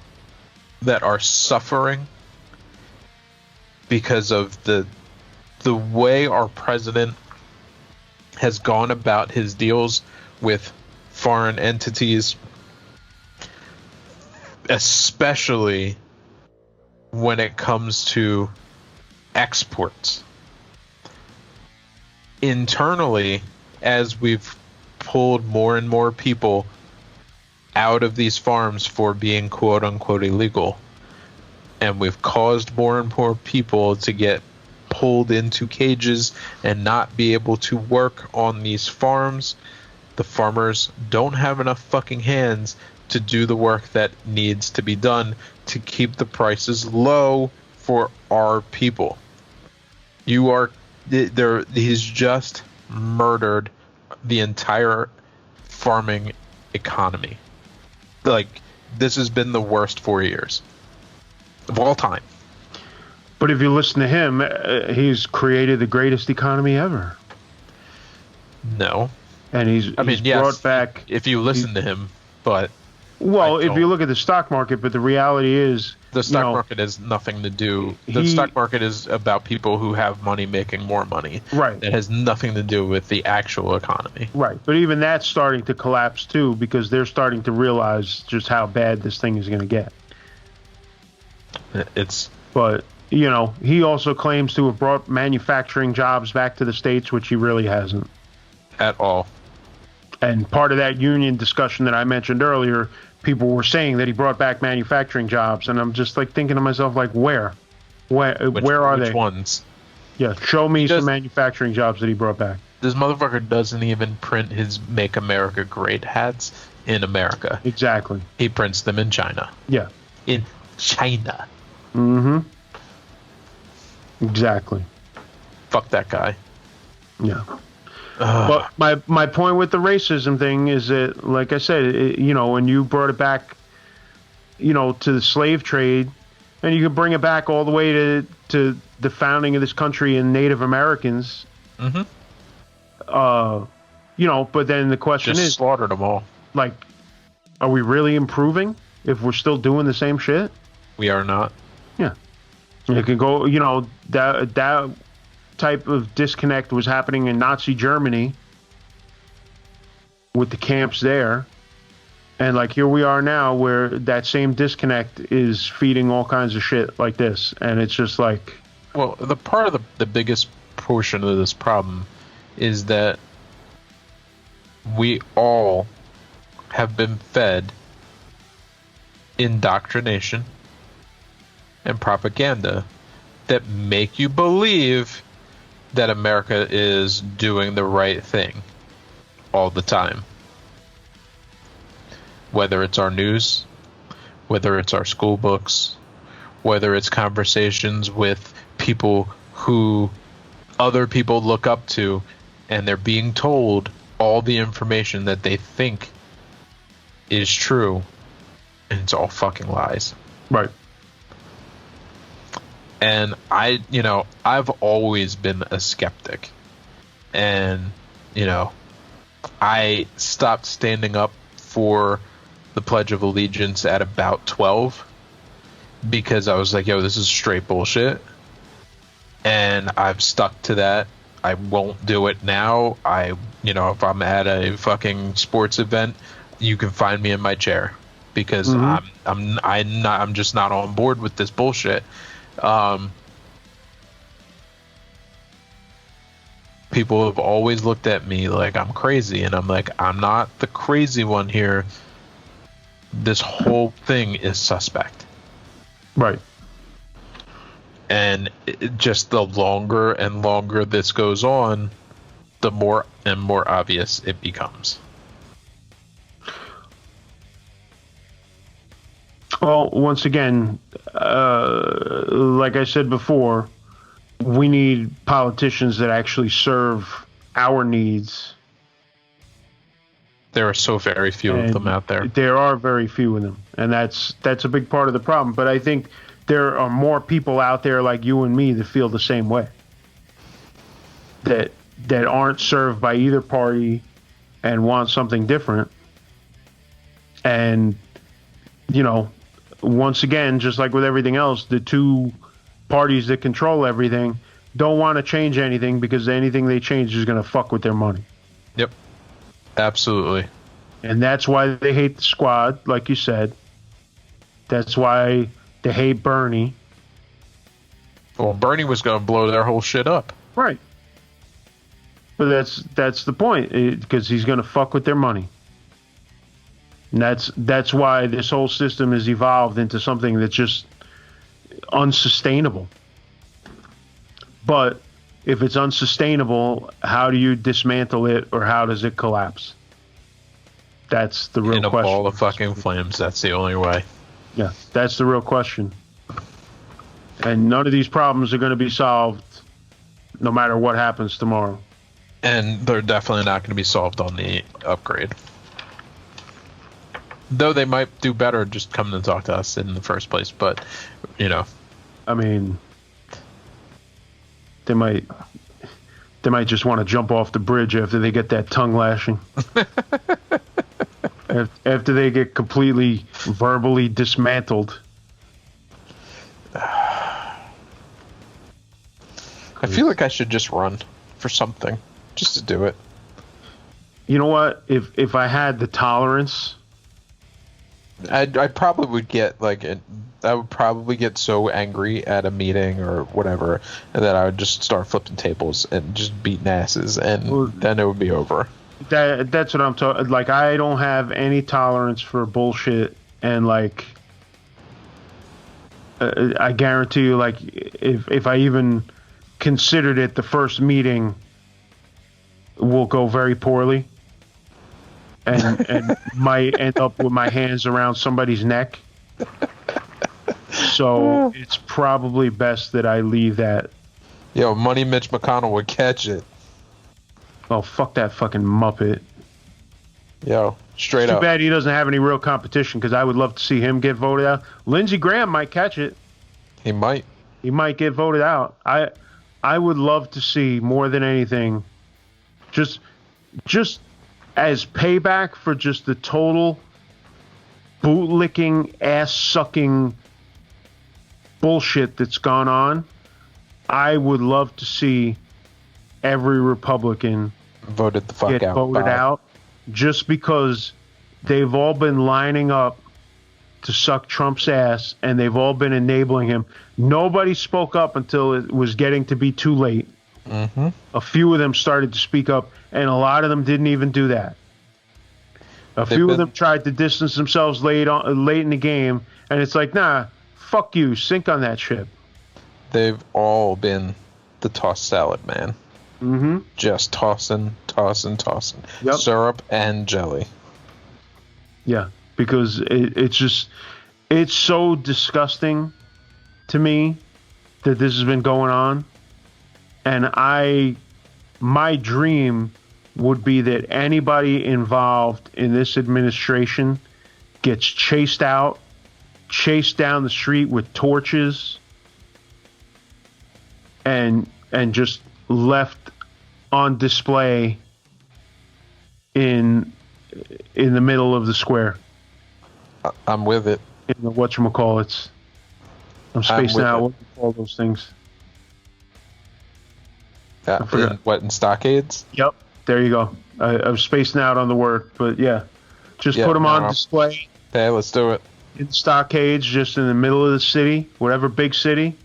that are suffering because of the way our president has gone about his deals with foreign entities, especially when it comes to exports. Internally, as we've pulled more and more people out of these farms for being quote unquote illegal, and we've caused more and more people to get pulled into cages and not be able to work on these farms, the farmers don't have enough fucking hands to do the work that needs to be done to keep the prices low for our people. He's just murdered the entire farming economy. Like, this has been the worst 4 years of all time. But if you listen to him, he's created the greatest economy ever. No. And he's brought back... If you listen to him, but... Well, if you look at the stock market, but the reality is... The stock market has nothing to do... The stock market is about people who have money making more money. Right. It has nothing to do with the actual economy. Right. But even that's starting to collapse, too, because they're starting to realize just how bad this thing is going to get. But... he also claims to have brought manufacturing jobs back to the States, which he really hasn't. At all. And part of that union discussion that I mentioned earlier, people were saying that he brought back manufacturing jobs, and I'm just like thinking to myself, like, where are they? Which ones? Yeah, show me some manufacturing jobs that he brought back. This motherfucker doesn't even print his Make America Great hats in America. Exactly. He prints them in China. Yeah. In China. Mm-hmm. Exactly. Fuck that guy. Yeah. But my point with the racism thing is that, like I said, when you brought it back, to the slave trade, and you could bring it back all the way to the founding of this country and Native Americans. Mm-hmm. But then the question is, slaughtered them all. Like, are we really improving if we're still doing the same shit? We are not. Yeah. It can go, that type of disconnect was happening in Nazi Germany with the camps there. And like here we are now where that same disconnect is feeding all kinds of shit like this. And it's just like... Well, the part of the biggest portion of this problem is that we all have been fed indoctrination and propaganda that make you believe that America is doing the right thing all the time. Whether it's our news, whether it's our school books, whether it's conversations with people who other people look up to, and they're being told all the information that they think is true, and it's all fucking lies. Right. And I've always been a skeptic. And, I stopped standing up for the Pledge of Allegiance at about 12 because I was like, yo, this is straight bullshit. And I've stuck to that. I won't do it now. If I'm at a fucking sports event, you can find me in my chair because I'm just not on board with this bullshit. People have always looked at me like I'm crazy, and I'm like, I'm not the crazy one here. This whole thing is suspect. Right. And just the longer and longer this goes on, the more and more obvious it becomes. Well, once again, like I said before, we need politicians that actually serve our needs. There are so very few of them out there. There are very few of them, and that's a big part of the problem. But I think there are more people out there like you and me that feel the same way. That aren't served by either party and want something different. And, once again, just like with everything else, the two parties that control everything don't want to change anything because anything they change is going to fuck with their money. Yep. Absolutely. And that's why they hate the Squad, like you said. That's why they hate Bernie. Well, Bernie was going to blow their whole shit up. Right. But that's the point, because he's going to fuck with their money. And that's why this whole system has evolved into something that's just unsustainable. But if it's unsustainable, how do you dismantle it, or how does it collapse? That's the real question. In a ball of fucking flames, that's the only way. Yeah, that's the real question. And none of these problems are going to be solved no matter what happens tomorrow. And they're definitely not going to be solved on the upgrade. Though they might do better just coming to talk to us in the first place, but I mean, they might just want to jump off the bridge after they get that tongue lashing. After they get completely verbally dismantled. I feel like I should just run for something, just to do it. You know what? If I had the tolerance, I probably would get I would probably get so angry at a meeting or whatever that I would just start flipping tables and just beating asses, and then it would be over. That's what I'm talking. Like, I don't have any tolerance for bullshit, and like, I guarantee you, like, if I even considered it, the first meeting will go very poorly, and might end up with my hands around somebody's neck. So it's probably best that I leave that. Yo, Money Mitch McConnell would catch it. Oh, fuck that fucking Muppet. Yo, straight up. Too bad he doesn't have any real competition, because I would love to see him get voted out. Lindsey Graham might catch it. He might. He might get voted out. I would love to see, more than anything, just as payback for just the total bootlicking, ass-sucking bullshit that's gone on. I would love to see every Republican voted the fuck get out. Voted out, just because they've all been lining up to suck Trump's ass, and they've all been enabling him. Nobody spoke up until it was getting to be too late. Mm-hmm. A few of them started to speak up, and a lot of them didn't even do that. A few of them tried to distance themselves late in the game, and it's like, nah, fuck you, sink on that ship. They've all been the toss salad man. Mm-hmm. Just tossing. Yep. Syrup and jelly. Yeah, because it's so disgusting to me that this has been going on, and my dream would be that anybody involved in this administration gets chased down the street with torches, and just left on display in the middle of the square. I'm with it. In the whatchamacallits. I'm spacing out. What do you call those things? In stockades? Yep. There you go. I was spacing out on the word, but yeah. Just put them on display. Hey, let's do it. In stockades, just in the middle of the city, whatever big city,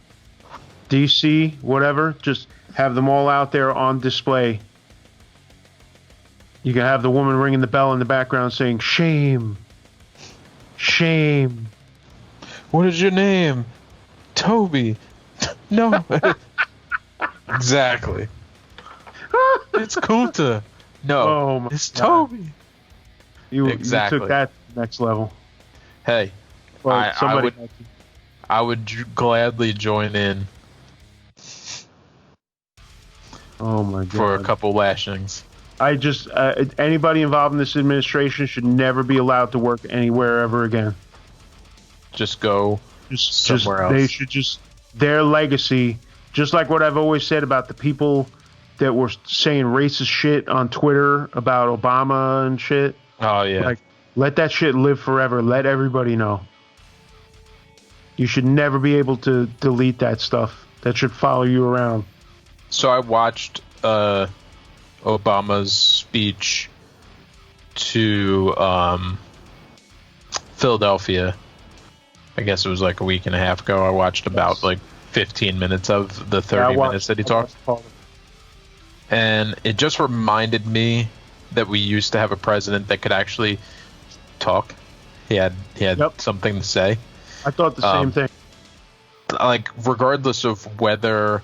DC, whatever, just have them all out there on display. You can have the woman ringing the bell in the background saying, "Shame. Shame." What is your name? Toby. No. Exactly. It's Kunta. No, it's Toby. You took that to the next level. Hey, I would gladly join in. Oh my god! For a couple lashings. I just anybody involved in this administration should never be allowed to work anywhere ever again. Just go somewhere else. They should their legacy, just like what I've always said about the people that were saying racist shit on Twitter about Obama and shit. Oh yeah. Like, let that shit live forever. Let everybody know. You should never be able to delete that stuff. That should follow you around. So I watched Obama's speech to Philadelphia. I guess it was like a week and a half ago. I watched about 15 minutes of the 30 minutes that he talked. And it just reminded me that we used to have a president that could actually talk. He had something to say. I thought the same thing. Like, regardless of whether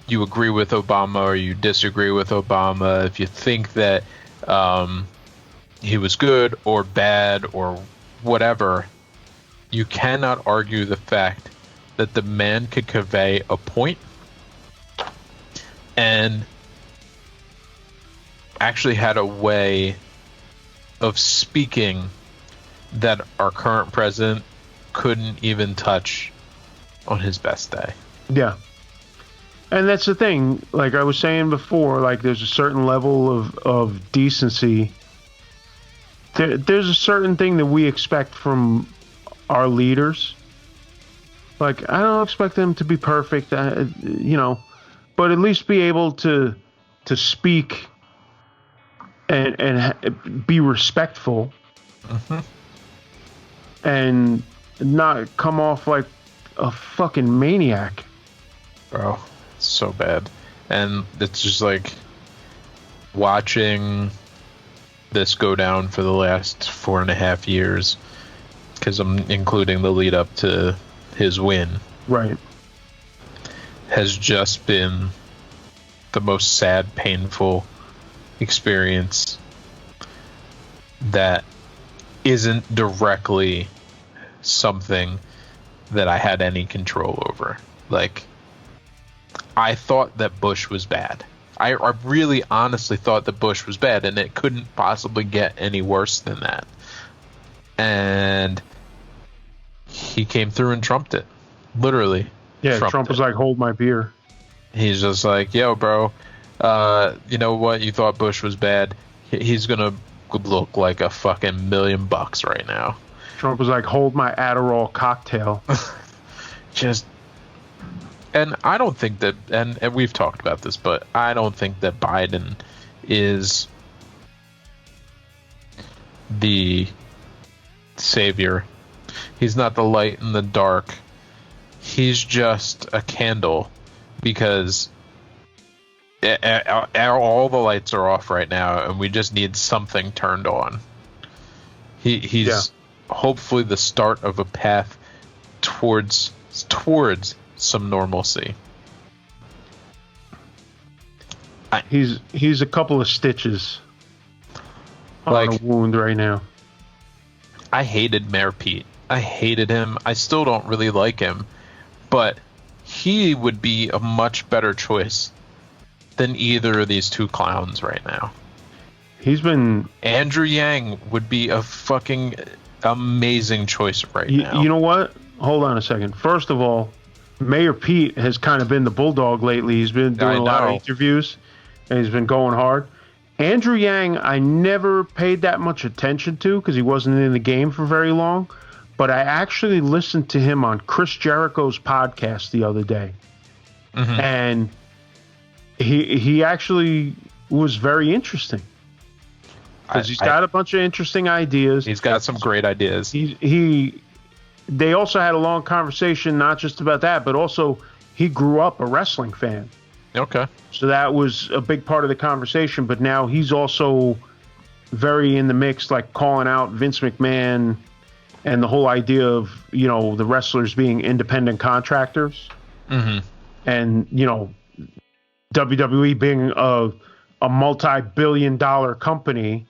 you agree with Obama or you disagree with Obama, if you think that he was good or bad or whatever, you cannot argue the fact that the man could convey a point and actually had a way of speaking that our current president couldn't even touch on his best day. Yeah. And that's the thing. Like I was saying before, like there's a certain level of decency. There's a certain thing that we expect from our leaders. Like, I don't expect them to be perfect, you know, but at least be able to speak and be respectful. Mm-hmm. And not come off like a fucking maniac. Bro, it's so bad. And it's just like watching this go down for the last 4.5 years, because I'm including the lead up to his win. Right. Has just been the most sad, painful experience that isn't directly something that I had any control over. Like, I thought that Bush was bad. I really honestly thought that Bush was bad, and it couldn't possibly get any worse than that. And he came through and trumped it. Literally. Yeah, Trump was like, hold my beer. He's just like, yo, bro, you know what? You thought Bush was bad. He's going to look like a fucking $1 million right now. Trump was like, hold my Adderall cocktail. Just... And I don't think that, and we've talked about this, but I don't think that Biden is the savior. He's not the light in the dark. He's just a candle, because all the lights are off right now, and we just need something turned on. He's hopefully the start of a path towards some normalcy. He's a couple of stitches on a wound right now. I hated Mayor Pete. I hated him. I still don't really like him, but he would be a much better choice than either of these two clowns right now. Andrew Yang would be a fucking amazing choice right now. You know what? Hold on a second. First of all, Mayor Pete has kind of been the bulldog lately. He's been doing a lot of interviews, and he's been going hard. Andrew Yang, I never paid that much attention to because he wasn't in the game for very long. But I actually listened to him on Chris Jericho's podcast the other day. Mm-hmm. And he actually was very interesting. Because he's got a bunch of interesting ideas. He's got some great ideas. They also had a long conversation, not just about that, but also he grew up a wrestling fan. Okay. So that was a big part of the conversation, but now he's also very in the mix, like calling out Vince McMahon and the whole idea of, you know, the wrestlers being independent contractors. Mm-hmm. And, you know, WWE being a multi-billion-dollar company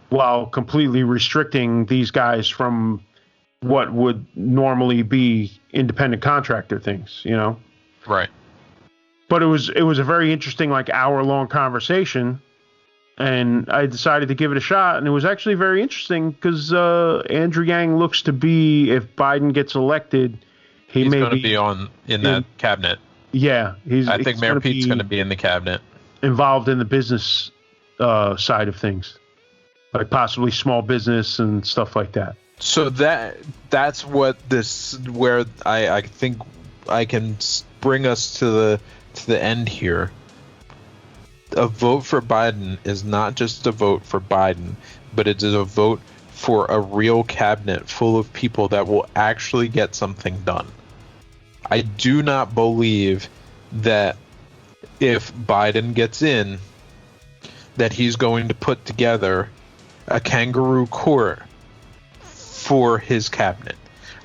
while completely restricting these guys from what would normally be independent contractor things, you know? Right. But it was a very interesting, like, hour-long conversation, and I decided to give it a shot, and it was actually very interesting because Andrew Yang looks to be, if Biden gets elected, he's going to be in that cabinet. Yeah. I think Mayor Pete's going to be in the cabinet. Involved in the business side of things, like possibly small business and stuff like that. So that's what where I think I can bring us to the end here. A vote for Biden is not just a vote for Biden, but it is a vote for a real cabinet full of people that will actually get something done. I do not believe that if Biden gets in, that he's going to put together a kangaroo court for his cabinet.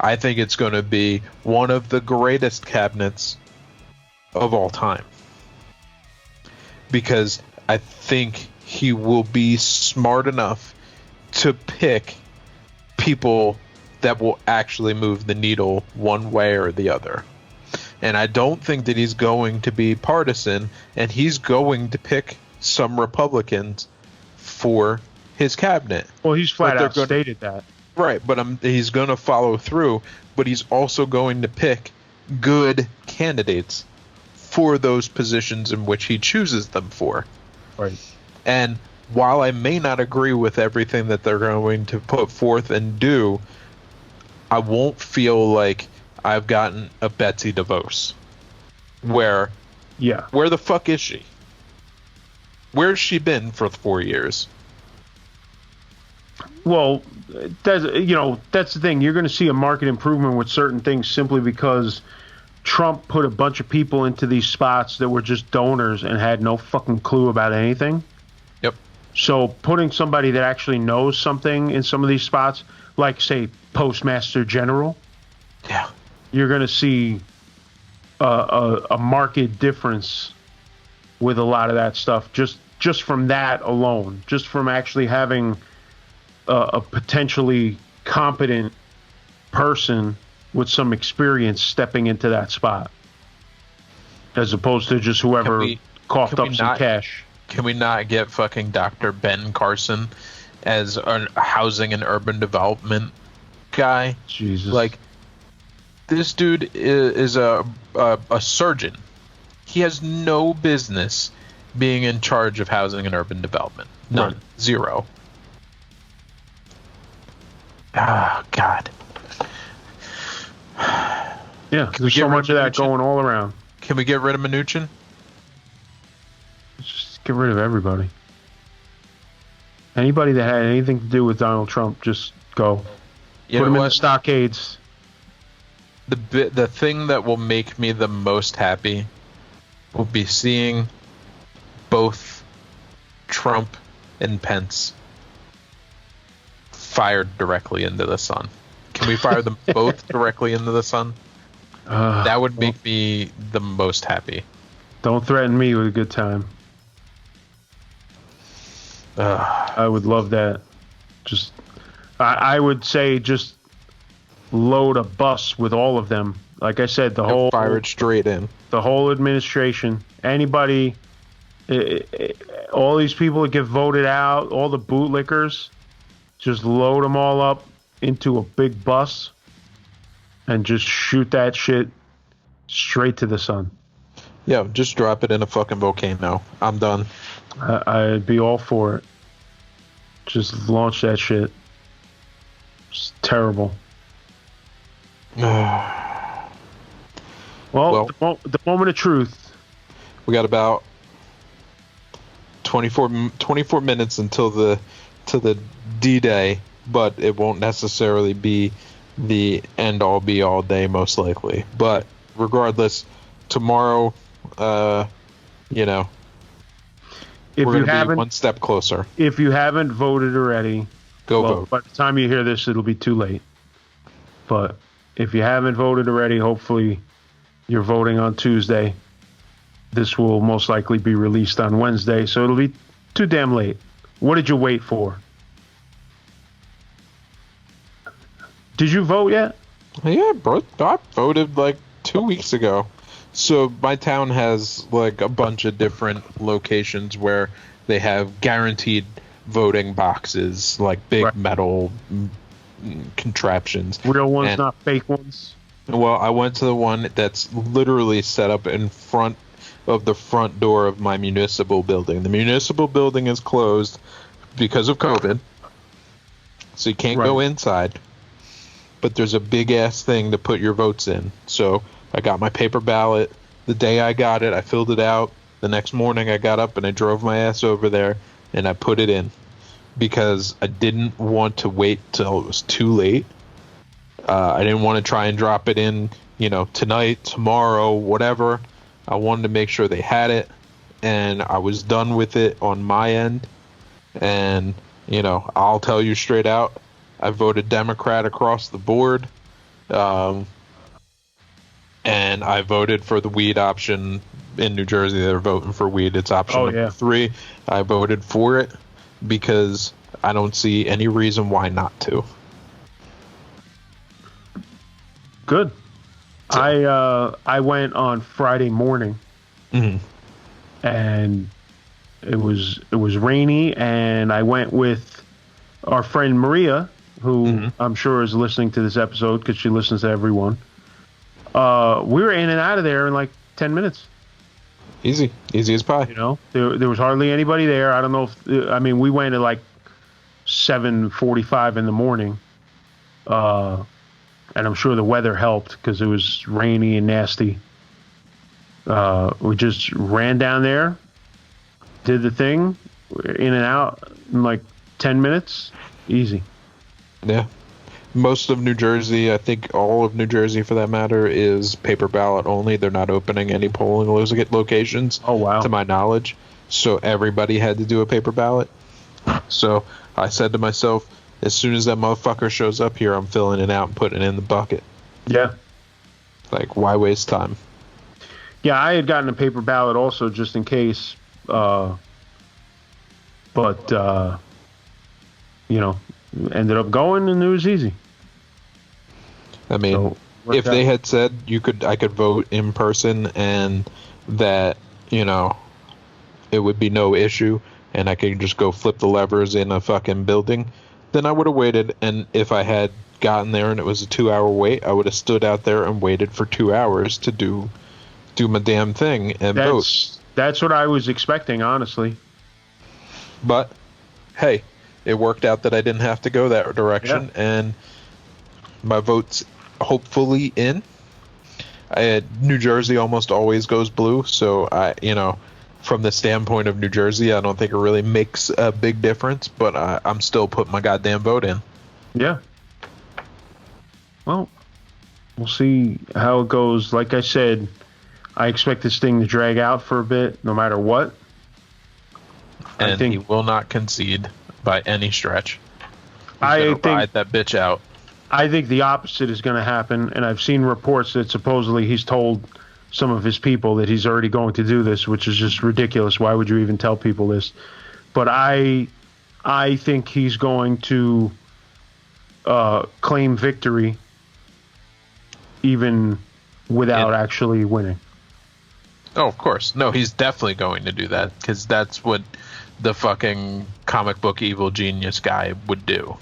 I think it's going to be one of the greatest cabinets of all time. Because I think he will be smart enough to pick people that will actually move the needle one way or the other. And I don't think that he's going to be partisan, and he's going to pick some Republicans for his cabinet. Well, he's flat out stated that. Right, but he's going to follow through, but he's also going to pick good candidates for those positions in which he chooses them for. Right. And while I may not agree with everything that they're going to put forth and do, I won't feel like I've gotten a Betsy DeVos. Where the fuck is she? Where's she been for 4 years? Well, that's the thing. You're going to see a market improvement with certain things simply because Trump put a bunch of people into these spots that were just donors and had no fucking clue about anything. Yep. So putting somebody that actually knows something in some of these spots, like, say, Postmaster General, you're going to see a marked difference with a lot of that stuff. Just from that alone, just from actually having a potentially competent person with some experience stepping into that spot, as opposed to just whoever coughed up some cash. Can we not get fucking Dr. Ben Carson as a housing and urban development guy? Jesus. Like, this dude is a surgeon. He has no business being in charge of housing and urban development. None. Right. Zero. Ah, God. Yeah, there's so much of that going all around. Can we get rid of Mnuchin? Just get rid of everybody. Anybody that had anything to do with Donald Trump, just go. Put him in the stockades. The thing that will make me the most happy will be seeing both Trump and Pence fired directly into the sun. Can we fire them both directly into the sun? That would make me the most happy. Don't threaten me with a good time. I would love that. I would say just load a bus with all of them. Like I said, fire it straight in. The whole administration, anybody, all these people that get voted out, all the bootlickers, just load them all up into a big bus and just shoot that shit straight to the sun. Yeah, just drop it in a fucking volcano. I'm done. I'd be all for it. Just launch that shit. It's terrible. Well, the moment of truth. We got about 24 minutes until the D-Day, but it won't necessarily be the end-all be-all day, most likely. But regardless, tomorrow, we're going to be one step closer. If you haven't voted already, go vote. By the time you hear this, it'll be too late. But if you haven't voted already, hopefully you're voting on Tuesday. This will most likely be released on Wednesday, so it'll be too damn late. What did you wait for? Did you vote yet? Yeah, bro. I voted like 2 weeks ago. So my town has like a bunch of different locations where they have guaranteed voting boxes, like big metal contraptions. Real ones, not fake ones? Well, I went to the one that's literally set up in front of the front door of my municipal building. The municipal building is closed because of COVID, so you can't go inside. But there's a big-ass thing to put your votes in. So I got my paper ballot. The day I got it, I filled it out. The next morning I got up and I drove my ass over there and I put it in because I didn't want to wait till it was too late. I didn't want to try and drop it in, tonight, tomorrow, whatever. I wanted to make sure they had it, and I was done with it on my end. And, I'll tell you straight out, I voted Democrat across the board. And I voted for the weed option in New Jersey. They're voting for weed. It's option number 3. I voted for it because I don't see any reason why not to. Good. So. I went on Friday morning, and it was rainy, and I went with our friend Maria. who I'm sure is listening to this episode because she listens to everyone. We were in and out of there in like 10 minutes. Easy as pie. You know, there was hardly anybody there. I don't know if we went at like 7:45 in the morning, and I'm sure the weather helped because it was rainy and nasty. We just ran down there, did the thing, in and out in like 10 minutes, easy. Yeah. Most of New Jersey, I think all of New Jersey for that matter, is paper ballot only. They're not opening any polling locations, Oh, wow. to my knowledge. So everybody had to do a paper ballot. So I said to myself, as soon as that motherfucker shows up here, I'm filling it out and putting it in the bucket. Yeah. Like, why waste time? Yeah, I had gotten a paper ballot also just in case. But ended up going and it was easy. I mean, So, if they had said I could vote in person and that, it would be no issue and I could just go flip the levers in a fucking building, then I would have waited. And if I had gotten there and it was a 2-hour wait, I would have stood out there and waited for 2 hours to do my damn thing and vote. That's what I was expecting, honestly. But hey, it worked out that I didn't have to go that direction, and my vote's hopefully in. New Jersey almost always goes blue, so from the standpoint of New Jersey, I don't think it really makes a big difference, but I'm still putting my goddamn vote in. Yeah. Well, we'll see how it goes. Like I said, I expect this thing to drag out for a bit, no matter what. And he will not concede by any stretch. I think ride that bitch out. I think the opposite is going to happen, and I've seen reports that supposedly he's told some of his people that he's already going to do this, which is just ridiculous. Why would you even tell people this? But I think he's going to claim victory even without actually winning. Oh, of course. No, he's definitely going to do that because that's what the fucking comic book evil genius guy would do.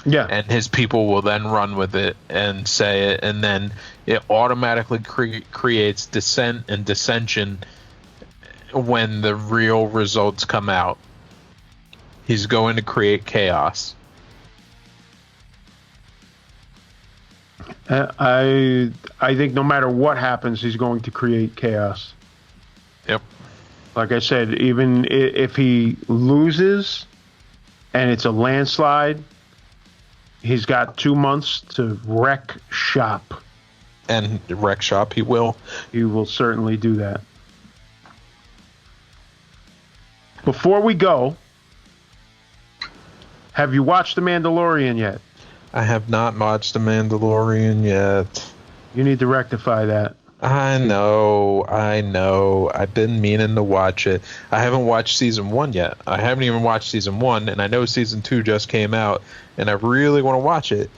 Yeah. And his people will then run with it and say it, and then it automatically creates dissent and dissension when the real results come out. He's going to create chaos. I think no matter what happens, he's going to create chaos. Yep. Like I said, even if he loses and it's a landslide, he's got 2 months to wreck shop. And wreck shop he will. He will certainly do that. Before we go, have you watched The Mandalorian yet? I have not watched The Mandalorian yet. You need to rectify that. I know. I've been meaning to watch it. I haven't watched season 1 yet. I haven't even watched season 1, and I know season 2 just came out, and I really want to watch it,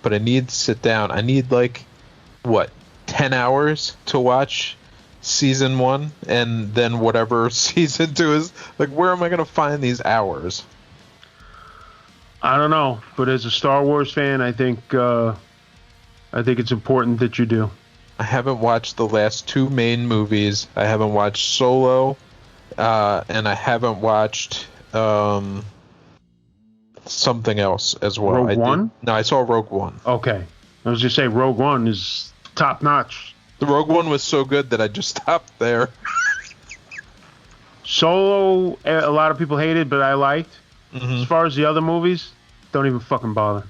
but I need to sit down. I need 10 hours to watch season 1, and then whatever season 2 is. Where am I going to find these hours? I don't know, but as a Star Wars fan, I think it's important that you do. I haven't watched the last 2 main movies. I haven't watched Solo, and I haven't watched something else as well. Rogue One? No, I saw Rogue One. Okay. I was just say Rogue One is top notch. The Rogue One was so good that I just stopped there. Solo, a lot of people hated, but I liked. Mm-hmm. As far as the other movies, don't even fucking bother.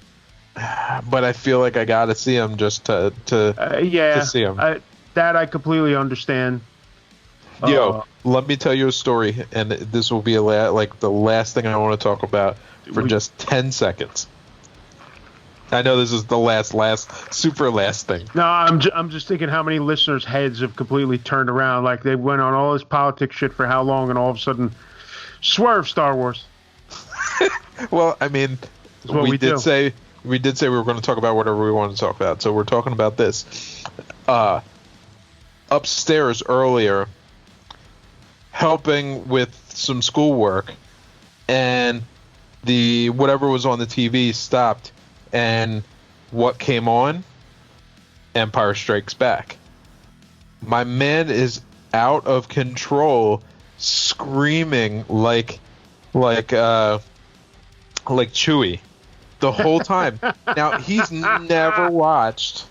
But I feel like I gotta see them just to see them. That I completely understand. Yo, let me tell you a story, and this will be the last thing I want to talk about for just 10 seconds. I know this is the last super last thing. No, I'm just thinking how many listeners' heads have completely turned around. Like they went on all this politics shit for how long, and all of a sudden, swerve Star Wars. Well, I mean, we did say we were going to talk about whatever we wanted to talk about. So we're talking about this. Upstairs earlier, helping with some schoolwork, and the whatever was on the TV stopped, and what came on? Empire Strikes Back. My man is out of control, screaming like Chewie the whole time. Now, he's never watched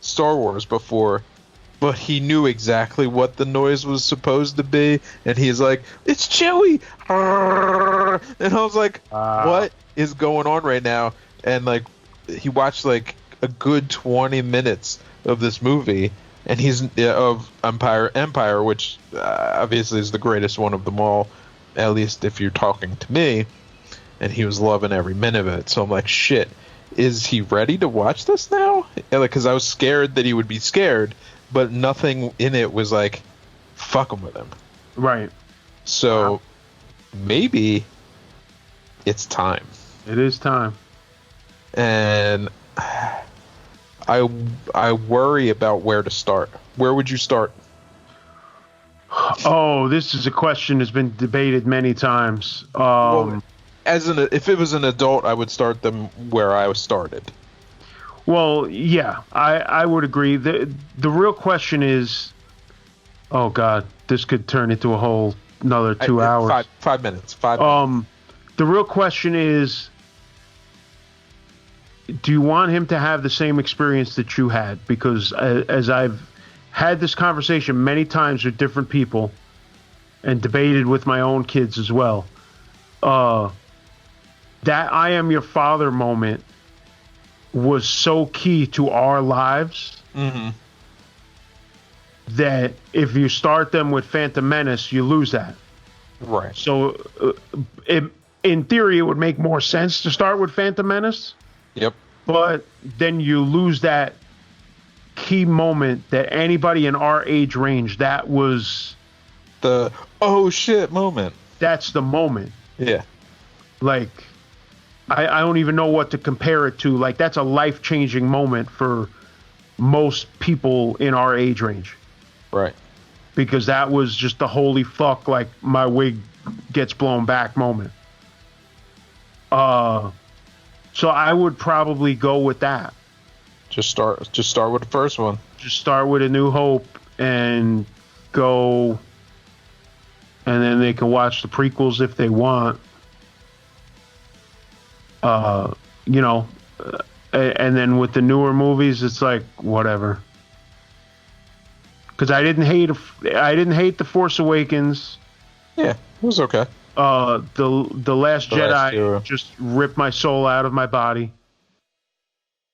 Star Wars before, but he knew exactly what the noise was supposed to be, and he's like, "It's Chewie!" And I was like, "What is going on right now?" And like, he watched like a good 20 minutes of this movie, and he's of Empire, which obviously is the greatest one of them all, at least if you're talking to me. And he was loving every minute of it. So I'm like, shit, is he ready to watch this now? Because I was scared that he would be scared, but nothing in it was like fucking with him. Right. So maybe it's time. It is time. And I worry about where to start. Where would you start? Oh, this is a question that's been debated many times. Well, if it was an adult, I would start them where I started. Well, yeah, I would agree. The real question is, oh God, this could turn into a whole another 2 hours. 5 minutes. 5 minutes. The real question is, do you want him to have the same experience that you had? Because as I've had this conversation many times with different people and debated with my own kids as well, that I am your father moment was so key to our lives that if you start them with Phantom Menace, you lose that. Right. So in theory, it would make more sense to start with Phantom Menace. Yep. But then you lose that key moment that anybody in our age range, that was the oh shit moment. That's the moment. Yeah. Like, I don't even know what to compare it to. Like, that's a life-changing moment for most people in our age range. Right. Because that was just the holy fuck, like, my wig gets blown back moment. So I would probably go with that. Just start with the first one. Just start with A New Hope and go, and then they can watch the prequels if they want. You know, and then with the newer movies, it's like whatever. Because I didn't hate The Force Awakens. Yeah, it was okay. The Last Jedi just ripped my soul out of my body.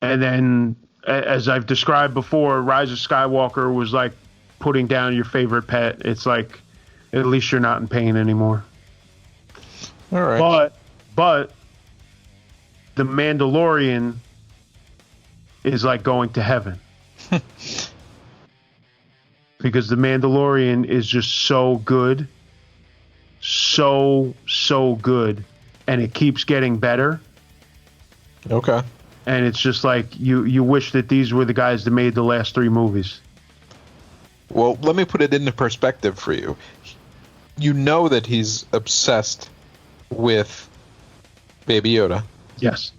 And then, as I've described before, Rise of Skywalker was like putting down your favorite pet. It's like, at least you're not in pain anymore. All right. But The Mandalorian is like going to heaven. Because The Mandalorian is just so good. So good. And it keeps getting better. Okay. And it's just like, you wish that these were the guys that made the last 3 movies. Well, let me put it into perspective for you. You know that he's obsessed with Baby Yoda. Yes.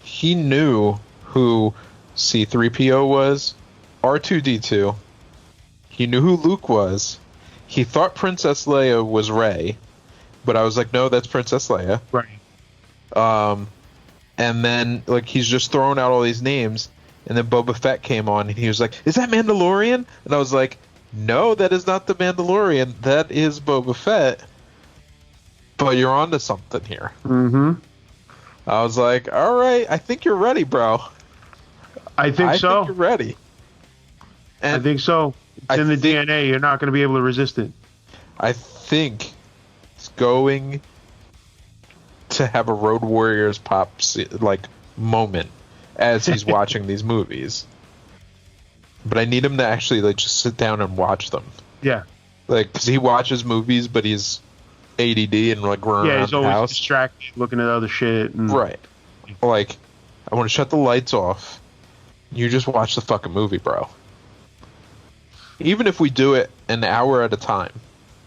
He knew who C-3PO was, R2-D2. He knew who Luke was. He thought Princess Leia was Rey, but I was like, no, that's Princess Leia. Right. And then, like, he's just throwing out all these names, and then Boba Fett came on, and he was like, is that Mandalorian? And I was like, no, that is not the Mandalorian. That is Boba Fett. But you're onto something here. Mm-hmm. I was like, all right, I think you're ready, bro. I think so. I think you're ready. And I think so. It's in the DNA. You're not going to be able to resist it. I think it's going to have a Road Warriors moment as he's watching these movies. But I need him to actually just sit down and watch them. Yeah. Because he watches movies, but he's ADD and running around the house. Yeah, he's always distracted, looking at other shit. And... Right. I want to shut the lights off. You just watch the fucking movie, bro. Even if we do it an hour at a time.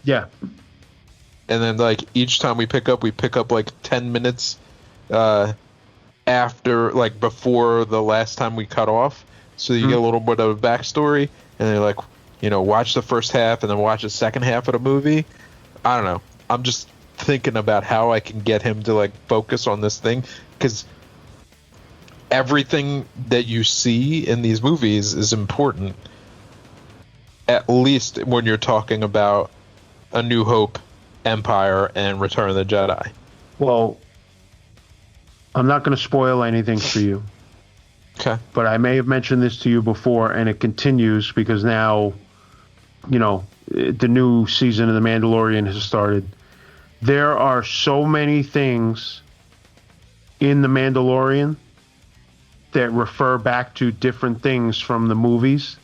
Yeah. and then like each time we pick up like 10 minutes after, like, before the last time we cut off, so you get a little bit of a backstory, and they're like, watch the first half and then watch the second half of the movie. I don't know. I'm just thinking about how I can get him to like focus on this thing, because everything that you see in these movies is important, at least when you're talking about A New Hope, Empire, and Return of the Jedi. Well, I'm not going to spoil anything for you. Okay. But I may have mentioned this to you before, and it continues because now, the new season of The Mandalorian has started. There are so many things in The Mandalorian that refer back to different things from the movies.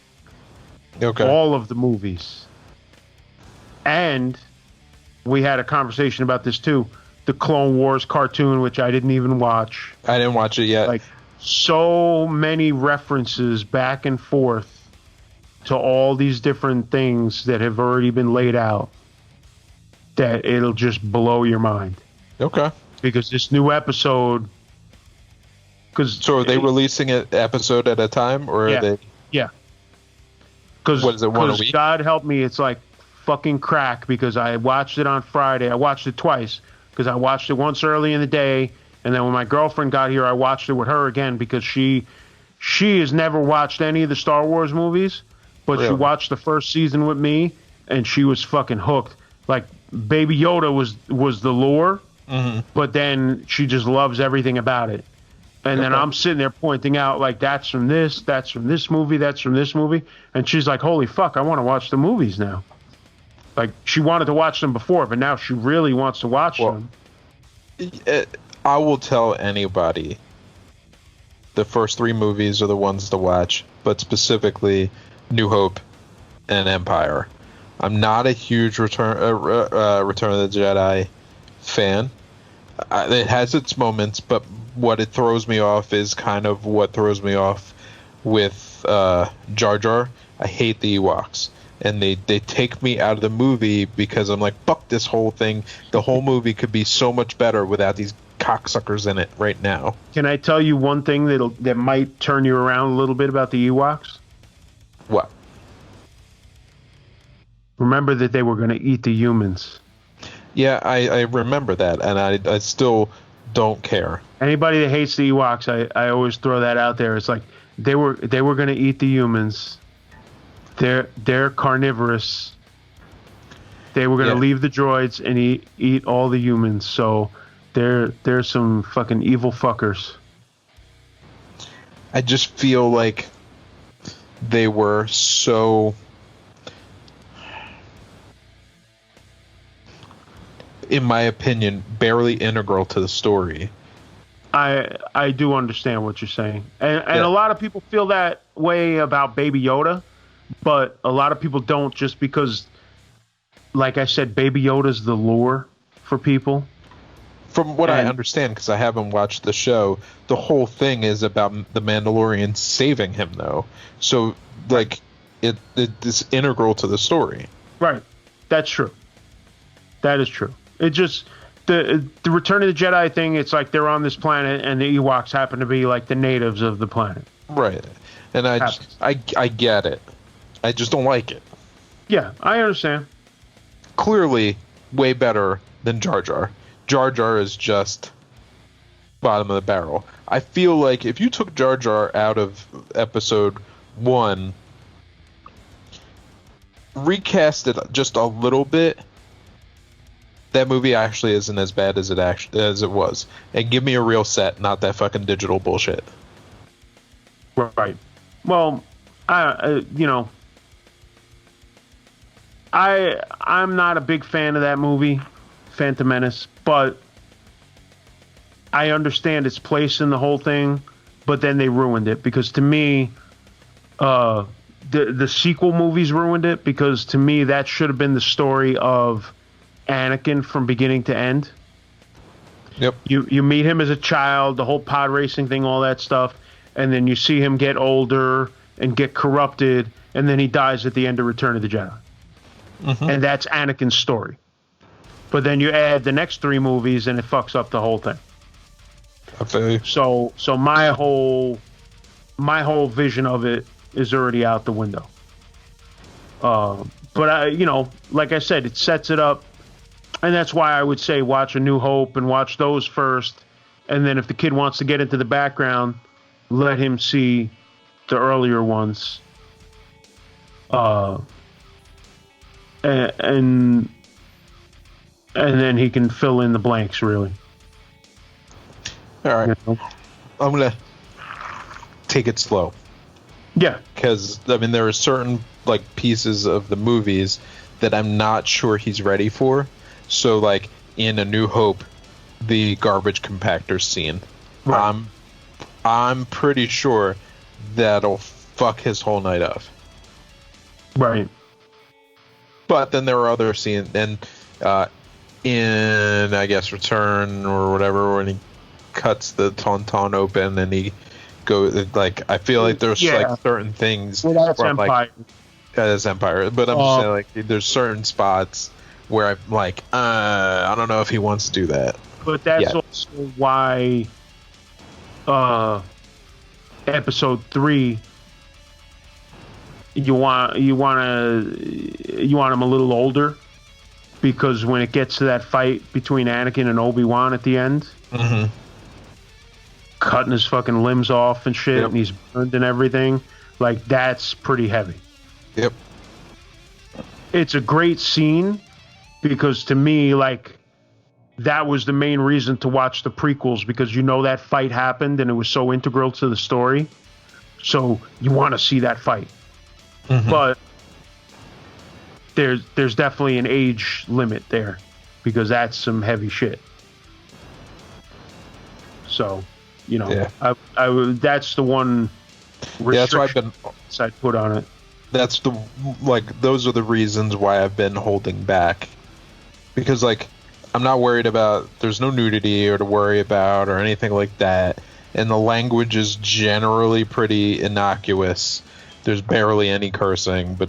Okay. All of the movies. And we had a conversation about this too. The Clone Wars cartoon, which I didn't even watch. I didn't watch it yet. Like, so many references back and forth to all these different things that have already been laid out that it'll just blow your mind. Okay. Because this new episode... So are they releasing it episode at a time, or are they... Yeah. Because what is it, one a week? God help me, it's like fucking crack, because I watched it on Friday. I watched it twice, because I watched it once early in the day, and then when my girlfriend got here, I watched it with her again, because she has never watched any of the Star Wars movies, but really? She watched the first season with me, and she was fucking hooked. Like, Baby Yoda was the lore, but then she just loves everything about it. And then I'm sitting there pointing out, like, that's from this movie, that's from this movie. And she's like, holy fuck, I want to watch the movies now. Like, she wanted to watch them before, but now she really wants to watch them. I will tell anybody the first three movies are the ones to watch, but specifically New Hope and Empire. I'm not a huge Return of the Jedi fan. It has its moments, but what it throws me off is kind of what throws me off with Jar Jar. I hate the Ewoks, and they take me out of the movie because I'm like, fuck this whole thing. The whole movie could be so much better without these cocksuckers in it right now. Can I tell you one thing that might turn you around a little bit about the Ewoks? What? Remember that they were going to eat the humans. Yeah, I remember that, and I still don't care. Anybody that hates the Ewoks, I always throw that out there. It's like they were going to eat the humans. They're carnivorous. They were going to leave the droids and eat all the humans. So they're some fucking evil fuckers. I just feel like they were so, in my opinion, barely integral to the story. I do understand what you're saying. And a lot of people feel that way about Baby Yoda, but a lot of people don't, just because, like I said, Baby Yoda's the lure for people. From what I understand, because I haven't watched the show, the whole thing is about the Mandalorian saving him, though. So, like, it is integral to the story. Right. That's true. That is true. It just... The Return of the Jedi thing, it's like they're on this planet and the Ewoks happen to be like the natives of the planet. Right. And I get it. I just don't like it. Yeah, I understand. Clearly way better than Jar Jar. Jar Jar is just bottom of the barrel. I feel like if you took Jar Jar out of episode 1, recast it just a little bit, that movie actually isn't as bad as it was. And give me a real set, not that fucking digital bullshit. Right. Well, I'm not a big fan of that movie, Phantom Menace, but I understand its place in the whole thing. But then they ruined it, because to me, the sequel movies ruined it, because to me that should have been the story of Anakin from beginning to end. Yep. You meet him as a child, the whole pod racing thing, all that stuff, and then you see him get older and get corrupted, and then he dies at the end of Return of the Jedi. And that's Anakin's story. But then you add the next 3 movies and it fucks up the whole thing. I feel you. So my whole vision of it is already out the window. But I, like I said, it sets it up, and that's why I would say watch A New Hope and watch those first, and then if the kid wants to get into the background, let him see the earlier ones. And then he can fill in the blanks, really. All right. I'm going to take it slow. Yeah. Because, I mean, there are certain, pieces of the movies that I'm not sure he's ready for. So, in A New Hope, the garbage compactor scene. Right. I'm pretty sure that'll fuck his whole night up. Right. But then there were other scenes, and in, I guess, Return or whatever, when he cuts the tauntaun open and he goes, I feel like there's certain things. Well, that's Empire. That's Empire, but I'm just saying, there's certain spots where I'm I don't know if he wants to do that. But that's also why episode 3, you want him a little older, because when it gets to that fight between Anakin and Obi-Wan at the end, cutting his fucking limbs off and shit, and he's burned and everything, that's pretty heavy. Yep. It's a great scene, because to me, that was the main reason to watch the prequels, because that fight happened and it was so integral to the story. So you want to see that fight. But there's definitely an age limit there, because that's some heavy shit. So, I would, that's the one restriction I'd put on it. That's those are the reasons why I've been holding back, because I'm not worried about, there's no nudity or to worry about or anything like that, and the language is generally pretty innocuous. There's barely any cursing, but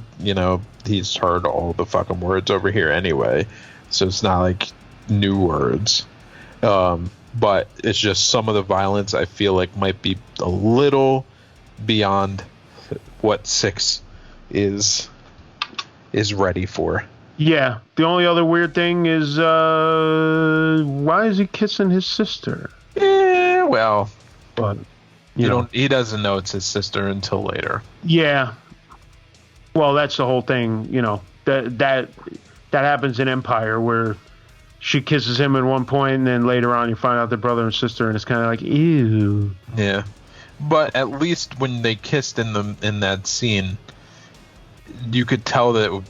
he's heard all the fucking words over here anyway, so it's not new words. But it's just some of the violence I feel might be a little beyond what 6 is ready for. Yeah, the only other weird thing is why is he kissing his sister? Yeah, well, but he doesn't know it's his sister until later. Yeah. Well, that's the whole thing, that happens in Empire, where she kisses him at one point, and then later on you find out they're brother and sister, and it's kind of ew. Yeah. But at least when they kissed in that scene, you could tell that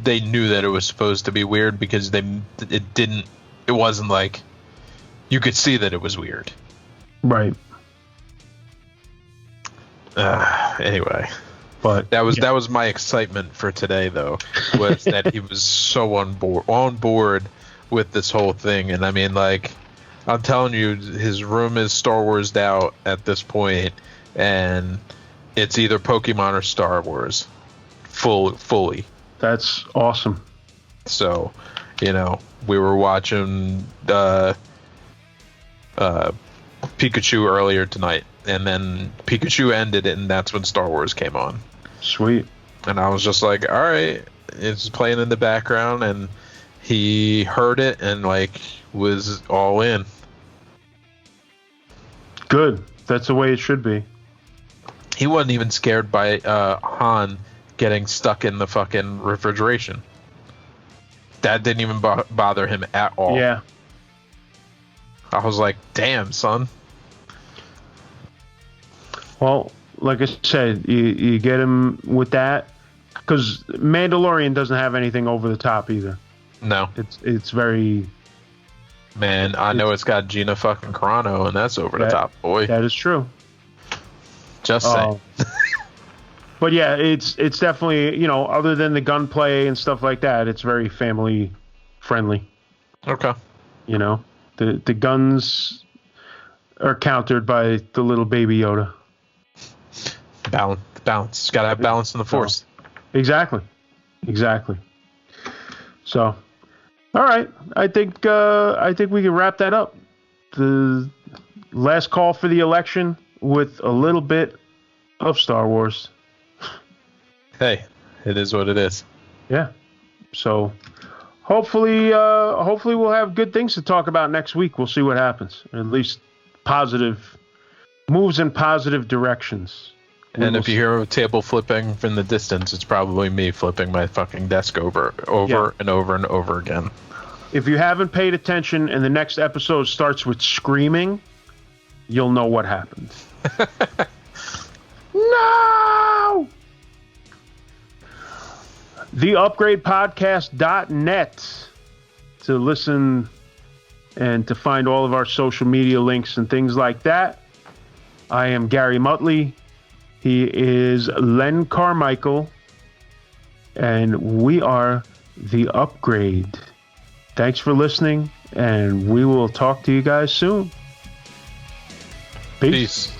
they knew that it was supposed to be weird, because it wasn't you could see that it was weird. Right. Anyway, but that was my excitement for today, though, was that he was so on board with this whole thing. And I mean, I'm telling you, his room is Star Wars'd out at this point, and it's either Pokemon or Star Wars, fully. That's awesome. So, we were watching Pikachu earlier tonight, and then Pikachu ended it, and that's when Star Wars came on. Sweet. And I was just all right, it's playing in the background, and he heard it and was all in. Good. That's the way it should be. He wasn't even scared by Han getting stuck in the fucking refrigeration. That didn't even bother him at all. Yeah. I was like, damn, son. Well, like I said, you get him with that, because Mandalorian doesn't have anything over the top either. No. It's very... Man, I know it's got Gina fucking Carano, and that's over the top, boy. That is true. Just saying. But yeah, it's definitely, other than the gunplay and stuff like that, it's very family friendly. Okay. The guns are countered by the little baby Yoda. Balance. Got to have balance in the Force. Exactly. So, All right. I think we can wrap that up. The last call for the election with a little bit of Star Wars. Hey, it is what it is. Yeah. So hopefully we'll have good things to talk about next week. We'll see what happens. At least positive moves in positive directions. And if you hear a table flipping from the distance, it's probably me flipping my fucking desk over and over and over again. If you haven't paid attention and the next episode starts with screaming, you'll know what happened. No! TheUpgradePodcast.net to listen and to find all of our social media links and things like that. I am Gary Muttley. He is Len Carmichael. And we are The Upgrade. Thanks for listening, and we will talk to you guys soon. Peace.